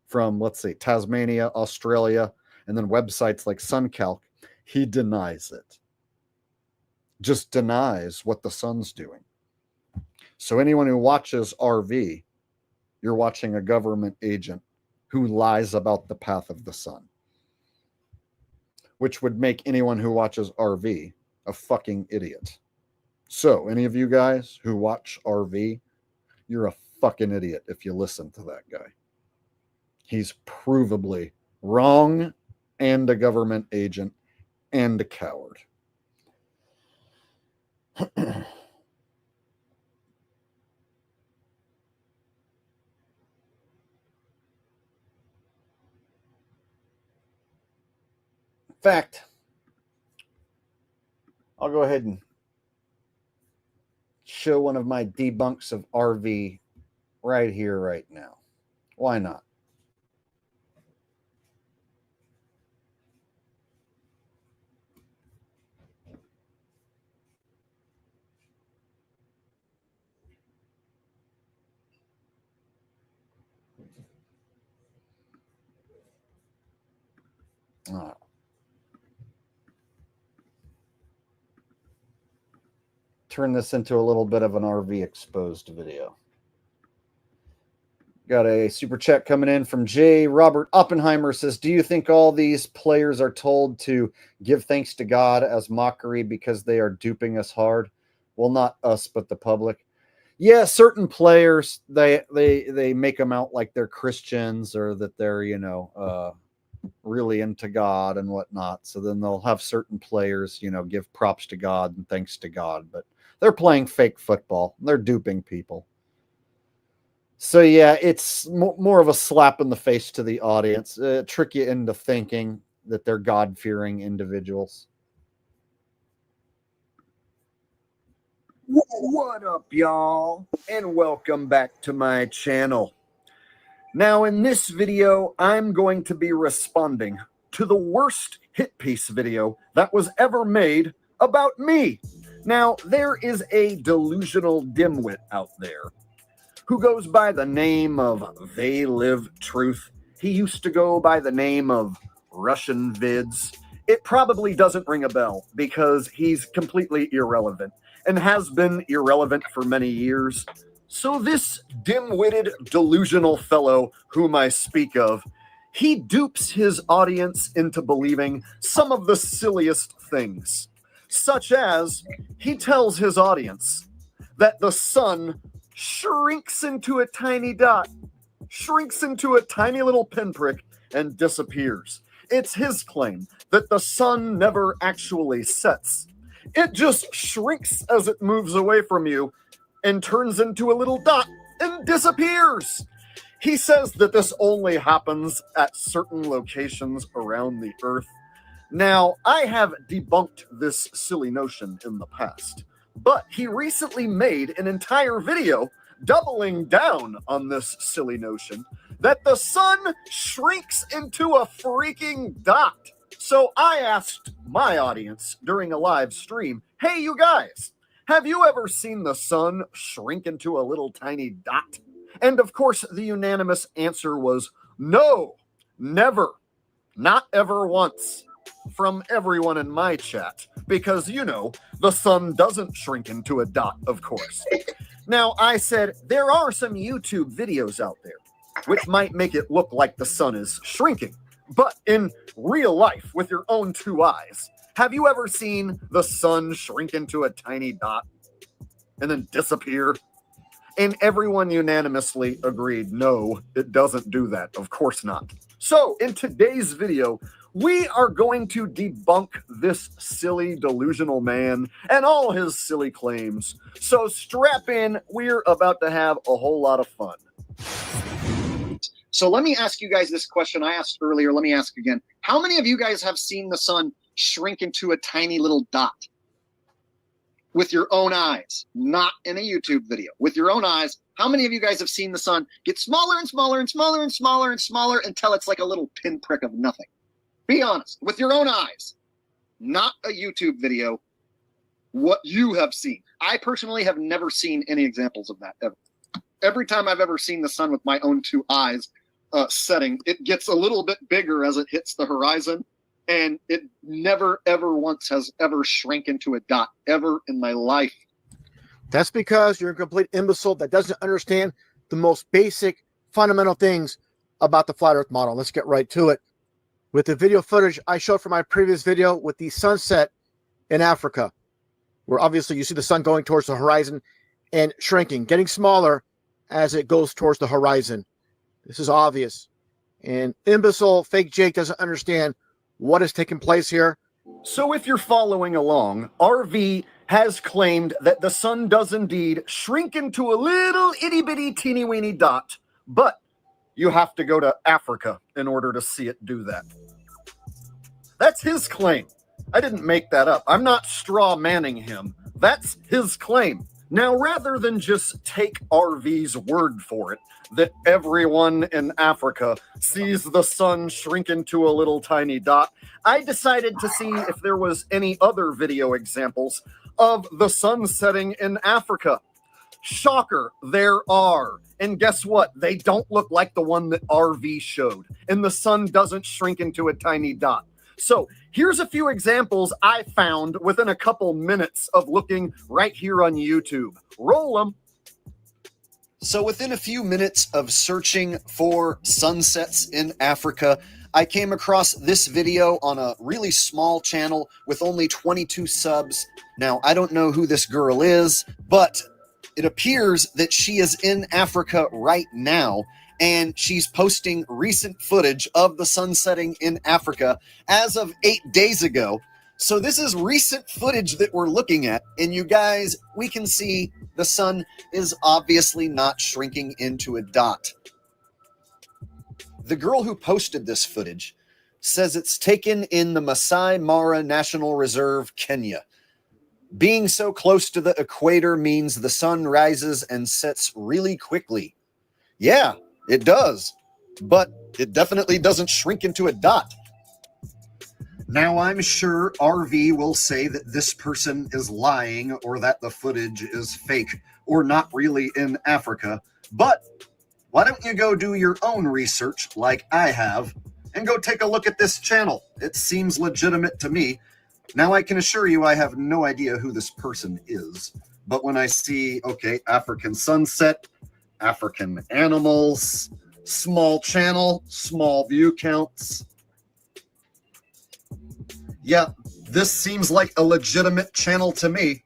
from, let's say, Tasmania, Australia, and then websites like SunCalc, he denies it. Just denies what the sun's doing. So anyone who watches RV, you're watching a government agent who lies about the path of the sun, which would make anyone who watches RV a fucking idiot. So any of you guys who watch RV, you're a fucking idiot if you listen to that guy. He's provably wrong and a government agent and a coward. In fact, I'll go ahead and show one of my debunks of RV right here, right now. Why not? Turn this into a little bit of an RV exposed video. Got a super chat coming in from J. Robert Oppenheimer. Says, do you think all these players are told to give thanks to God as mockery because they are duping us hard? Well, not us, but the public. Yeah, certain players, they make them out like they're Christians or that they're, really into God and whatnot. So then they'll have certain players, give props to God and thanks to God. But they're playing fake football. They're duping people. So yeah, it's more of a slap in the face to the audience, trick you into thinking that they're God-fearing individuals. What up, y'all? And welcome back to my channel. Now, in this video, I'm going to be responding to the worst hit piece video that was ever made about me. Now, there is a delusional dimwit out there who goes by the name of They Live Truth. He used to go by the name of Russian Vids. It probably doesn't ring a bell because he's completely irrelevant and has been irrelevant for many years. So this dim-witted, delusional fellow whom I speak of, he dupes his audience into believing some of the silliest things, such as he tells his audience that the sun shrinks into a tiny dot, shrinks into a tiny little pinprick, and disappears. It's his claim that the sun never actually sets. It just shrinks as it moves away from you and turns into a little dot and disappears. He says that this only happens at certain locations around the Earth. Now, I have debunked this silly notion in the past, but he recently made an entire video doubling down on this silly notion that the sun shrinks into a freaking dot. So I asked my audience during a live stream, hey, you guys, have you ever seen the sun shrink into a little tiny dot? And of course, the unanimous answer was no, never, not ever once, from everyone in my chat, because, you know, the sun doesn't shrink into a dot, of course. Now, I said there are some YouTube videos out there which might make it look like the sun is shrinking, but in real life, with your own two eyes, have you ever seen the sun shrink into a tiny dot and then disappear? And everyone unanimously agreed, no, it doesn't do that. Of course not. So in today's video, we are going to debunk this silly, delusional man and all his silly claims. So strap in, we're about to have a whole lot of fun. So let me ask you guys this question I asked earlier. Let me ask again. How many of you guys have seen the sun shrink into a tiny little dot? With your own eyes, not in a YouTube video, with your own eyes. How many of you guys have seen the sun get smaller and smaller and smaller and smaller and smaller until it's like a little pinprick of nothing? Be honest, with your own eyes, not a YouTube video, what you have seen. I personally have never seen any examples of that ever. Every time I've ever seen the sun with my own two eyes setting, it gets a little bit bigger as it hits the horizon. And it never, ever once has ever shrank into a dot ever in my life. That's because you're a complete imbecile that doesn't understand the most basic, fundamental things about the flat earth model. Let's get right to it. With the video footage I showed from my previous video with the sunset in Africa, where obviously you see the sun going towards the horizon and shrinking, getting smaller as it goes towards the horizon. This is obvious. And imbecile, fake Jake doesn't understand what is taking place here. So if you're following along, RV has claimed that the sun does indeed shrink into a little itty bitty teeny weeny dot, but you have to go to Africa in order to see it do that. That's his claim. I didn't make that up. I'm not straw manning him. That's his claim. Now, rather than just take RV's word for it, that everyone in Africa sees the sun shrink into a little tiny dot, I decided to see if there was any other video examples of the sun setting in Africa. Shocker, there are. And guess what? They don't look like the one that RV showed. And the sun doesn't shrink into a tiny dot. So here's a few examples I found within a couple minutes of looking right here on YouTube. Roll them. So within a few minutes of searching for sunsets in Africa, I came across this video on a really small channel with only 22 subs. Now, I don't know who this girl is, but it appears that she is in Africa right now, and she's posting recent footage of the sun setting in Africa as of 8 days ago. So this is recent footage that we're looking at, and you guys, we can see the sun is obviously not shrinking into a dot. The girl who posted this footage says it's taken in the Masai Mara National Reserve, Kenya. Being so close to the equator means the sun rises and sets really quickly. Yeah, it does, but it definitely doesn't shrink into a dot. Now, I'm sure RV will say that this person is lying or that the footage is fake or not really in Africa, but why don't you go do your own research like I have and go take a look at this channel? It seems legitimate to me. Now, I can assure you I have no idea who this person is, but when I see, okay, African sunset, African animals, small channel, small view counts. Yeah, this seems like a legitimate channel to me.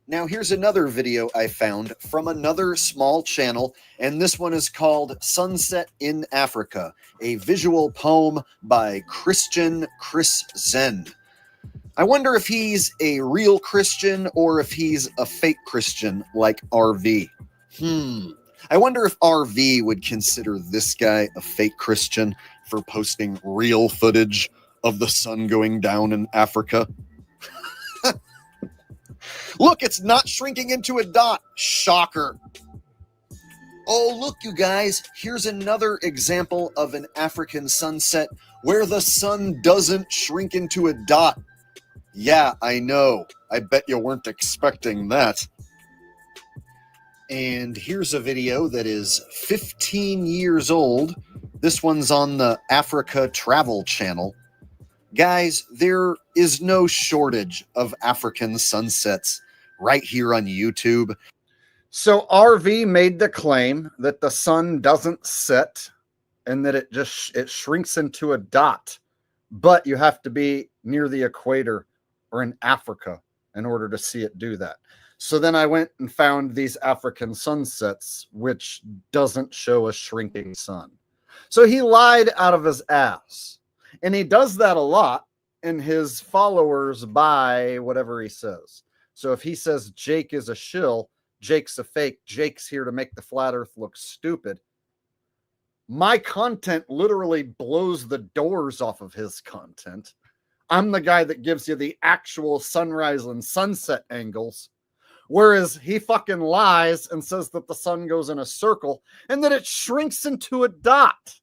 Now, here's another video I found from another small channel, and this one is called Sunset in Africa, a visual poem by Christian Chris Zen. I wonder if he's a real Christian or if he's a fake Christian like RV. I wonder if RV would consider this guy a fake Christian for posting real footage of the sun going down in Africa. Look, it's not shrinking into a dot. Shocker. Oh, look, you guys, here's another example of an African sunset where the sun doesn't shrink into a dot. Yeah, I know. I bet you weren't expecting that. And here's a video that is 15 years old. This one's on the Africa Travel Channel. Guys, there is no shortage of African sunsets right here on YouTube. So RV made the claim that the sun doesn't set and that it shrinks into a dot, but you have to be near the equator or in Africa in order to see it do that. So then I went and found these African sunsets, which doesn't show a shrinking sun. So he lied out of his ass. And he does that a lot, and his followers buy whatever he says. So if he says Jake is a shill, Jake's a fake, Jake's here to make the flat earth look stupid, my content literally blows the doors off of his content. I'm the guy that gives you the actual sunrise and sunset angles, whereas he fucking lies and says that the sun goes in a circle and that it shrinks into a dot.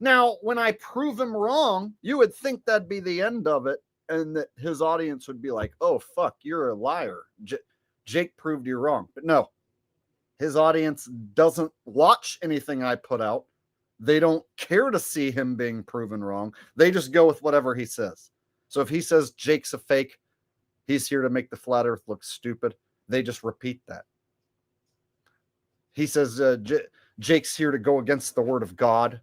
Now, when I prove him wrong, you would think that'd be the end of it and that his audience would be like, oh, fuck, you're a liar. Jake proved you wrong. But no, his audience doesn't watch anything I put out. They don't care to see him being proven wrong. They just go with whatever he says. So if he says Jake's a fake, he's here to make the flat earth look stupid, they just repeat that. He says Jake's here to go against the word of God.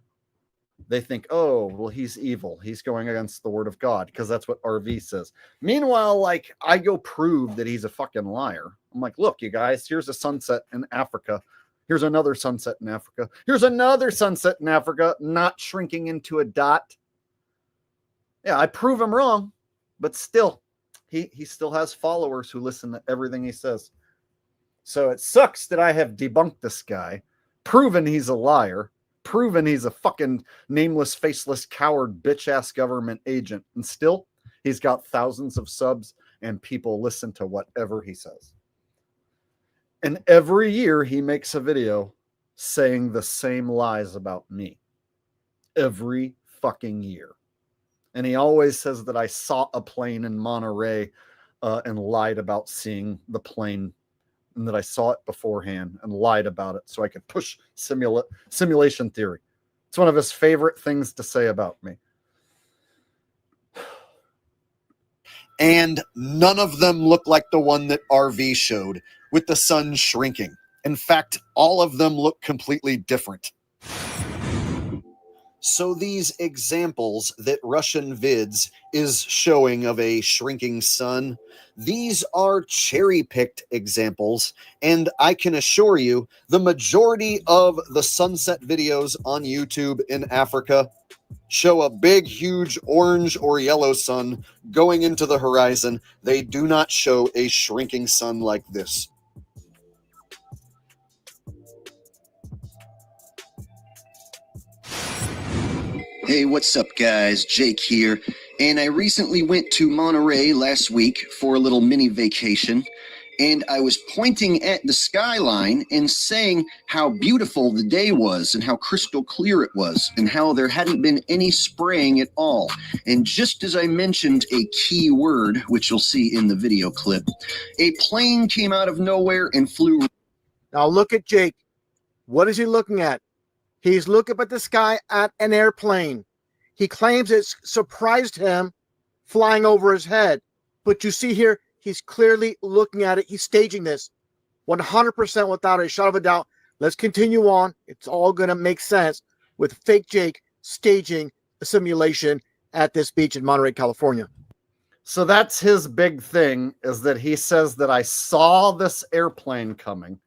They think, oh, well, he's evil. He's going against the word of God because that's what RV says. Meanwhile, like, I go prove that he's a fucking liar. I'm like, look, you guys, here's a sunset in Africa. Here's another sunset in Africa. Here's another sunset in Africa, not shrinking into a dot. Yeah, I prove him wrong, but still, he still has followers who listen to everything he says. So it sucks that I have debunked this guy, proven he's a liar, proven he's a fucking nameless, faceless, coward, bitch-ass government agent, and still, he's got thousands of subs and people listen to whatever he says. And every year he makes a video saying the same lies about me. Every fucking year. And he always says that I saw a plane in Monterey and lied about seeing the plane, and that I saw it beforehand and lied about it so I could push simulation theory. It's one of his favorite things to say about me. And none of them look like the one that RV showed with the sun shrinking. In fact, all of them look completely different. So these examples that Russian Vids is showing of a shrinking sun, these are cherry-picked examples, and I can assure you the majority of the sunset videos on YouTube in Africa show a big, huge orange or yellow sun going into the horizon. They do not show a shrinking sun like this. Hey, what's up, guys? Jake here. And I recently went to Monterey last week for a little mini vacation. And I was pointing at the skyline and saying how beautiful the day was and how crystal clear it was and how there hadn't been any spraying at all. And just as I mentioned a key word, which you'll see in the video clip, a plane came out of nowhere and flew. Now look at Jake. What is he looking at? He's looking up at the sky at an airplane. He claims it surprised him flying over his head. But you see here, he's clearly looking at it. He's staging this 100% without a shadow of a doubt. Let's continue on. It's all going to make sense with fake Jake staging a simulation at this beach in Monterey, California. So that's his big thing, is that he says that I saw this airplane coming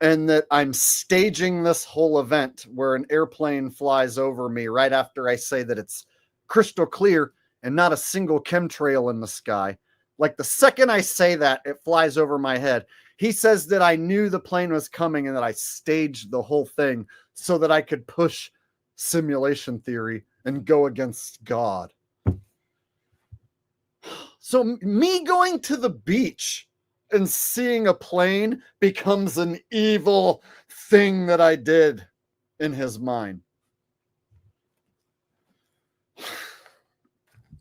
and that I'm staging this whole event where an airplane flies over me right after I say that it's crystal clear and not a single chemtrail in the sky. Like the second I say that, it flies over my head. He says that I knew the plane was coming and that I staged the whole thing so that I could push simulation theory and go against God. So me going to the beach and seeing a plane becomes an evil thing that I did in his mind.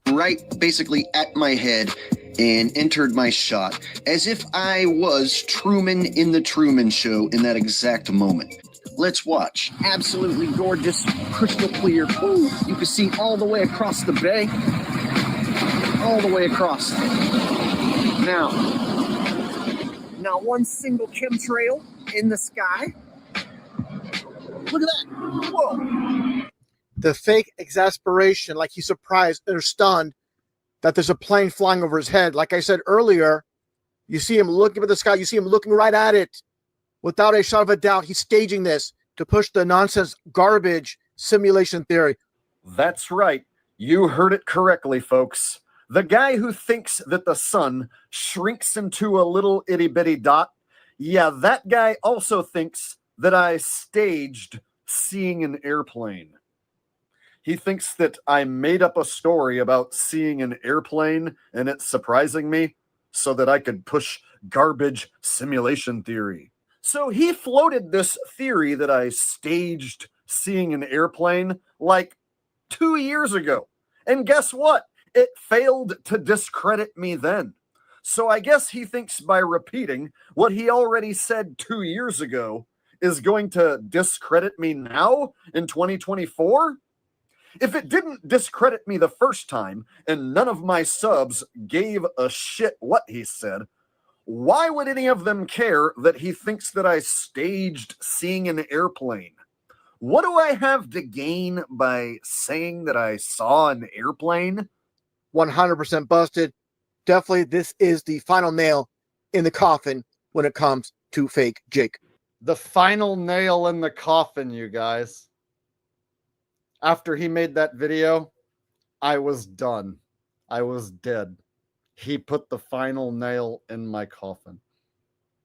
Right basically at my head and entered my shot as if I was Truman in the Truman Show in that exact moment. Let's watch. Absolutely gorgeous, crystal clear. Ooh, you can see all the way across the bay. All the way across. Now, not one single chemtrail in the sky. Look at that. Whoa. The fake exasperation, like he's surprised or stunned that there's a plane flying over his head. Like I said earlier, you see him looking at the sky. You see him looking right at it. Without a shadow of a doubt, he's staging this to push the nonsense garbage simulation theory. That's right. You heard it correctly, folks. The guy who thinks that the sun shrinks into a little itty bitty dot, yeah, that guy also thinks that I staged seeing an airplane. He thinks that I made up a story about seeing an airplane and it surprising me so that I could push garbage simulation theory. So he floated this theory that I staged seeing an airplane like 2 years ago. And guess what? It failed to discredit me then. So I guess he thinks by repeating what he already said 2 years ago is going to discredit me now in 2024? If it didn't discredit me the first time and none of my subs gave a shit what he said, why would any of them care that he thinks that I staged seeing an airplane? What do I have to gain by saying that I saw an airplane? 100% busted. Definitely, this is the final nail in the coffin when it comes to fake Jake. The final nail in the coffin, you guys. After he made that video, I was done. I was dead. He put the final nail in my coffin.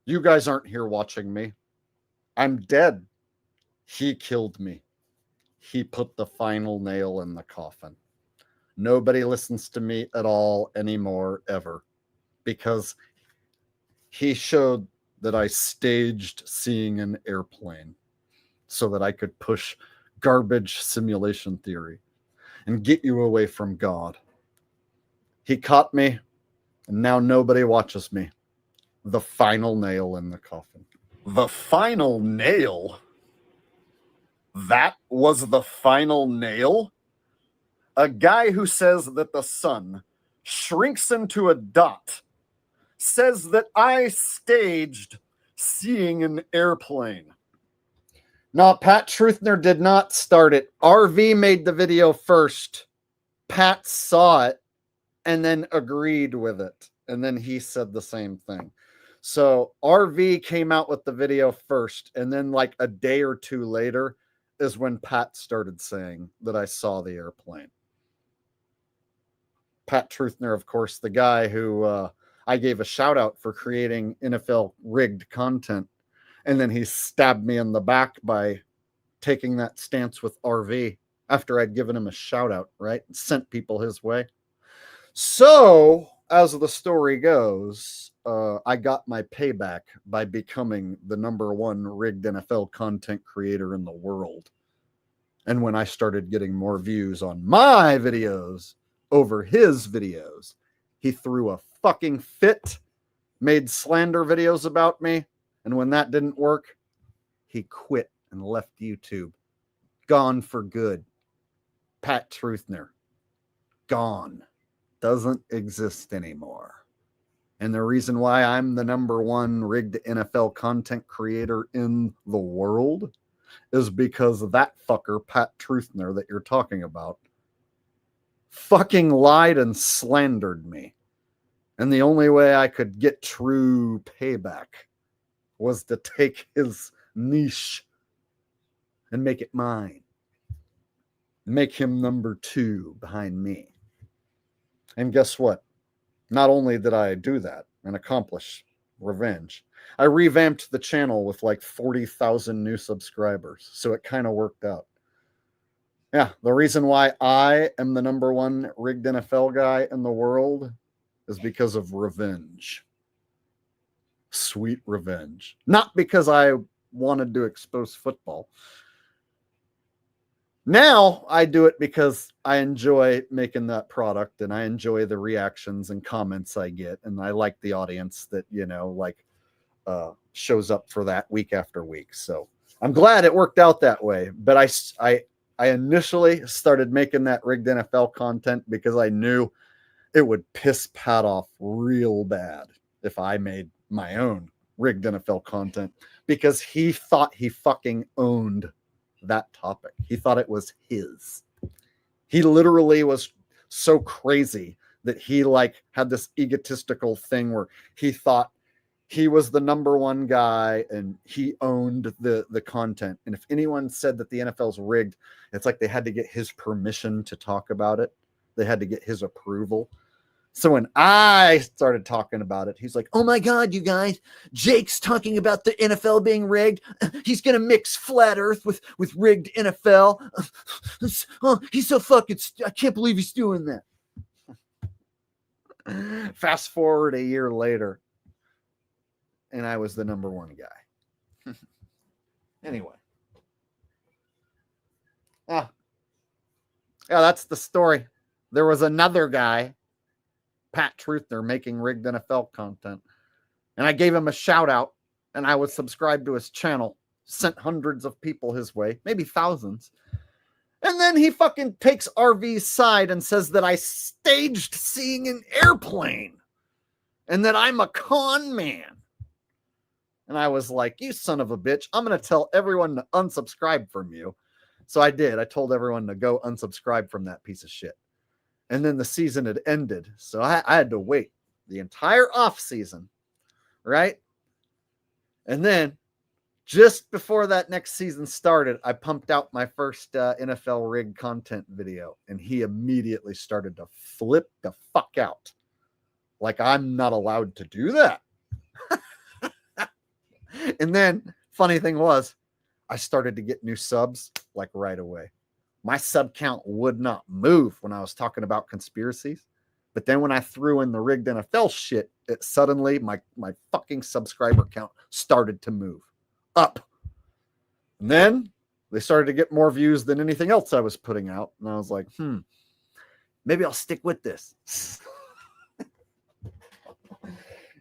You guys aren't here watching me. I'm dead. He killed me. He put the final nail in the coffin. Nobody listens to me at all anymore, ever, because he showed that I staged seeing an airplane so that I could push garbage simulation theory and get you away from God. He caught me, and now nobody watches me. The final nail in the coffin. The final nail? That was the final nail? A guy who says that the sun shrinks into a dot says that I staged seeing an airplane. No, Pat Truthner did not start it. RV made the video first. Pat saw it and then agreed with it. And then he said the same thing. So RV came out with the video first. And then like a day or two later is when Pat started saying that I saw the airplane. Pat Truthner, of course, the guy who I gave a shout out for creating NFL rigged content. And then he stabbed me in the back by taking that stance with RV after I'd given him a shout out, right? And sent people his way. So, as the story goes, I got my payback by becoming the #1 rigged NFL content creator in the world. And when I started getting more views on my videos over his videos, he threw a fucking fit, made slander videos about me, and when that didn't work, he quit and left YouTube. Gone for good. Pat Truthner. Gone. Doesn't exist anymore. And the reason why I'm the #1 rigged NFL content creator in the world is because of that fucker, Pat Truthner, that you're talking about, fucking lied and slandered me. And the only way I could get true payback was to take his niche and make it mine. Make him #2 behind me. And guess what? Not only did I do that and accomplish revenge, I revamped the channel with like 40,000 new subscribers. So it kind of worked out. Yeah, the reason why I am the #1 rigged NFL guy in the world is because of revenge. sweet revenge. Not because I wanted to expose football. Now I do it because I enjoy making that product and I enjoy the reactions and comments I get. And I like the audience that, shows up for that week after week. So I'm glad it worked out that way. But I initially started making that rigged NFL content because I knew it would piss Pat off real bad if I made my own rigged NFL content, because he thought he fucking owned that topic. He thought it was his. He literally was so crazy that he had this egotistical thing where he thought he was the number one guy and he owned the content. And if anyone said that the NFL's rigged, it's like they had to get his permission to talk about it. They had to get his approval. So when I started talking about it, he's like, oh my God, you guys, Jake's talking about the NFL being rigged. He's going to mix flat earth with rigged NFL. Oh, he's so fucking, I can't believe he's doing that. Fast forward a year later, and I was the number one guy. Anyway. Yeah, that's the story. There was another guy, Pat Truther, making rigged NFL content. And I gave him a shout out, and I was subscribed to his channel, sent hundreds of people his way, maybe thousands. And then he fucking takes RV's side and says that I staged seeing an airplane and that I'm a con man. And I was like, you son of a bitch, I'm going to tell everyone to unsubscribe from you. So I did. I told everyone to go unsubscribe from that piece of shit. And then the season had ended. So I had to wait the entire off season, right? And then just before that next season started, I pumped out my first NFL rig content video. And he immediately started to flip the fuck out. Like I'm not allowed to do that. And then funny thing was, I started to get new subs like right away. My sub count would not move when I was talking about conspiracies. But then when I threw in the rigged NFL shit, it suddenly, my fucking subscriber count started to move up. And then they started to get more views than anything else I was putting out. And I was like, maybe I'll stick with this.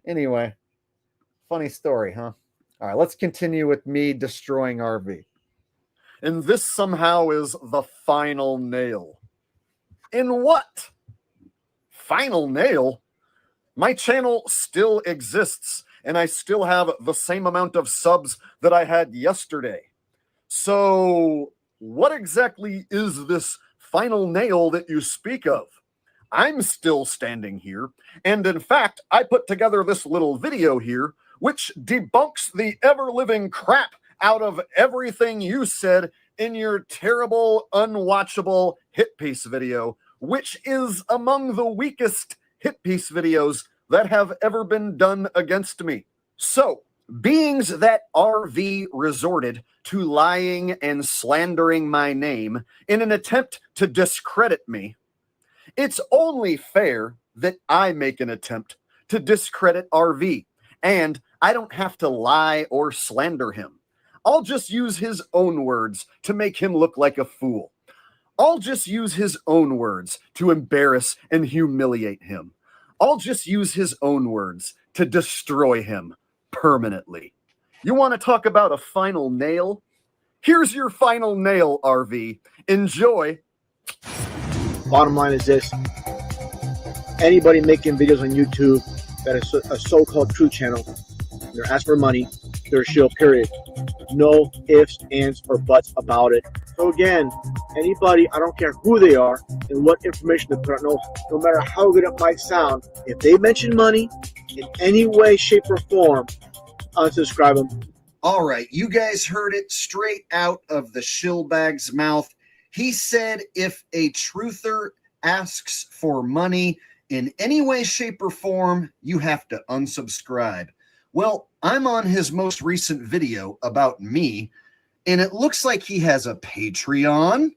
Anyway, funny story, huh? All right, let's continue with me destroying RV. And this somehow is the final nail. In what? Final nail? My channel still exists, and I still have the same amount of subs that I had yesterday. So, what exactly is this final nail that you speak of? I'm still standing here, and in fact, I put together this little video here which debunks the ever-living crap out of everything you said in your terrible, unwatchable hit piece video, which is among the weakest hit piece videos that have ever been done against me. So, beings that RV resorted to lying and slandering my name in an attempt to discredit me, it's only fair that I make an attempt to discredit RV. And I don't have to lie or slander him. I'll just use his own words to make him look like a fool. I'll just use his own words to embarrass and humiliate him. I'll just use his own words to destroy him permanently. You want to talk about a final nail? Here's your final nail, RV. Enjoy. Bottom line is this. Anybody making videos on YouTube that is a so-called true channel, they're asking for money, they're a shill, period. No ifs, ands, or buts about it. So again, anybody, I don't care who they are and what information they put out, no matter how good it might sound, if they mention money in any way, shape, or form, unsubscribe them. All right, you guys heard it straight out of the shillbag's mouth. He said if a truther asks for money in any way, shape, or form, you have to unsubscribe. Well, I'm on his most recent video about me, and it looks like he has a Patreon,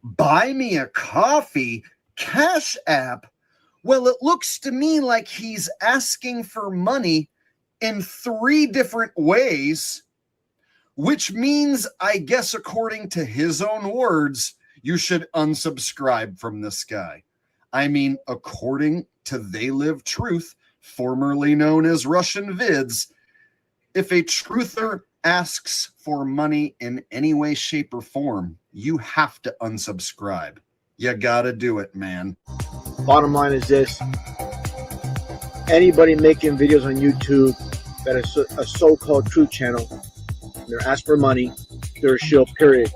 Buy Me a Coffee, Cash App. Well, it looks to me like he's asking for money in 3 different ways, which means, I guess, according to his own words, you should unsubscribe from this guy. I mean, according to They Live Truth, formerly known as Russian Vids, if a truther asks for money in any way, shape, or form, you have to unsubscribe. You gotta do it, man. Bottom line is this. Anybody making videos on YouTube that is a so-called truth channel, they're asked for money, they're a shill, period.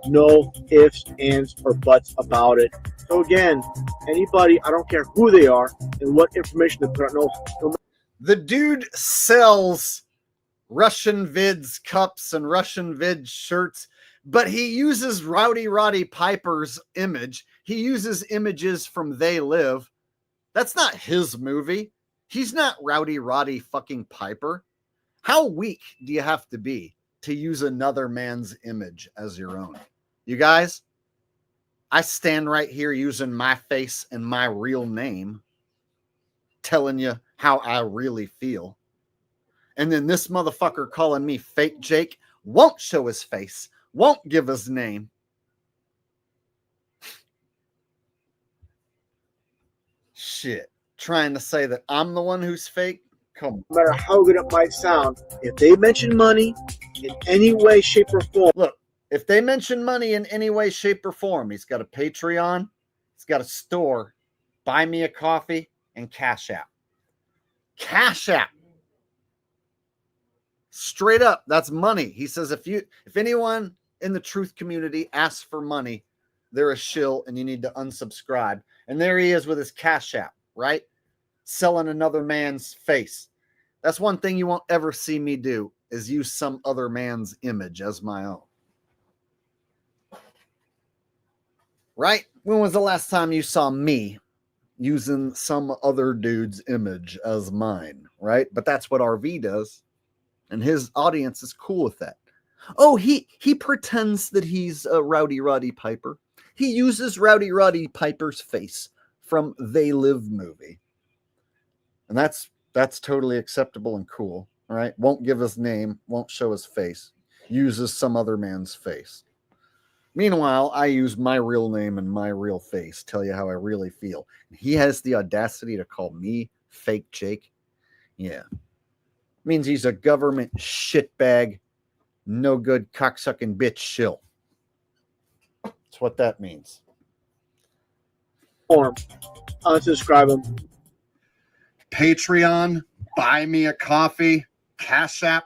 No ifs, ands, or buts about it. So again, anybody, I don't care who they are and what information they put out, no. The dude sells Russian Vids cups and Russian Vids shirts, but he uses Rowdy Roddy Piper's image. He uses images from They Live. That's not his movie. He's not Rowdy Roddy fucking Piper. How weak do you have to be to use another man's image as your own? You guys, I stand right here using my face and my real name, telling you how I really feel. And then this motherfucker calling me fake Jake won't show his face, won't give his name. Shit. Trying to say that I'm the one who's fake? Come on. No matter how good it might sound, if they mention money in any way, shape, or form. Look, if they mention money in any way, shape, or form, he's got a Patreon, he's got a store, Buy Me a Coffee, and Cash App. Cash App. Straight up, that's money. He says if anyone in the truth community asks for money, they're a shill and you need to unsubscribe. And there he is with his Cash App, right? Selling another man's face. That's one thing you won't ever see me do, is use some other man's image as my own. Right? When was the last time you saw me using some other dude's image as mine, right? But that's what RV does. And his audience is cool with that. Oh, he pretends that he's a Rowdy Roddy Piper. He uses Rowdy Roddy Piper's face from They Live movie. And that's totally acceptable and cool, all right? Won't give his name, won't show his face. Uses some other man's face. Meanwhile, I use my real name and my real face, tell you how I really feel. He has the audacity to call me fake Jake. Yeah. Means he's a government shitbag, no good cocksucking bitch shill. That's what that means. Form. Unsubscribe him. Patreon, Buy Me a Coffee, Cash App.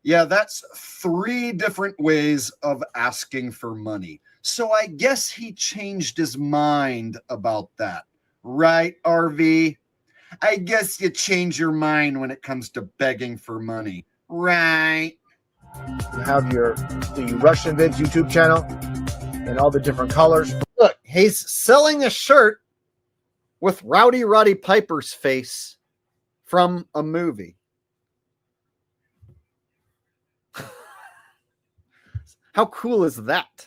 Yeah, that's 3 different ways of asking for money. So I guess he changed his mind about that. Right, RV? I guess you change your mind when it comes to begging for money. Right. You have the Russian Vids YouTube channel and all the different colors. Look, he's selling a shirt with Rowdy Roddy Piper's face from a movie. How cool is that?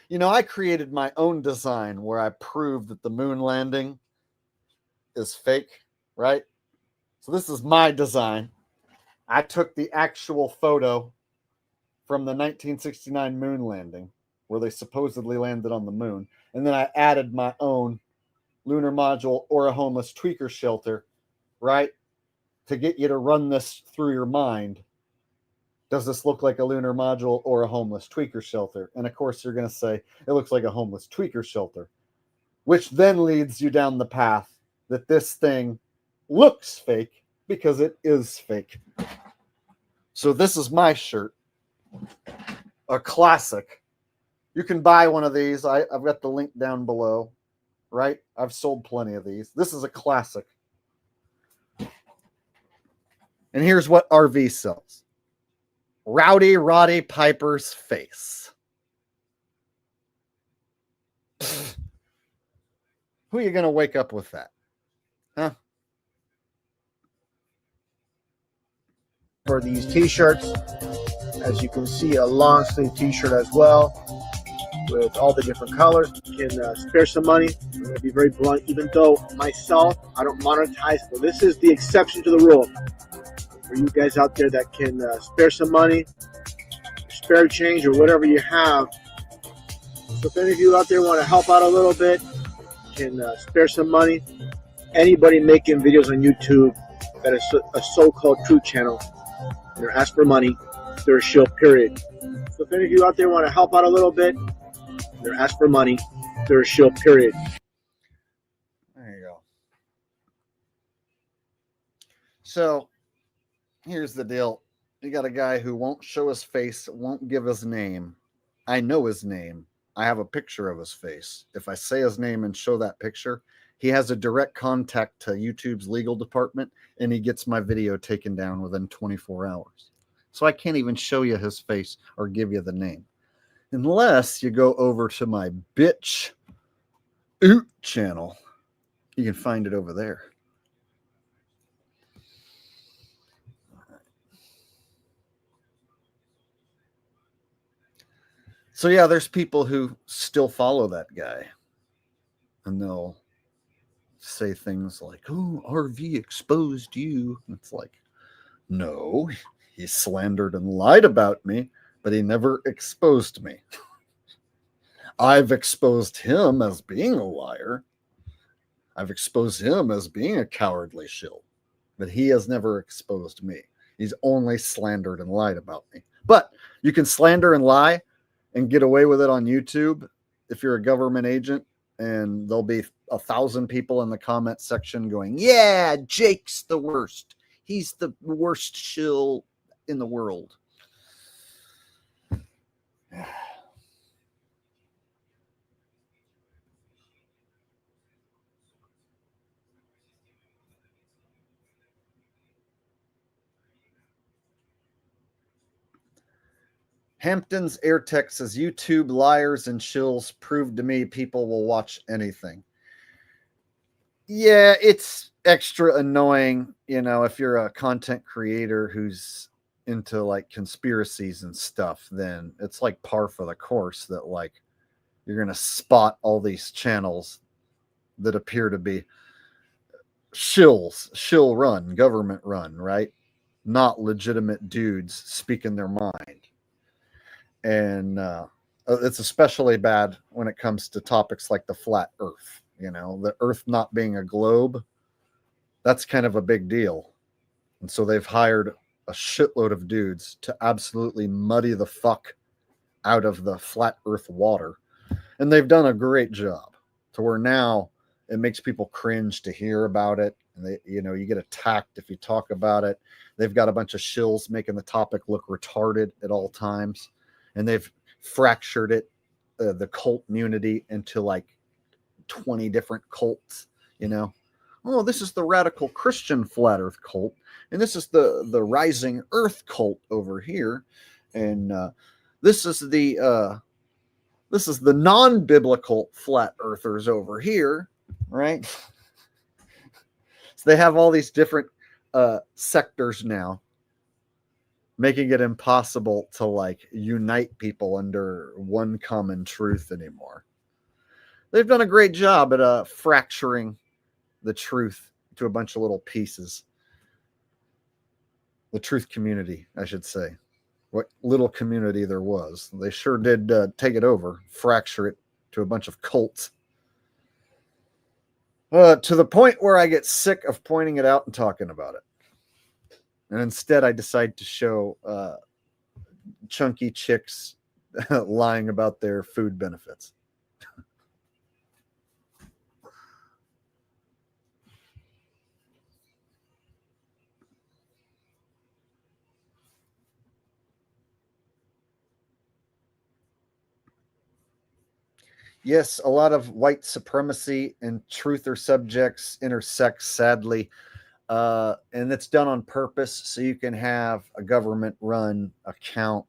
You know, I created my own design where I proved that the moon landing is fake, right? So this is my design. I took the actual photo from the 1969 moon landing where they supposedly landed on the moon. And then I added my own lunar module or a homeless tweaker shelter, right? To get you to run this through your mind. Does this look like a lunar module or a homeless tweaker shelter? And of course, you're going to say it looks like a homeless tweaker shelter, which then leads you down the path that this thing looks fake because it is fake. So this is my shirt, a classic. You can buy one of these. I've got the link down below, right? I've sold plenty of these. This is a classic. And here's what RV sells. Rowdy Roddy Piper's face. Who are you going to wake up with that? Huh? For these t-shirts, as you can see, a long sleeve t-shirt as well with all the different colors. You can spare some money. I'm going to be very blunt, even though myself, I don't monetize, but this is the exception to the rule. for you guys out there that can spare some money, spare change, or whatever you have. So if any of you out there want to help out a little bit, can spare some money. Anybody making videos on YouTube that is a so-called true channel, they're asked for money, they're a shill, period. So if any of you out there want to help out a little bit, they're asked for money, they're a shill, period. There you go. So here's the deal. You got a guy who won't show his face, won't give his name. I know his name. I have a picture of his face. If I say his name and show that picture, he has a direct contact to YouTube's legal department, and he gets my video taken down within 24 hours. So I can't even show you his face or give you the name. Unless you go over to my bitch oot channel. You can find it over there. So yeah, there's people who still follow that guy, and they'll say things like, "Oh, RV exposed you." And it's like, no, he slandered and lied about me, but he never exposed me. I've exposed him as being a liar. I've exposed him as being a cowardly shill, but he has never exposed me. He's only slandered and lied about me. But you can slander and lie and get away with it on YouTube if you're a government agent, and there'll be 1,000 people in the comment section going, yeah, Jake's the worst. He's the worst shill in the world. Hampton's AirTech says, YouTube liars and shills prove to me people will watch anything. Yeah, it's extra annoying, if you're a content creator who's into like conspiracies and stuff, then it's like par for the course that like you're going to spot all these channels that appear to be shill run, government run, right? Not legitimate dudes speaking their mind. And it's especially bad when it comes to topics like the flat earth, the earth not being a globe. That's kind of a big deal. And so they've hired a shitload of dudes to absolutely muddy the fuck out of the flat earth water. And they've done a great job to where now it makes people cringe to hear about it. And they, you get attacked if you talk about it. They've got a bunch of shills making the topic look retarded at all times. And they've fractured it, the cult community, into like 20 different cults, Oh, this is the radical Christian flat earth cult. And this is the rising earth cult over here. And this is the non-biblical flat earthers over here, right? So they have all these different sectors now, making it impossible to like unite people under one common truth anymore. They've done a great job at fracturing the truth to a bunch of little pieces. The truth community, I should say. What little community there was. They sure did take it over, fracture it to a bunch of cults. To the point where I get sick of pointing it out and talking about it. And instead, I decide to show chunky chicks lying about their food benefits. Yes, a lot of white supremacy and truther subjects intersect, sadly. And it's done on purpose so you can have a government-run account,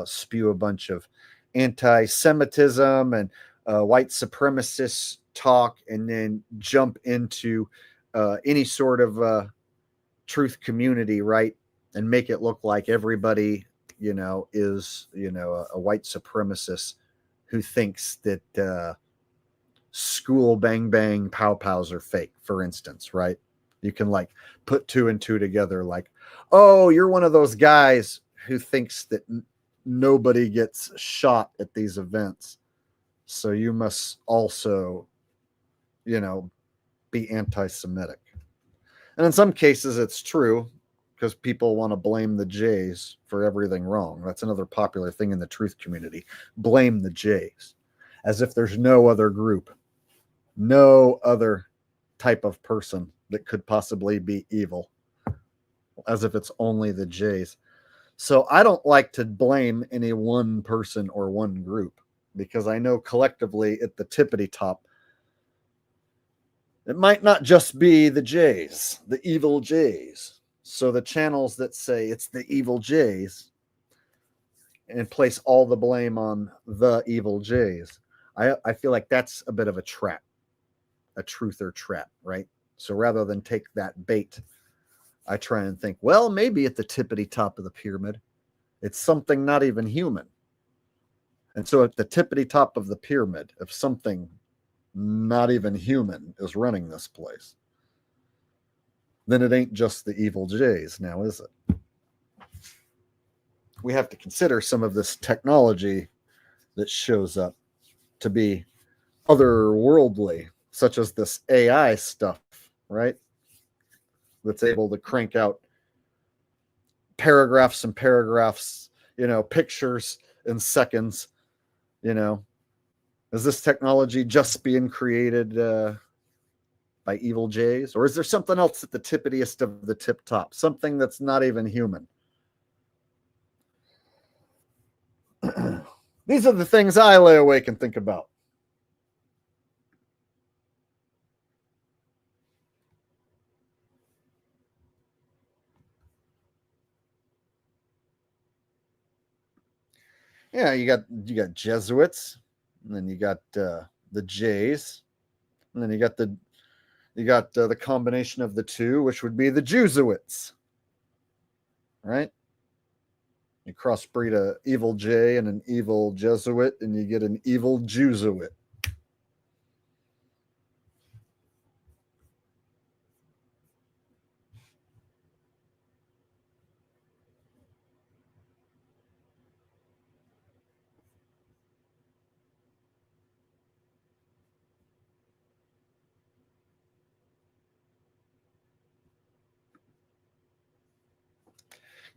spew a bunch of anti-Semitism and white supremacist talk, and then jump into any sort of truth community, right? And make it look like everybody, is, a white supremacist who thinks that school bang bang pow pows are fake, for instance, right? You can like put two and two together, like, Oh, you're one of those guys who thinks that nobody gets shot at these events. So you must also, be anti-Semitic. And in some cases, it's true because people want to blame the Jays for everything wrong. That's another popular thing in the truth community. Blame the Jays as if there's no other group, no other type of person that could possibly be evil, as if it's only the Jays. So I don't like to blame any one person or one group because I know collectively at the tippity top, it might not just be the Jays, the evil Jays. So the channels that say it's the evil Jays and place all the blame on the evil Jays, I feel like that's a bit of a trap, a truther trap, right? So rather than take that bait, I try and think, well, maybe at the tippity top of the pyramid, it's something not even human. And so at the tippity top of the pyramid, if something not even human is running this place, then it ain't just the evil Jays now, is it? We have to consider some of this technology that shows up to be otherworldly, such as this AI stuff, right? That's able to crank out paragraphs and paragraphs, pictures in seconds, Is this technology just being created by evil Jays? Or is there something else at the tippitiest of the tip top? Something that's not even human? These are the things I lay awake and think about. Yeah, you got Jesuits, and then you got the Jays, and then you got the combination of the two, which would be the Jesuits, right? You crossbreed a evil Jay and an evil Jesuit, and you get an evil Jesuit.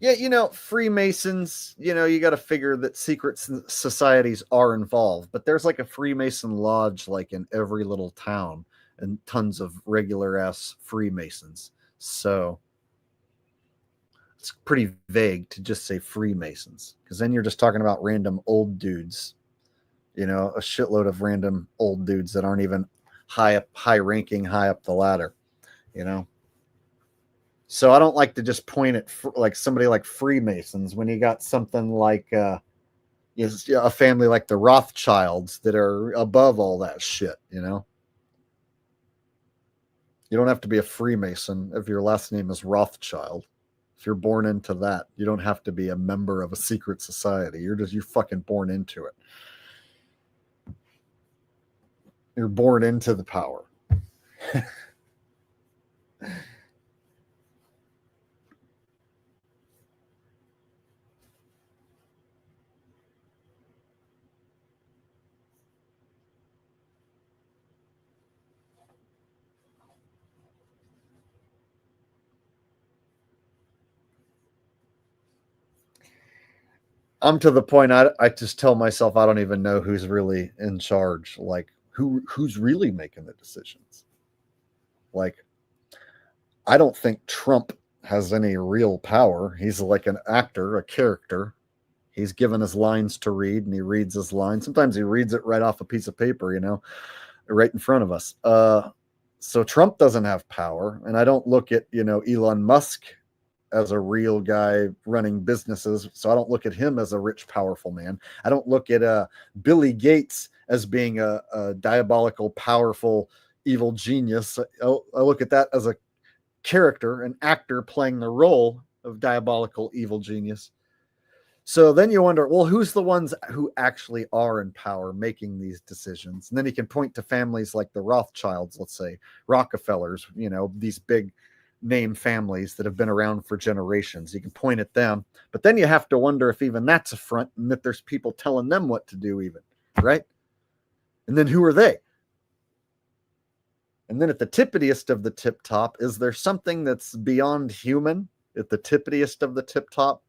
Yeah, Freemasons, you got to figure that secret societies are involved, but there's like a Freemason lodge like in every little town and tons of regular ass Freemasons. So it's pretty vague to just say Freemasons because then you're just talking about random old dudes, a shitload of random old dudes that aren't even high ranking, high up the ladder, So I don't like to just point at like somebody like Freemasons when you got something like a family like the Rothschilds that are above all that shit, You don't have to be a Freemason if your last name is Rothschild. If you're born into that, you don't have to be a member of a secret society. You're fucking born into it. You're born into the power. I'm to the point I just tell myself I don't even know who's really in charge. Like who's really making the decisions. Like I don't think Trump has any real power. He's like an actor, a character. He's given his lines to read and he reads his lines. Sometimes he reads it right off a piece of paper, right in front of us. So Trump doesn't have power. And I don't look at, Elon Musk as a real guy running businesses. So I don't look at him as a rich, powerful man. I don't look at Billy Gates as being a diabolical, powerful, evil genius. I look at that as a character, an actor playing the role of diabolical, evil genius. So then you wonder, well, who's the ones who actually are in power making these decisions? And then you can point to families like the Rothschilds, let's say, Rockefellers, these big name families that have been around for generations. You can point at them, but then you have to wonder if even that's a front and that there's people telling them what to do even, right? And then who are they? And then at the tippitiest of the tip top, is there something that's beyond human at the tippitiest of the tip top?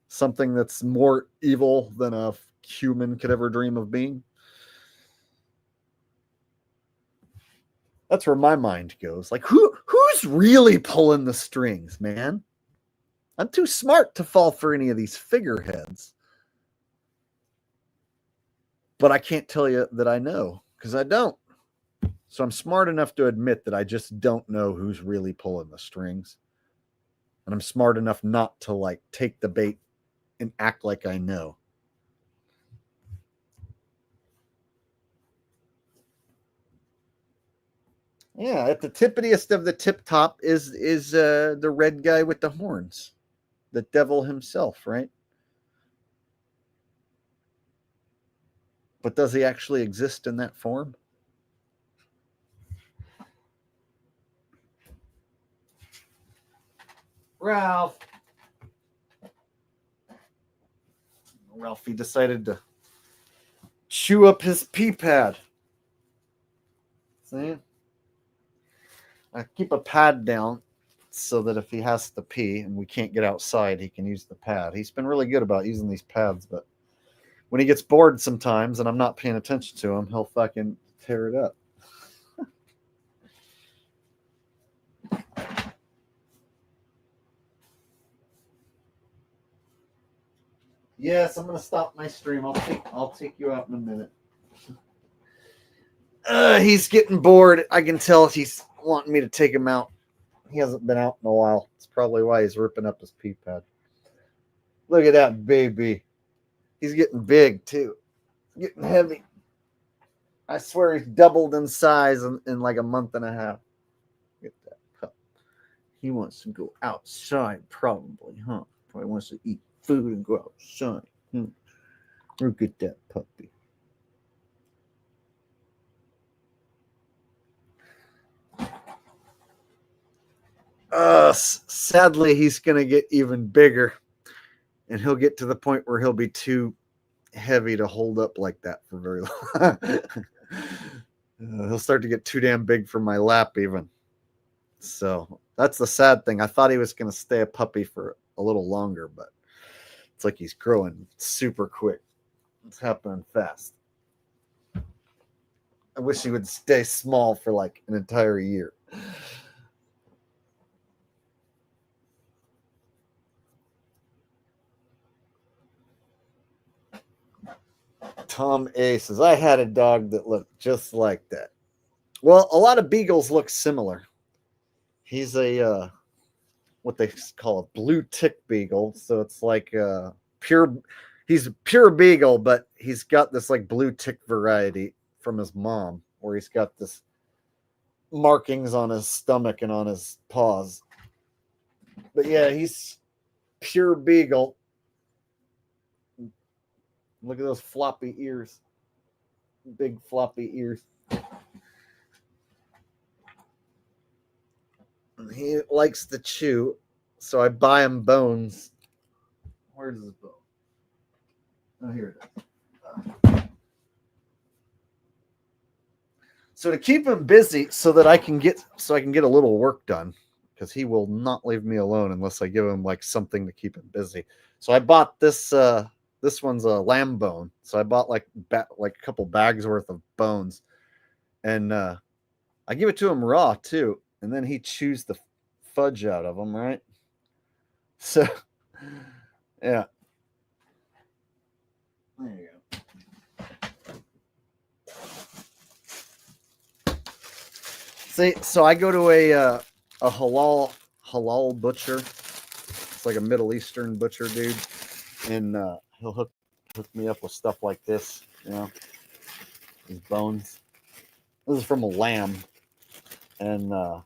Something that's more evil than a human could ever dream of being? That's where my mind goes. Like, who's really pulling the strings, man? I'm too smart to fall for any of these figureheads. But I can't tell you that I know, because I don't. So I'm smart enough to admit that I just don't know who's really pulling the strings. And I'm smart enough not to like take the bait and act like I know. Yeah, at the tippitiest of the tip top is the red guy with the horns, the devil himself, right? But does he actually exist in that form? Ralph. Ralphie decided to chew up his pee pad. See? I keep a pad down so that if he has to pee and we can't get outside, he can use the pad. He's been really good about using these pads, but when he gets bored sometimes and I'm not paying attention to him, he'll fucking tear it up. Yes, I'm gonna stop my stream. I'll take you out in a minute. He's getting bored. I can tell he's wanting me to take him out. He hasn't been out in a while. It's probably why he's ripping up his pee pad. Look at that baby. He's getting big too. Getting heavy. I swear he's doubled in size in like a month and a half. Look at that pup. He wants to go outside probably, huh? Probably wants to eat food and go outside. Look at that puppy. Sadly, he's going to get even bigger. And he'll get to the point where he'll be too heavy to hold up like that for very long. He'll start to get too damn big for my lap even. So that's the sad thing. I thought he was going to stay a puppy for a little longer, but it's like he's growing super quick. It's happening fast. I wish he would stay small for like an entire year. Tom A says, I had a dog that looked just like that. Well, a lot of beagles look similar. He's a what they call a blue tick beagle. So it's like he's a pure beagle, but he's got this like blue tick variety from his mom, where he's got this markings on his stomach and on his paws. But yeah, he's pure beagle. Look at those floppy ears. Big floppy ears. He likes to chew, so I buy him bones. Where's his bone? Oh, here it is. So to keep him busy, so I can get a little work done, because he will not leave me alone unless I give him like something to keep him busy. So I bought this. This one's a lamb bone, so I bought like a couple bags worth of bones, and I give it to him raw too, and then he chews the fudge out of them, right? So, yeah. There you go. See, so I go to a halal butcher. It's like a Middle Eastern butcher dude, and he'll hook me up with stuff like this, you know, these bones. This is from a lamb, and I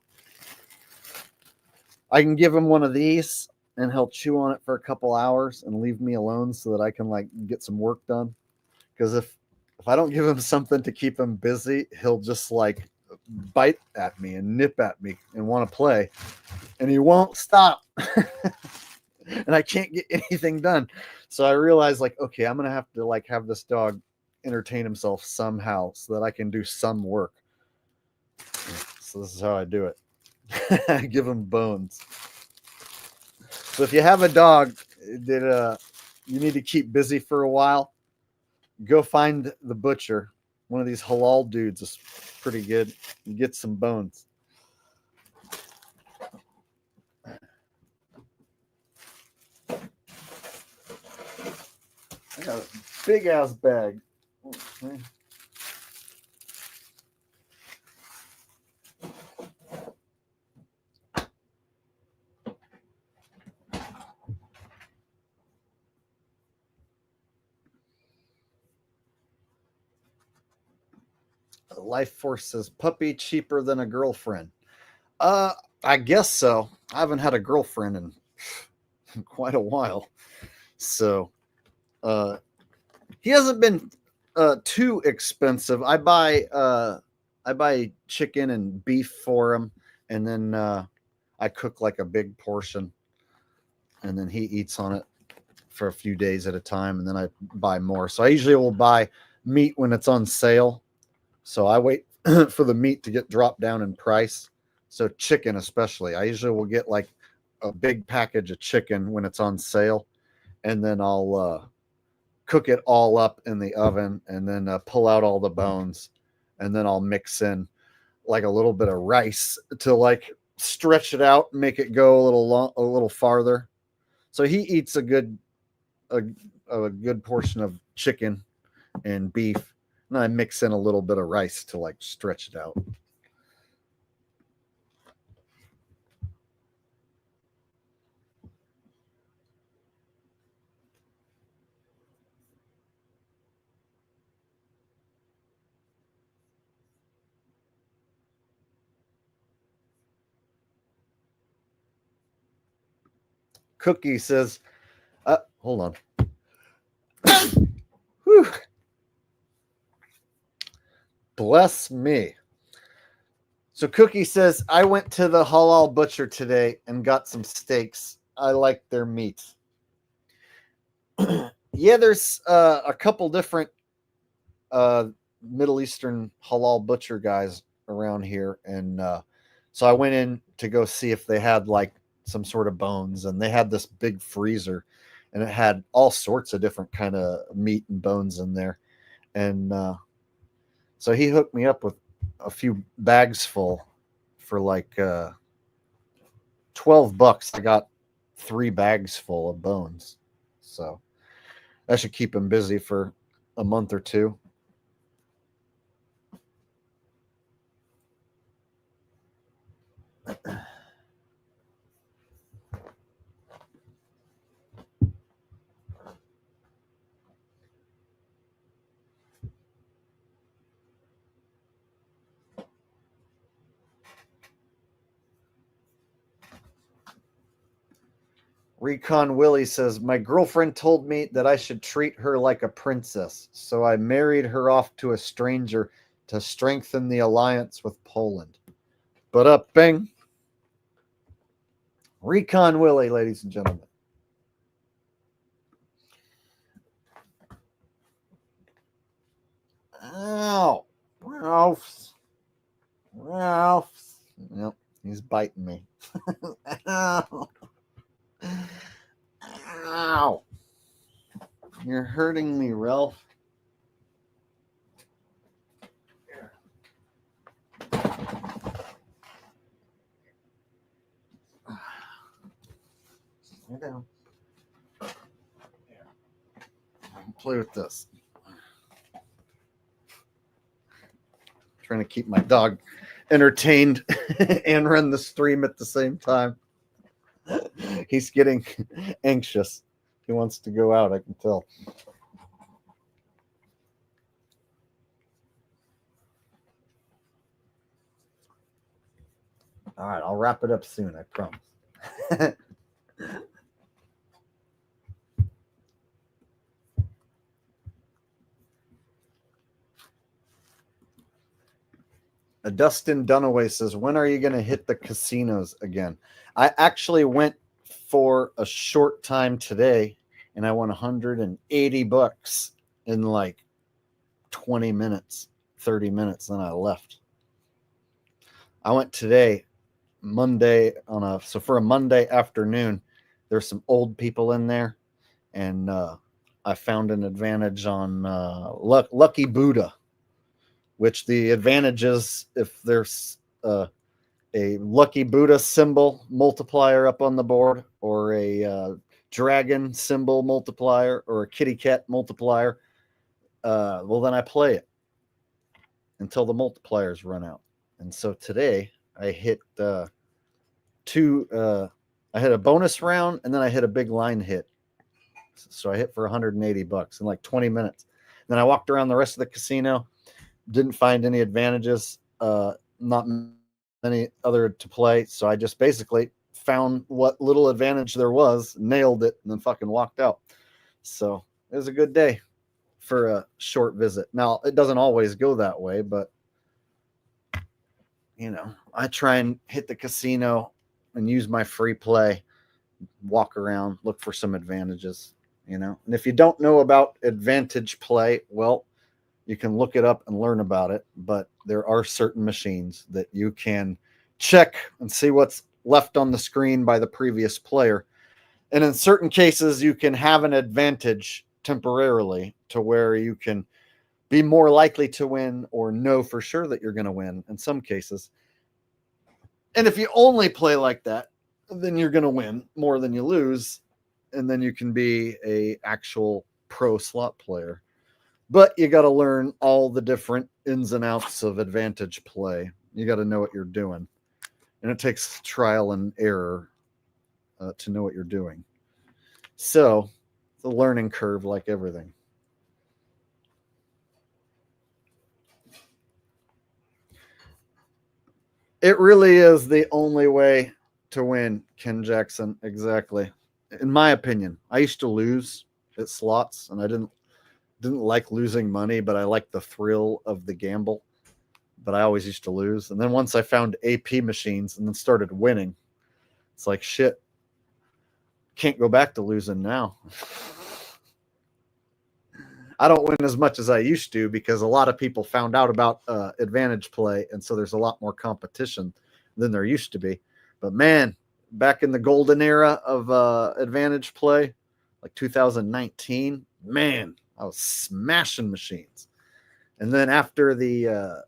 can give him one of these, and he'll chew on it for a couple hours and leave me alone so that I can like get some work done. Because if I don't give him something to keep him busy, he'll just like bite at me and nip at me and want to play, and he won't stop. And I can't get anything done. So I realized, like, okay, I'm gonna have to like have this dog entertain himself somehow so that I can do some work. So this is how I do it. I give him bones. So if you have a dog that you need to keep busy for a while, go find the butcher. One of these halal dudes is pretty good. You get some bones. I got a big ass bag. Okay. Life Force says puppy cheaper than a girlfriend. I guess so. I haven't had a girlfriend in quite a while. So he hasn't been too expensive. I buy chicken and beef for him, and then I cook like a big portion, and then he eats on it for a few days at a time, and then I buy more. So I usually will buy meat when it's on sale. So I wait for the meat to get dropped down in price. So chicken especially, I usually will get like a big package of chicken when it's on sale, and then I'll cook it all up in the oven, and then pull out all the bones, and then I'll mix in like a little bit of rice to like stretch it out and make it go a little farther. So he eats a good portion of chicken and beef, and I mix in a little bit of rice to like stretch it out. Cookie says, hold on. Whew. Bless me. So Cookie says, I went to the halal butcher today and got some steaks. I like their meat. Yeah, there's a couple different Middle Eastern halal butcher guys around here. And so I went in to go see if they had like some sort of bones. And they had this big freezer, and it had all sorts of different kind of meat and bones in there. And so he hooked me up with a few bags full for like $12. I got 3 bags full of bones. So that should keep him busy for a month or two. Recon Willie says, my girlfriend told me that I should treat her like a princess, so I married her off to a stranger to strengthen the alliance with Poland. But up, bing. Recon Willie, ladies and gentlemen. Ow. Ralph. Yep, he's biting me. Ow. Ow. You're hurting me, Ralph. Sit down. Play with this. Trying to keep my dog entertained and run the stream at the same time. He's getting anxious. He wants to go out, I can tell. All right, I'll wrap it up soon, I promise. Dustin Dunaway says, when are you going to hit the casinos again? I actually went for a short time today, and I won $180 in like 20 minutes, 30 minutes. Then I left. I went today, Monday, so for a Monday afternoon, there's some old people in there, and I found an advantage on Lucky Buddha, which the advantage is if there's a Lucky Buddha symbol multiplier up on the board, or a dragon symbol multiplier, or a kitty cat multiplier, well, then I play it until the multipliers run out. And so today I hit I hit a bonus round, and then I hit a big line hit. So I hit for $180 in like 20 minutes. Then I walked around the rest of the casino, didn't find any advantages, not many other to play. So I just basically found what little advantage there was, nailed it, and then fucking walked out. So it was a good day for a short visit. Now, it doesn't always go that way, but you know, I try and hit the casino and use my free play, walk around, look for some advantages, you know. And if you don't know about advantage play, well, you can look it up and learn about it, but there are certain machines that you can check and see what's left on the screen by the previous player. And in certain cases, you can have an advantage temporarily to where you can be more likely to win or know for sure that you're going to win in some cases. And if you only play like that, then you're going to win more than you lose. And then you can be a actual pro slot player. But you got to learn all the different ins and outs of advantage play. You got to know what you're doing. And it takes trial and error to know what you're doing. So it's a learning curve like everything. It really is the only way to win, Ken Jackson. Exactly. In my opinion, I used to lose at slots, and I didn't like losing money, but I liked the thrill of the gamble. But I always used to lose. And then once I found AP machines and then started winning, it's like, shit, can't go back to losing now. I don't win as much as I used to because a lot of people found out about advantage play, and so there's a lot more competition than there used to be. But man, back in the golden era of advantage play, like 2019, man, I was smashing machines. And then after the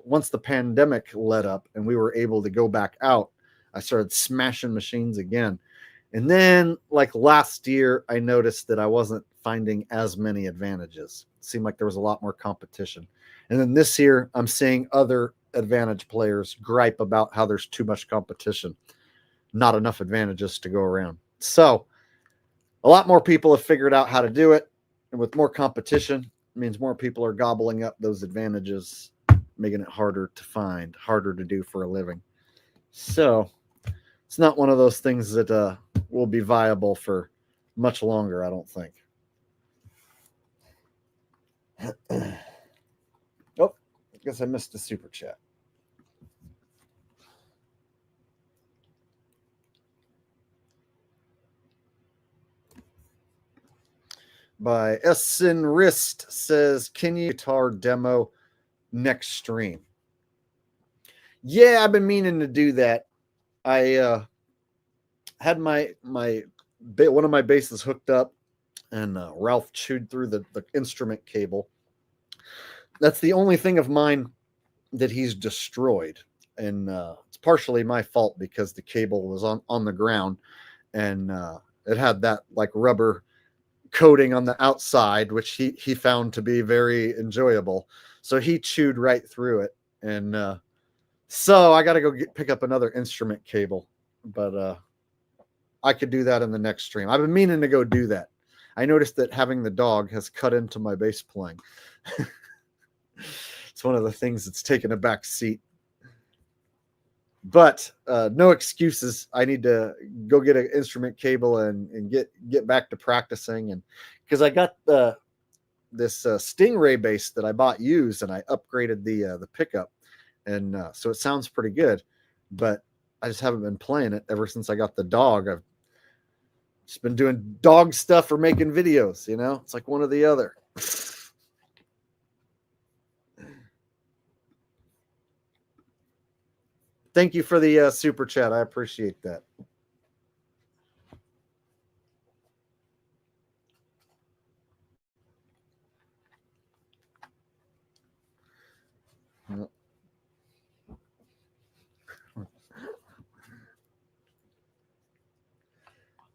once the pandemic let up and we were able to go back out, I started smashing machines again. And then like last year, I noticed that I wasn't finding as many advantages. It seemed like there was a lot more competition. And then this year, I'm seeing other advantage players gripe about how there's too much competition, not enough advantages to go around. So a lot more people have figured out how to do it. And with more competition, it means more people are gobbling up those advantages, making it harder to find, harder to do for a living. So it's not one of those things that will be viable for much longer, I don't think. Oh, I guess I missed a super chat. By Essen Wrist says, can you guitar demo next stream? Yeah, I've been meaning to do that. I had one of my basses hooked up, and Ralph chewed through the instrument cable. That's the only thing of mine that he's destroyed, and it's partially my fault because the cable was on the ground, and it had that like rubber coating on the outside, which he found to be very enjoyable. So he chewed right through it, and so I got to go pick up another instrument cable, but I could do that in the next stream. I've been meaning to go do that. I noticed that having the dog has cut into my bass playing. It's one of the things that's taken a back seat. But no excuses. I need to go get an instrument cable and get back to practicing. And because I got this Stingray bass that I bought used, and I upgraded the pickup, and so it sounds pretty good. But I just haven't been playing it ever since I got the dog. I've just been doing dog stuff or making videos. You know, it's like one or the other. Thank you for the super chat. I appreciate that.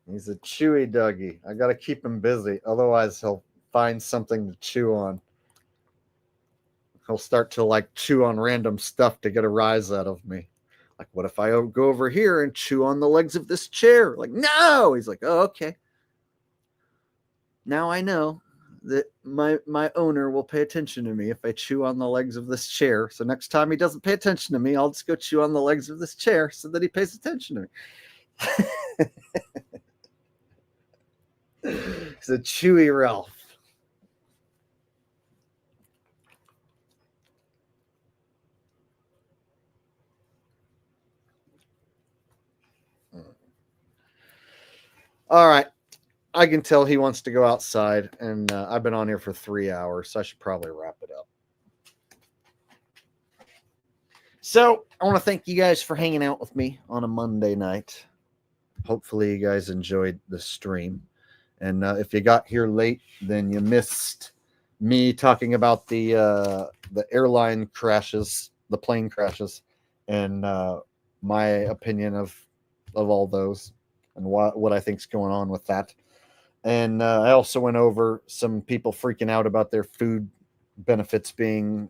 He's a chewy doggy. I got to keep him busy. Otherwise, he'll find something to chew on. He'll start to like chew on random stuff to get a rise out of me. Like, what if I go over here and chew on the legs of this chair? Like, no! He's like, oh, okay. Now I know that my owner will pay attention to me if I chew on the legs of this chair. So next time he doesn't pay attention to me, I'll just go chew on the legs of this chair so that he pays attention to me. He's a chewy Ralph. All right. I can tell he wants to go outside, and I've been on here for 3 hours, so I should probably wrap it up. So I want to thank you guys for hanging out with me on a Monday night. Hopefully you guys enjoyed the stream. And if you got here late, then you missed me talking about the airline crashes, the plane crashes, and my opinion of all those and what I think's going on with that. And I also went over some people freaking out about their food benefits being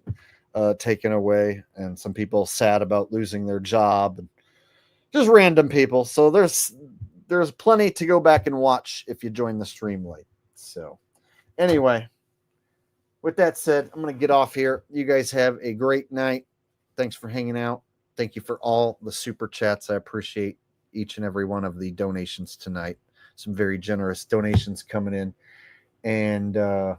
taken away, and some people sad about losing their job, and just random people. So there's plenty to go back and watch if you join the stream late. So anyway, with that said, I'm going to get off here. You guys have a great night. Thanks for hanging out. Thank you for all the super chats. I appreciate each and every one of the donations tonight. Some very generous donations coming in. And all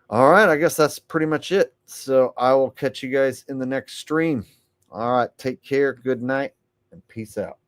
right, I guess that's pretty much it. So I will catch you guys in the next stream. All right, take care, good night, and peace out.